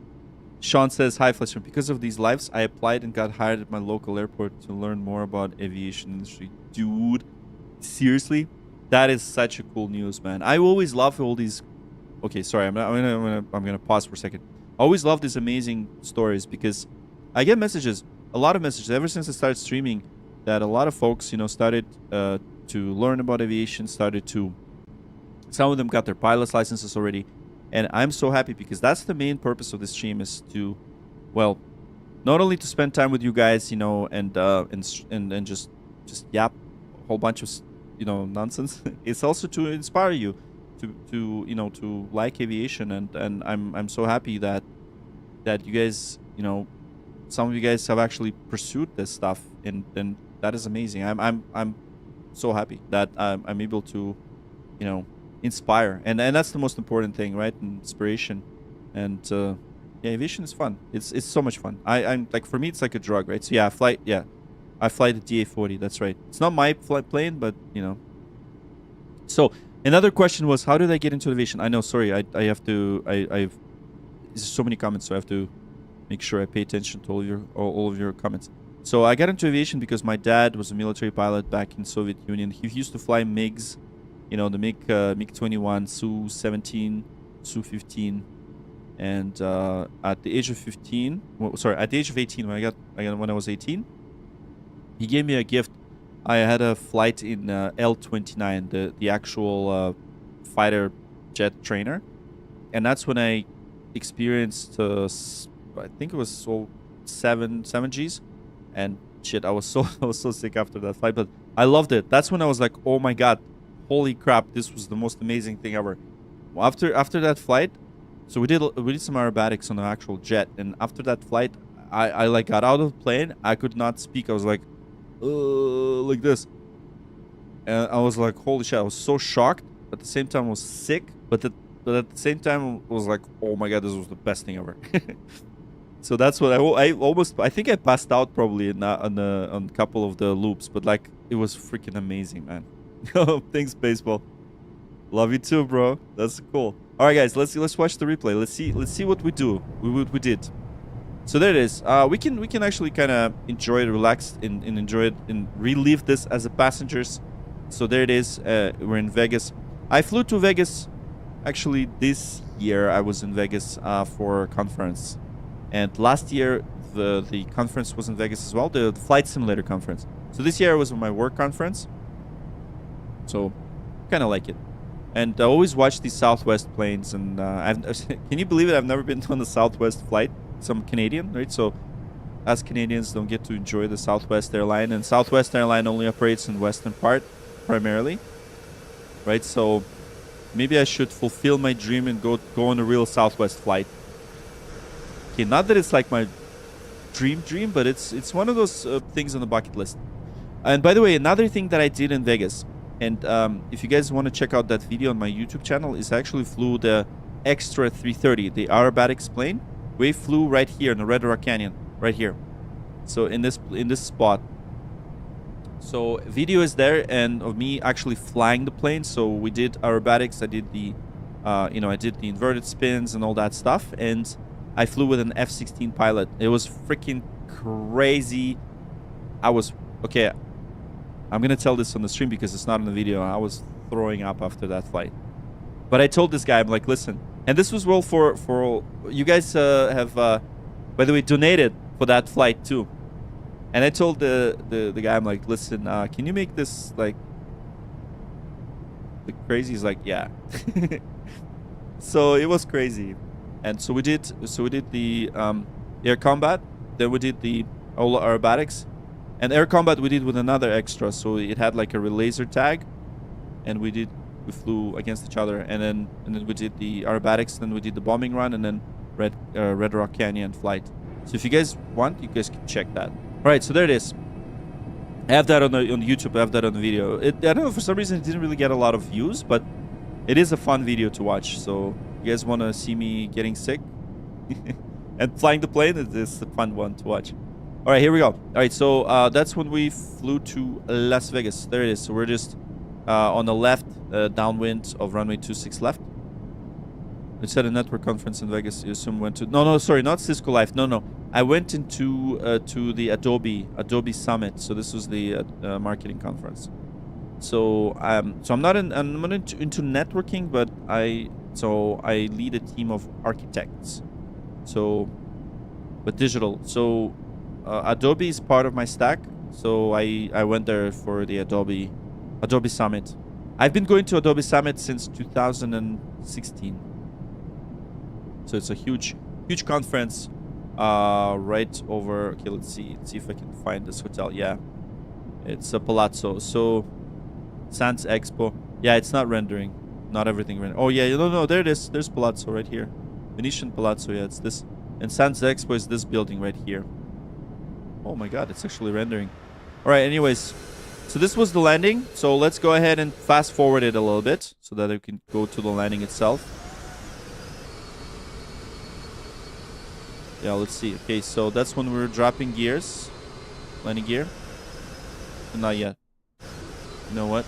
Sean says, hi, Fletcher. Because of these lives, I applied and got hired at my local airport to learn more about aviation industry. Dude, seriously? That is such a cool news, man. I always love all these... Okay, sorry. I'm gonna pause for a second. I always love these amazing stories because I get messages, a lot of messages, ever since I started streaming, that a lot of folks, you know, started to learn about aviation, started to Some of them got their pilot's licenses already. And I'm so happy because that's the main purpose of this stream, is to, well, not only to spend time with you guys, you know, and just yap a whole bunch of, you know, nonsense. It's also to inspire you to you know, to like aviation, and I'm so happy that you guys, you know, some of you guys have actually pursued this stuff, and that is amazing. I'm so happy that I'm able to, you know, inspire, and that's the most important thing, right? Inspiration. And yeah, aviation is fun. It's so much fun. I'm like, for me, it's like a drug, right? So yeah, I fly the DA-40. That's right. It's not my flight plane, but you know. So another question was, how did I get into aviation? I know, sorry, I have to, I've there's so many comments, so I have to make sure I pay attention to all of your comments. So I got into aviation because my dad was a military pilot back in Soviet Union. He used to fly MiGs, you know, the MiG-21, Su-17, Su-15, and at the age of 15, well, sorry, at the age of 18, when I was 18, he gave me a gift. I had a flight in L-29, the actual fighter jet trainer, and that's when I experienced, I think it was 7Gs, and shit, I was so sick after that flight, but I loved it. That's when I was like, oh my god, holy crap, this was the most amazing thing ever. After that flight, so we did some aerobatics on the actual jet, and after that flight, I like got out of the plane. I could not speak. I was like this, and I was like, holy shit, I was so shocked. At the same time, I was sick, but at the same time, I was like, oh my god, this was the best thing ever. So that's what I think I passed out probably on a couple of the loops, but like, it was freaking amazing, man. Thanks, baseball. Love you too, bro. That's cool. All right, guys, let's watch the replay. Let's see what we did. So there it is. We can actually kind of enjoy it, relax, and enjoy it, and relive this as a passengers. So there it is. We're in Vegas. I flew to Vegas. Actually, this year I was in Vegas for a conference, and last year the conference was in Vegas as well, the flight simulator conference. So this year I was on my work conference. So kind of like it. And I always watch these Southwest planes, and can you believe it? I've never been on a Southwest flight. Some Canadian, right? So us Canadians don't get to enjoy the Southwest airline, and Southwest airline only operates in western part primarily, right? So maybe I should fulfill my dream and go on a real Southwest flight. Okay, not that it's like my dream, but it's one of those things on the bucket list. And by the way, another thing that I did in Vegas, and if you guys want to check out that video on my YouTube channel, is I actually flew the Extra 330, the aerobatics plane. We flew right here in the Red Rock Canyon, right here. So in this spot. So video is there, and of me actually flying the plane. So we did aerobatics. I did the, I did the inverted spins and all that stuff, and I flew with an F-16 pilot. It was freaking crazy. Okay. I'm gonna tell this on the stream because it's not in the video. I was throwing up after that flight. But I told this guy, I'm like, listen, and this was well for you guys have, by the way, donated for that flight too. And I told the guy, I'm like, listen, can you make this like crazy? He's like, yeah. So it was crazy, and so we did the air combat. Then we did the all aerobatics. And air combat we did with another extra, so it had like a laser tag, and we flew against each other, and then we did the aerobatics, then we did the bombing run, and then Red Rock Canyon flight. So if you guys want, you guys can check that. All right, so there it is. I have that on YouTube. I have that on the video. I don't know, for some reason it didn't really get a lot of views, but it is a fun video to watch. So if you guys want to see me getting sick and flying the plane, it's a fun one to watch. All right, here we go. All right, so that's when we flew to Las Vegas. There it is. So we're just on the left, downwind of runway 26 left. It's at a network conference in Vegas. You assume went to... No, sorry, not Cisco Live. No. I went into to the Adobe Summit. So this was the marketing conference. So I'm not into networking, but I lead a team of architects. So, but digital. So. Adobe is part of my stack, so I went there for the Adobe Summit, I've been going to Adobe Summit since 2016. So it's a huge conference right over. Okay, let's see if I can find this hotel. Yeah, it's a Palazzo. So Sans Expo. Yeah, it's not rendering. Not everything rendering. Oh yeah, no, there it is. There's Palazzo right here. Venetian Palazzo. Yeah, it's this. And Sans Expo is this building right here. Oh my god, it's actually rendering. All right, anyways. So this was the landing. So let's go ahead and fast forward it a little bit so that I can go to the landing itself. Yeah, let's see. Okay, so that's when we were dropping gears. Landing gear. Not yet. You know what?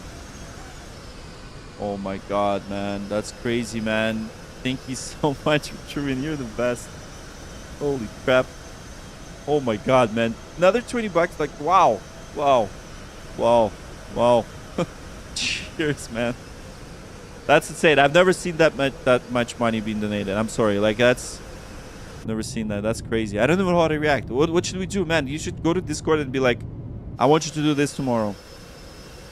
Oh my god, man. That's crazy, man. Thank you so much, Truman. You're the best. Holy crap. Oh my god, man. Another 20 bucks. Like, wow. Wow. Wow. Wow. Cheers, man. That's insane. I've never seen that much money being donated. I'm sorry. Like, that's... Never seen that. That's crazy. I don't know how to react. What should we do, man? You should go to Discord and be like, I want you to do this tomorrow.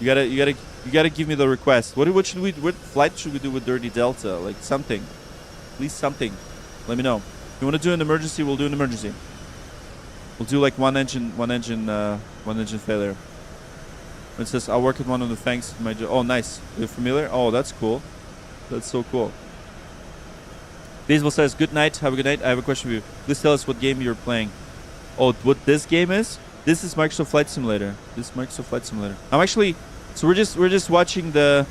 You gotta give me the request. What should we... What flight should we do with Dirty Delta? Like, something. At least something. Let me know. If you want to do an emergency, we'll do an emergency. We'll do like one engine failure. It says, I'll work at one of the fangs. Oh, nice. You're familiar? Oh, that's cool. That's so cool. Baseball says, good night. Have a good night. I have a question for you. Please tell us what game you're playing. Oh, what this game is? This is Microsoft Flight Simulator. I'm actually... So we're just watching the...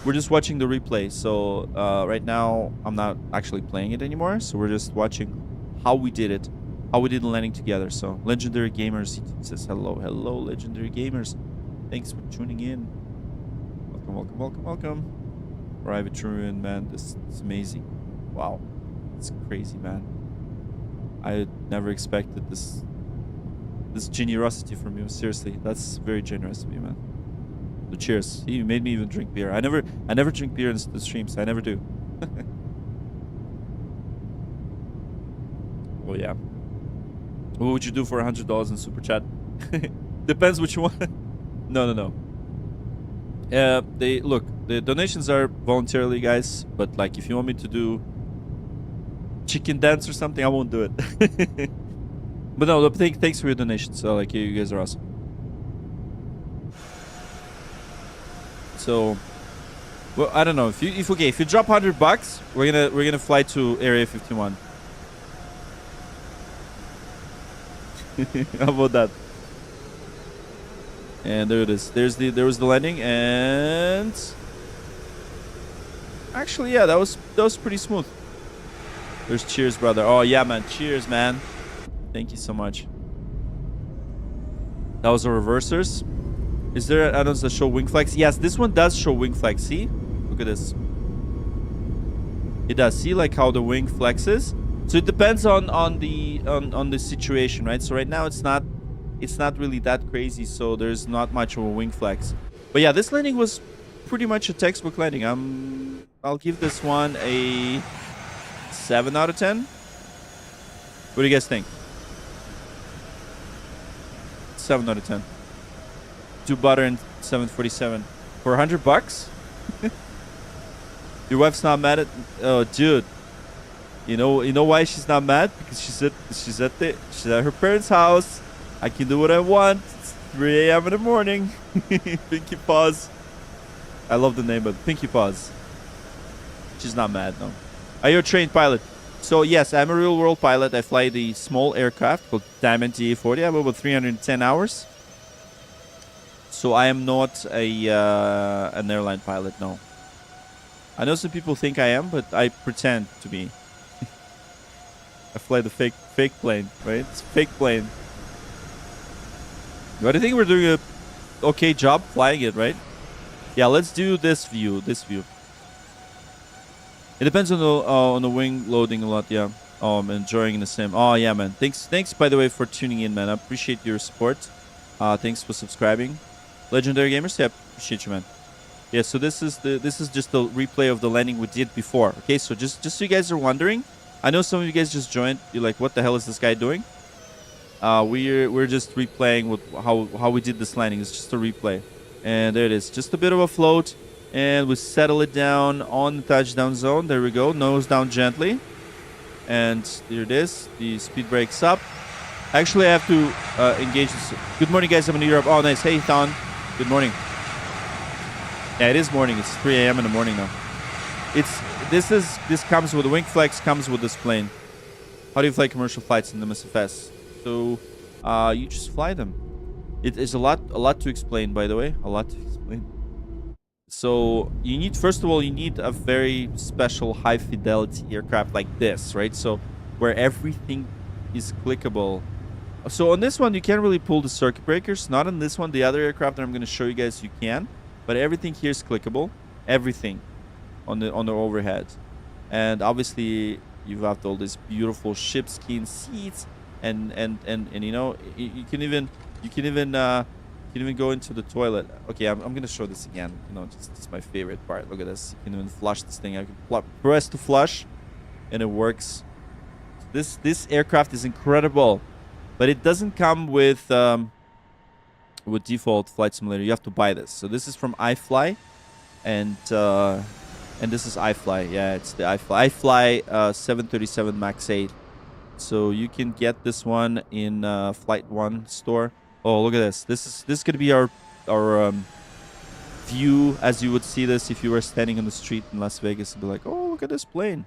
We're just watching the replay. So right now, I'm not actually playing it anymore. So we're just watching how we did it. How we did the landing together. So, Legendary Gamers says, hello, Legendary Gamers. Thanks for tuning in. Welcome. Private Truman, man, this is amazing. Wow, it's crazy, man. I never expected this generosity from you. Seriously, that's very generous of you, man. So cheers. You made me even drink beer. I never drink beer in the streams. I never do. Oh yeah. What would you do for $100 in super chat? Depends what you want. No. The donations are voluntarily, guys. But like, if you want me to do chicken dance or something, I won't do it. But no, thanks for your donation. So like, you guys are awesome. So, well, I don't know if you drop $100, we're gonna fly to Area 51. How about that? And there it is. There was the landing, and actually, yeah, that was pretty smooth. There's cheers, brother. Oh yeah, man. Cheers, man. Thank you so much. That was the reversers. Is there add-ons that show wing flags? Yes, this one does show wing flags. See? Look at this. It does. See like how the wing flexes? So it depends on the situation, right? So right now it's not really that crazy, so there's not much of a wing flex. But yeah, this landing was pretty much a textbook landing. I'll give this one a 7 out of 10. What do you guys think? 7 out of 10. Do butter and 747 for $100. Your wife's not mad at? Oh, dude. You know why she's not mad? Because she's at her parents' house. I can do what I want. It's 3 a.m. in the morning. Pinky Paws. I love the name, but Pinky Paws. She's not mad, no. Are you a trained pilot? So yes, I'm a real world pilot. I fly the small aircraft called Diamond TA-40. I have about 310 hours. So I am not an airline pilot, no. I know some people think I am, but I pretend to be. I fly the fake plane, right? It's a fake plane. But I think we're doing a okay job flying it, right? Yeah, let's do this view. It depends on the wing loading a lot, yeah. Oh, I'm enjoying the sim. Oh yeah, man. Thanks by the way for tuning in, man. I appreciate your support. Thanks for subscribing. Legendary Gamers, yeah, appreciate you, man. Yeah, so this is just the replay of the landing we did before. Okay, so just so you guys are wondering, I know some of you guys just joined. You're like, what the hell is this guy doing? We're just replaying how we did this landing. It's just a replay, and there it is. Just a bit of a float, And we settle it down on the touchdown zone. There we go. Nose down gently. And there it is. The speed breaks up. Actually, I have to engage this. Good morning, guys. I'm in Europe. Oh, nice. Hey, Thon. Good morning. Yeah, it is morning. It's 3 a.m. in the morning now. This comes with the wing flex, comes with this plane. How do you fly commercial flights in the MSFS? So you just fly them. It is a lot to explain, by the way. A lot to explain. So you need, first of all, you need a very special high fidelity aircraft like this, right? So where everything is clickable. So on this one, you can't really pull the circuit breakers. Not on this one. The other aircraft that I'm going to show you guys, you can. But everything here is clickable. Everything on the overhead. And obviously, you've got all these beautiful sheepskin seats, and you know, you can even go into the toilet. Okay, I'm gonna show this again. You know, just my favorite part. Look at this. You can even flush this thing. I can press to flush, and it works. This aircraft is incredible, but it doesn't come with default flight simulator. You have to buy this. So this is from iFly, and this is iFly. Yeah, it's the iFly. iFly 737 Max 8. So you can get this one in Flight 1 store. Oh, look at this. This is going to be our view as you would see this if you were standing on the street in Las Vegas and be like, oh, look at this plane.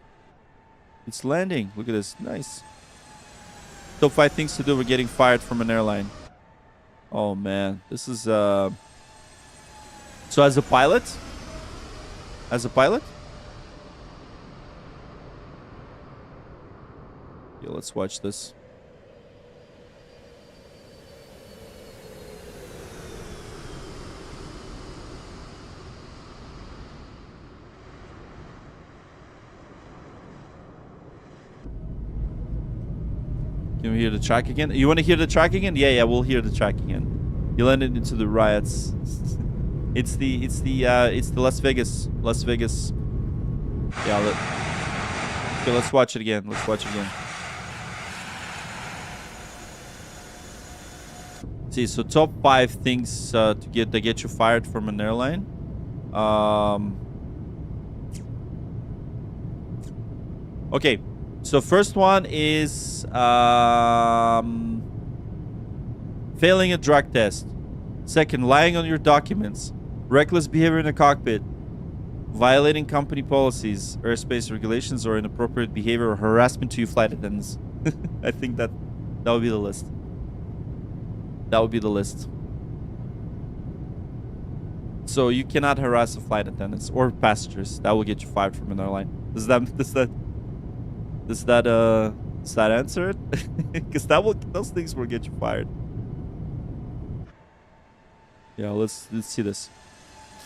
It's landing. Look at this. Nice. Top 5 things to do. We're getting fired from an airline. Oh, man. This is... So as a pilot... As a pilot? Yeah, let's watch this. Can we hear the track again? You want to hear the track again? Yeah, we'll hear the track again. You landed into the riots. It's the Las Vegas. Yeah. Okay, let's watch it again. See, so top 5 things that get you fired from an airline. Okay, so first one is failing a drug test. Second, lying on your documents. Reckless behavior in the cockpit. Violating company policies, airspace regulations, or inappropriate behavior or harassment to your flight attendants. I think that would be the list. So you cannot harass the flight attendants or passengers. That will get you fired from an airline. Does that answer it? Because those things will get you fired. Yeah, let's see this.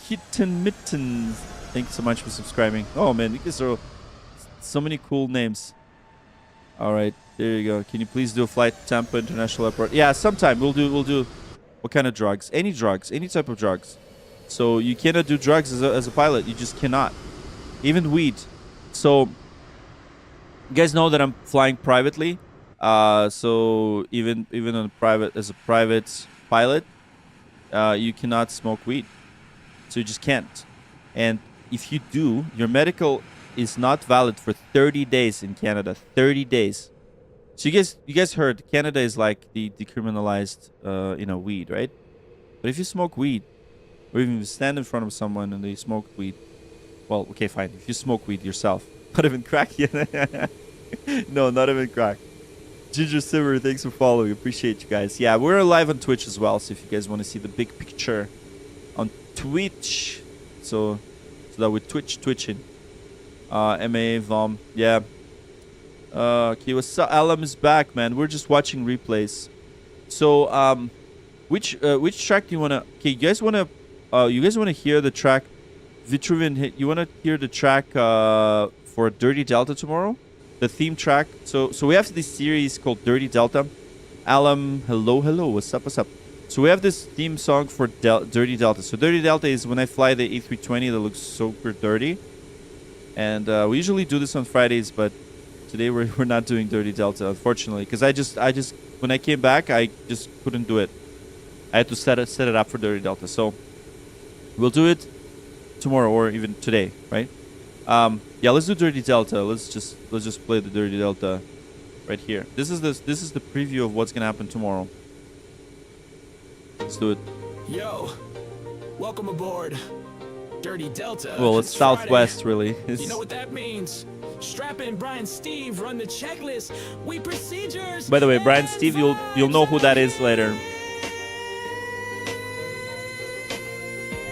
Kitten Mittens. Thank you so much for subscribing. Oh man, these are so many cool names. All right, there you go. Can you please do a flight to Tampa International Airport? Yeah, sometime we'll do. What kind of drugs? Any type of drugs. So you cannot do drugs as a pilot. You just cannot. Even weed. So you guys know that I'm flying privately. So even on as a private pilot, you cannot smoke weed. So you just can't. And if you do, your medical is not valid for 30 days in Canada. 30 days. So you guys heard Canada is like the decriminalized weed, right? But if you smoke weed, or even if you stand in front of someone and they smoke weed, well, okay, fine. If you smoke weed yourself, not even crack yet. No, not even crack. Ginger Simmer, thanks for following. Appreciate you guys. Yeah, we're live on Twitch as well. So if you guys want to see the big picture on Twitch, so that we're twitching. MA Vom, yeah. Okay, what's up? Alam is back, man. We're just watching replays. So, which track do you wanna? Okay, you guys wanna hear the track? Vitruvian, you wanna hear the track for Dirty Delta tomorrow? The theme track. So we have this series called Dirty Delta. Alam, hello, what's up? So we have this theme song for Dirty Delta. So Dirty Delta is when I fly the A320 that looks super dirty. And we usually do this on Fridays, but today we're not doing Dirty Delta, unfortunately, because I just when I came back, I just couldn't do it. I had to set it up for Dirty Delta. So we'll do it tomorrow or even today, right? Yeah, let's do Dirty Delta. Let's just play the Dirty Delta right here. This is the preview of what's gonna happen tomorrow. Let's do it. Yo, welcome aboard. Dirty Delta. Well, it's Southwest, really. You know what that means? Strap in, Brian Steve, run the checklist. We procedures. By the way, Brian Steve, you'll know who that is later.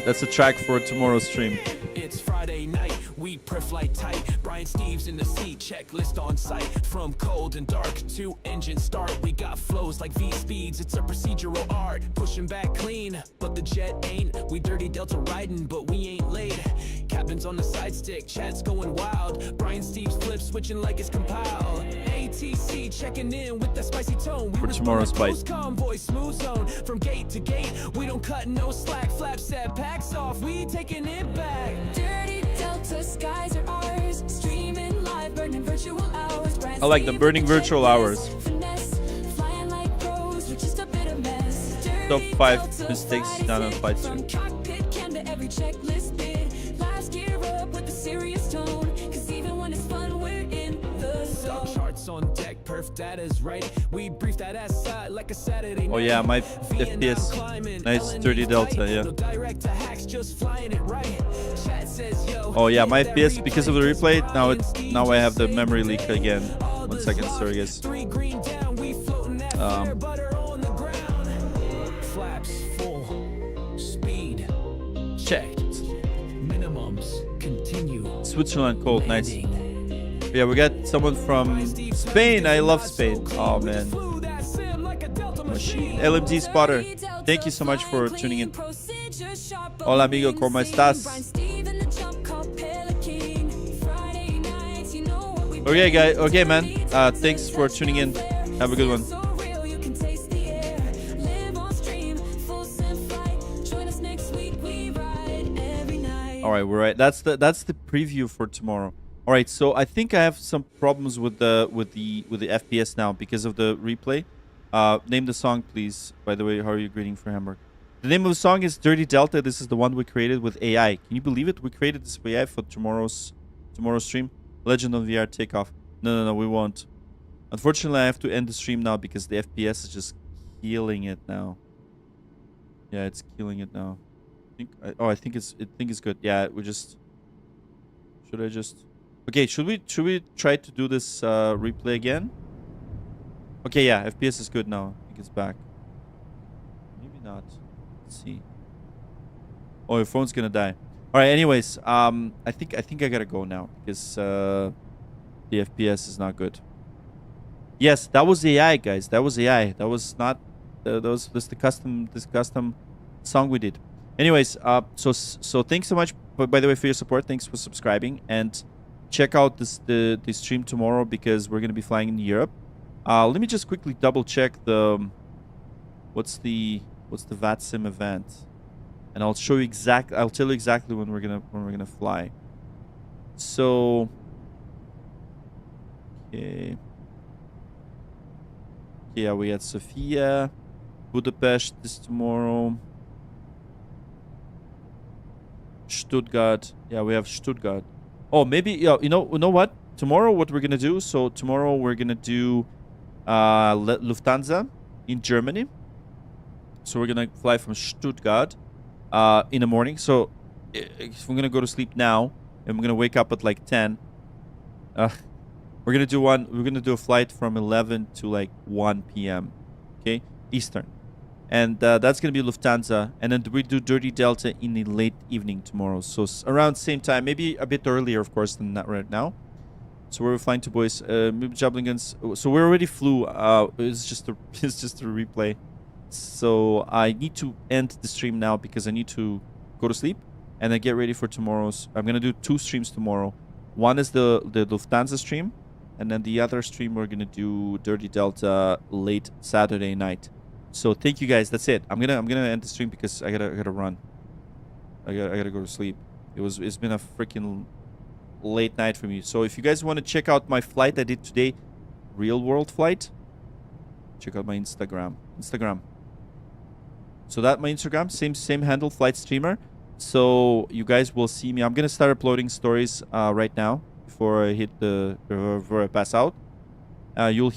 That's a track for tomorrow's stream. It's Friday night, we pre-flight tight. Brian Steve's in the seat, checklist on site. From cold and dark to engine start, we got flows like V-speeds. It's a procedural art, pushing back clean, but the jet ain't. We Dirty Delta riding, but we ain't late. Captain's on the side stick, chat's going wild. Brian Steve's flip switching like it's compiled. ATC checking in with that spicy tone. For tomorrow's fight. Convoy smooth zone from gate to gate. We don't cut no slack. Flap set packs off. We taking it back. Dirty Delta skies are ours. Streaming live, burning virtual hours. I like the burning virtual hours. Flying like pros with just a bit of mess. Top 5 mistakes done on flight From stream. cockpit can to every checklist bid. Last gear up with a serious tone. Cause even when it's fun, we're in the zone. Charts on deck, perf data's right. We brief that ass out like a Saturday night. Oh yeah, my FPS. Nice Dirty Delta, yeah. Direct to hacks, just flying it right. Chat says, yo, Oh yeah, my FPS because of the replay. Now I have the memory leak again. 1 second, sorry guys. Butter on the ground. Flaps full. Speed. Checked. Minimums continue. Switzerland cold, nice. Yeah, we got someone from Spain. I love Spain. Oh man. Machine. LMG Spotter. Thank you so much for tuning in. Hola amigo, ¿cómo estás? Okay, guys. Okay, man. Thanks for tuning in. Have a good one. All right, we're right. That's the preview for tomorrow. All right, so I think I have some problems with the FPS now because of the replay. Name the song, please. By the way, how are you greeting for Hamburg? The name of the song is Dirty Delta. This is the one we created with AI. Can you believe it? We created this with AI for tomorrow's stream. Legend on VR takeoff. No, we won't. Unfortunately, I have to end the stream now because the FPS is just killing it now. Yeah, it's killing it now. I think it's good. Yeah, we just. Should I just? Okay, should we try to do this replay again? Okay, yeah, FPS is good now. I think it's back. Maybe not. Let's see. Oh, your phone's gonna die. All right. Anyways, I think I gotta go now because the FPS is not good. Yes, that was AI, guys. That was AI. That was not. This the custom song we did. Anyways, so thanks so much. By the way, for your support. Thanks for subscribing and check out the stream tomorrow because we're gonna be flying in Europe. Let me just quickly double check the what's the VATSIM event, and I'll show you exactly. I'll tell you exactly when we're gonna fly. So, okay, yeah, we had Sofia, Budapest this tomorrow. Stuttgart. Yeah, we have Stuttgart. Oh, maybe, yeah, you know what? Tomorrow, what we're going to do? So, tomorrow, we're going to do Lufthansa in Germany. So, we're going to fly from Stuttgart in the morning. So, if we're going to go to sleep now, and we're going to wake up at like 10. We're going to do a flight from 11 to like 1 p.m. Okay? Eastern. And that's going to be Lufthansa. And then we do Dirty Delta in the late evening tomorrow. So around same time. Maybe a bit earlier, of course, than that right now. So we're flying to boys. Maybe Jablingans. So we already flew. It's just a replay. So I need to end the stream now because I need to go to sleep. And then get ready for tomorrow's. I'm going to do 2 streams tomorrow. One is the Lufthansa stream. And then the other stream we're going to do Dirty Delta late Saturday night. So thank you guys. That's it. I'm gonna end the stream because I gotta run. I gotta go to sleep. It's been a freaking late night for me. So if you guys want to check out my flight I did today, real world flight, check out my Instagram. So that my Instagram, same handle, flight streamer. So you guys will see me. I'm gonna start uploading stories right now before I hit before I pass out. You'll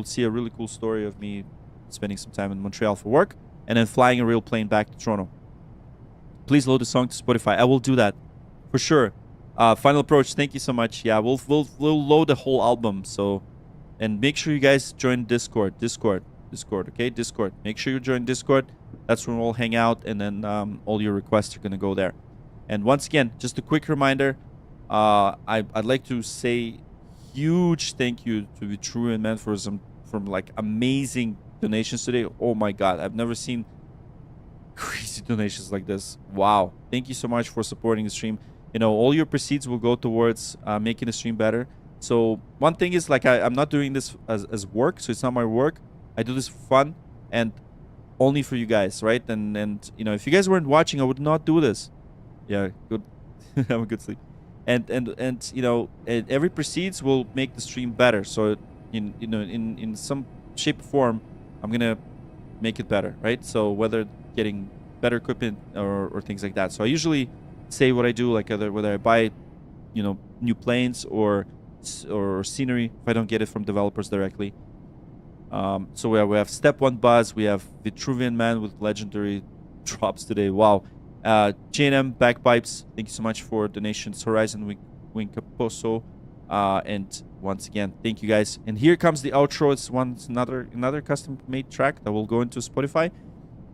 see a really cool story of me spending some time in Montreal for work and then flying a real plane back to Toronto. Please load the song to Spotify. I will do that for sure. Final Approach, thank you so much. Yeah, we'll load the whole album. So, and make sure you guys join Discord. Okay, Discord. Make sure you join Discord. That's when we'll hang out, and then all your requests are gonna go there. And once again, just a quick reminder. I'd like to say huge thank you to Vitruvian Man for like amazing donations today. Oh my God, I've never seen crazy donations like this. Wow, thank you so much for supporting the stream. You know, all your proceeds will go towards making the stream better. So one thing is, like, I'm not doing this as work, so it's not my work. I do this for fun and only for you guys, right? And you know, if you guys weren't watching, I would not do this. Yeah, good. Have a good sleep. And you know, every proceeds will make the stream better. So in some shape or form, I'm gonna make it better, right? So whether getting better equipment or things like that. So I usually say what I do, like whether I buy, you know, new planes or scenery if I don't get it from developers directly. So we have Step 1 Buzz, we have Vitruvian Man with legendary drops today. Wow. J&M Bagpipes, thank you so much for donations. Horizon Winkaposo, and once again, thank you guys. And here comes the outro. It's another custom made track that will go into Spotify.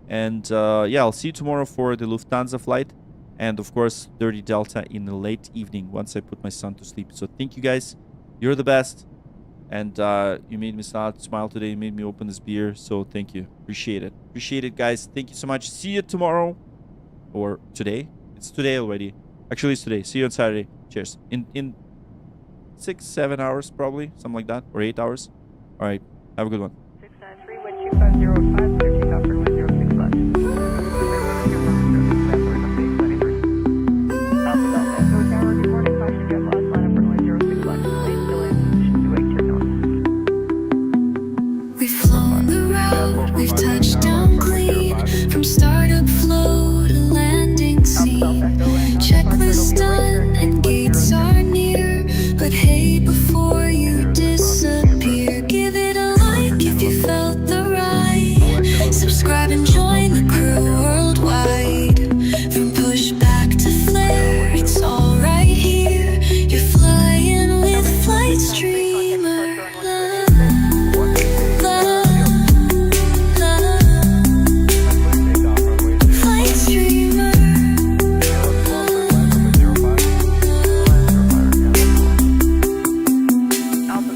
And yeah, I'll see you tomorrow for the Lufthansa flight, and of course Dirty Delta in the late evening once I put my son to sleep. So thank you guys, you're the best, and you made me smile today. You made me open this beer, so thank you. Appreciate it guys. Thank you so much. See you tomorrow. Or today. It's today already. Actually, it's today. See you on Saturday. Cheers. In 6-7 hours probably, something like that, or 8 hours. All right, have a good one. 693 12505, clear takeoff for 106 left. Alpha Delta, Echo Tower, good morning. Caution jet loss, line up runway 06 left. Lane still in position 282 north. We've flown the route, we've touched down clean, from startup flow to landing scene. Checklist done and gates are near, but hey, before you disappear, give it a like if you felt the ride. Subscribe and join the crew worldwide. From pushback to flare, it's all right here. You're flying with Flight Streamer. Flight Streamer.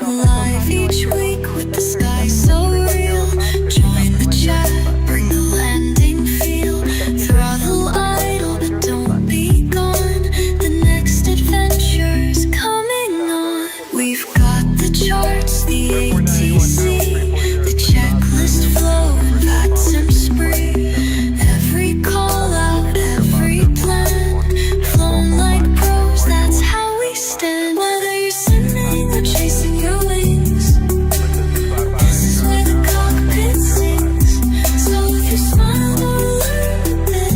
Live each week with the sky so real. Join the chat, bring the landing feel. Throttle idle, but don't be gone. The next adventure's coming on. We've got the charts, the ATC, the checklist flow, and VATSIM spree. Every call out, every plan, flown like pros, that's how we stand. Whether you're sending or chasing your wings, this is where the cockpit sings. So if you smile or learn a bit,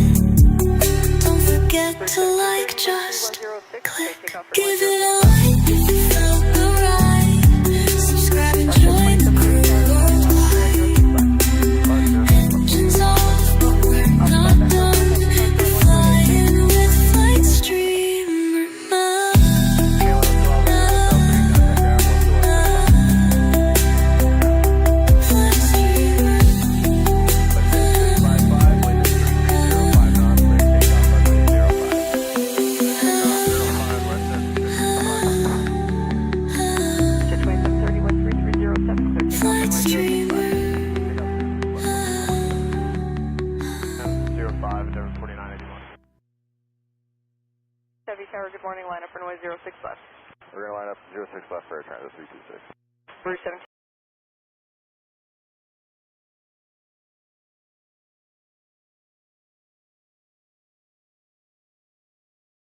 don't forget to like, just click. Give it a like if you felt the ride. Subscribe and join the crew worldwide. Engines off, but we're not done. We're flying with Flight Streamer. Flight Streamer. Flight Streamer. 05, Endeavor 4981. Chevy Tower, good morning. Line up runway 06 left. We're going to line up 06 left for air transit 326. Route 17.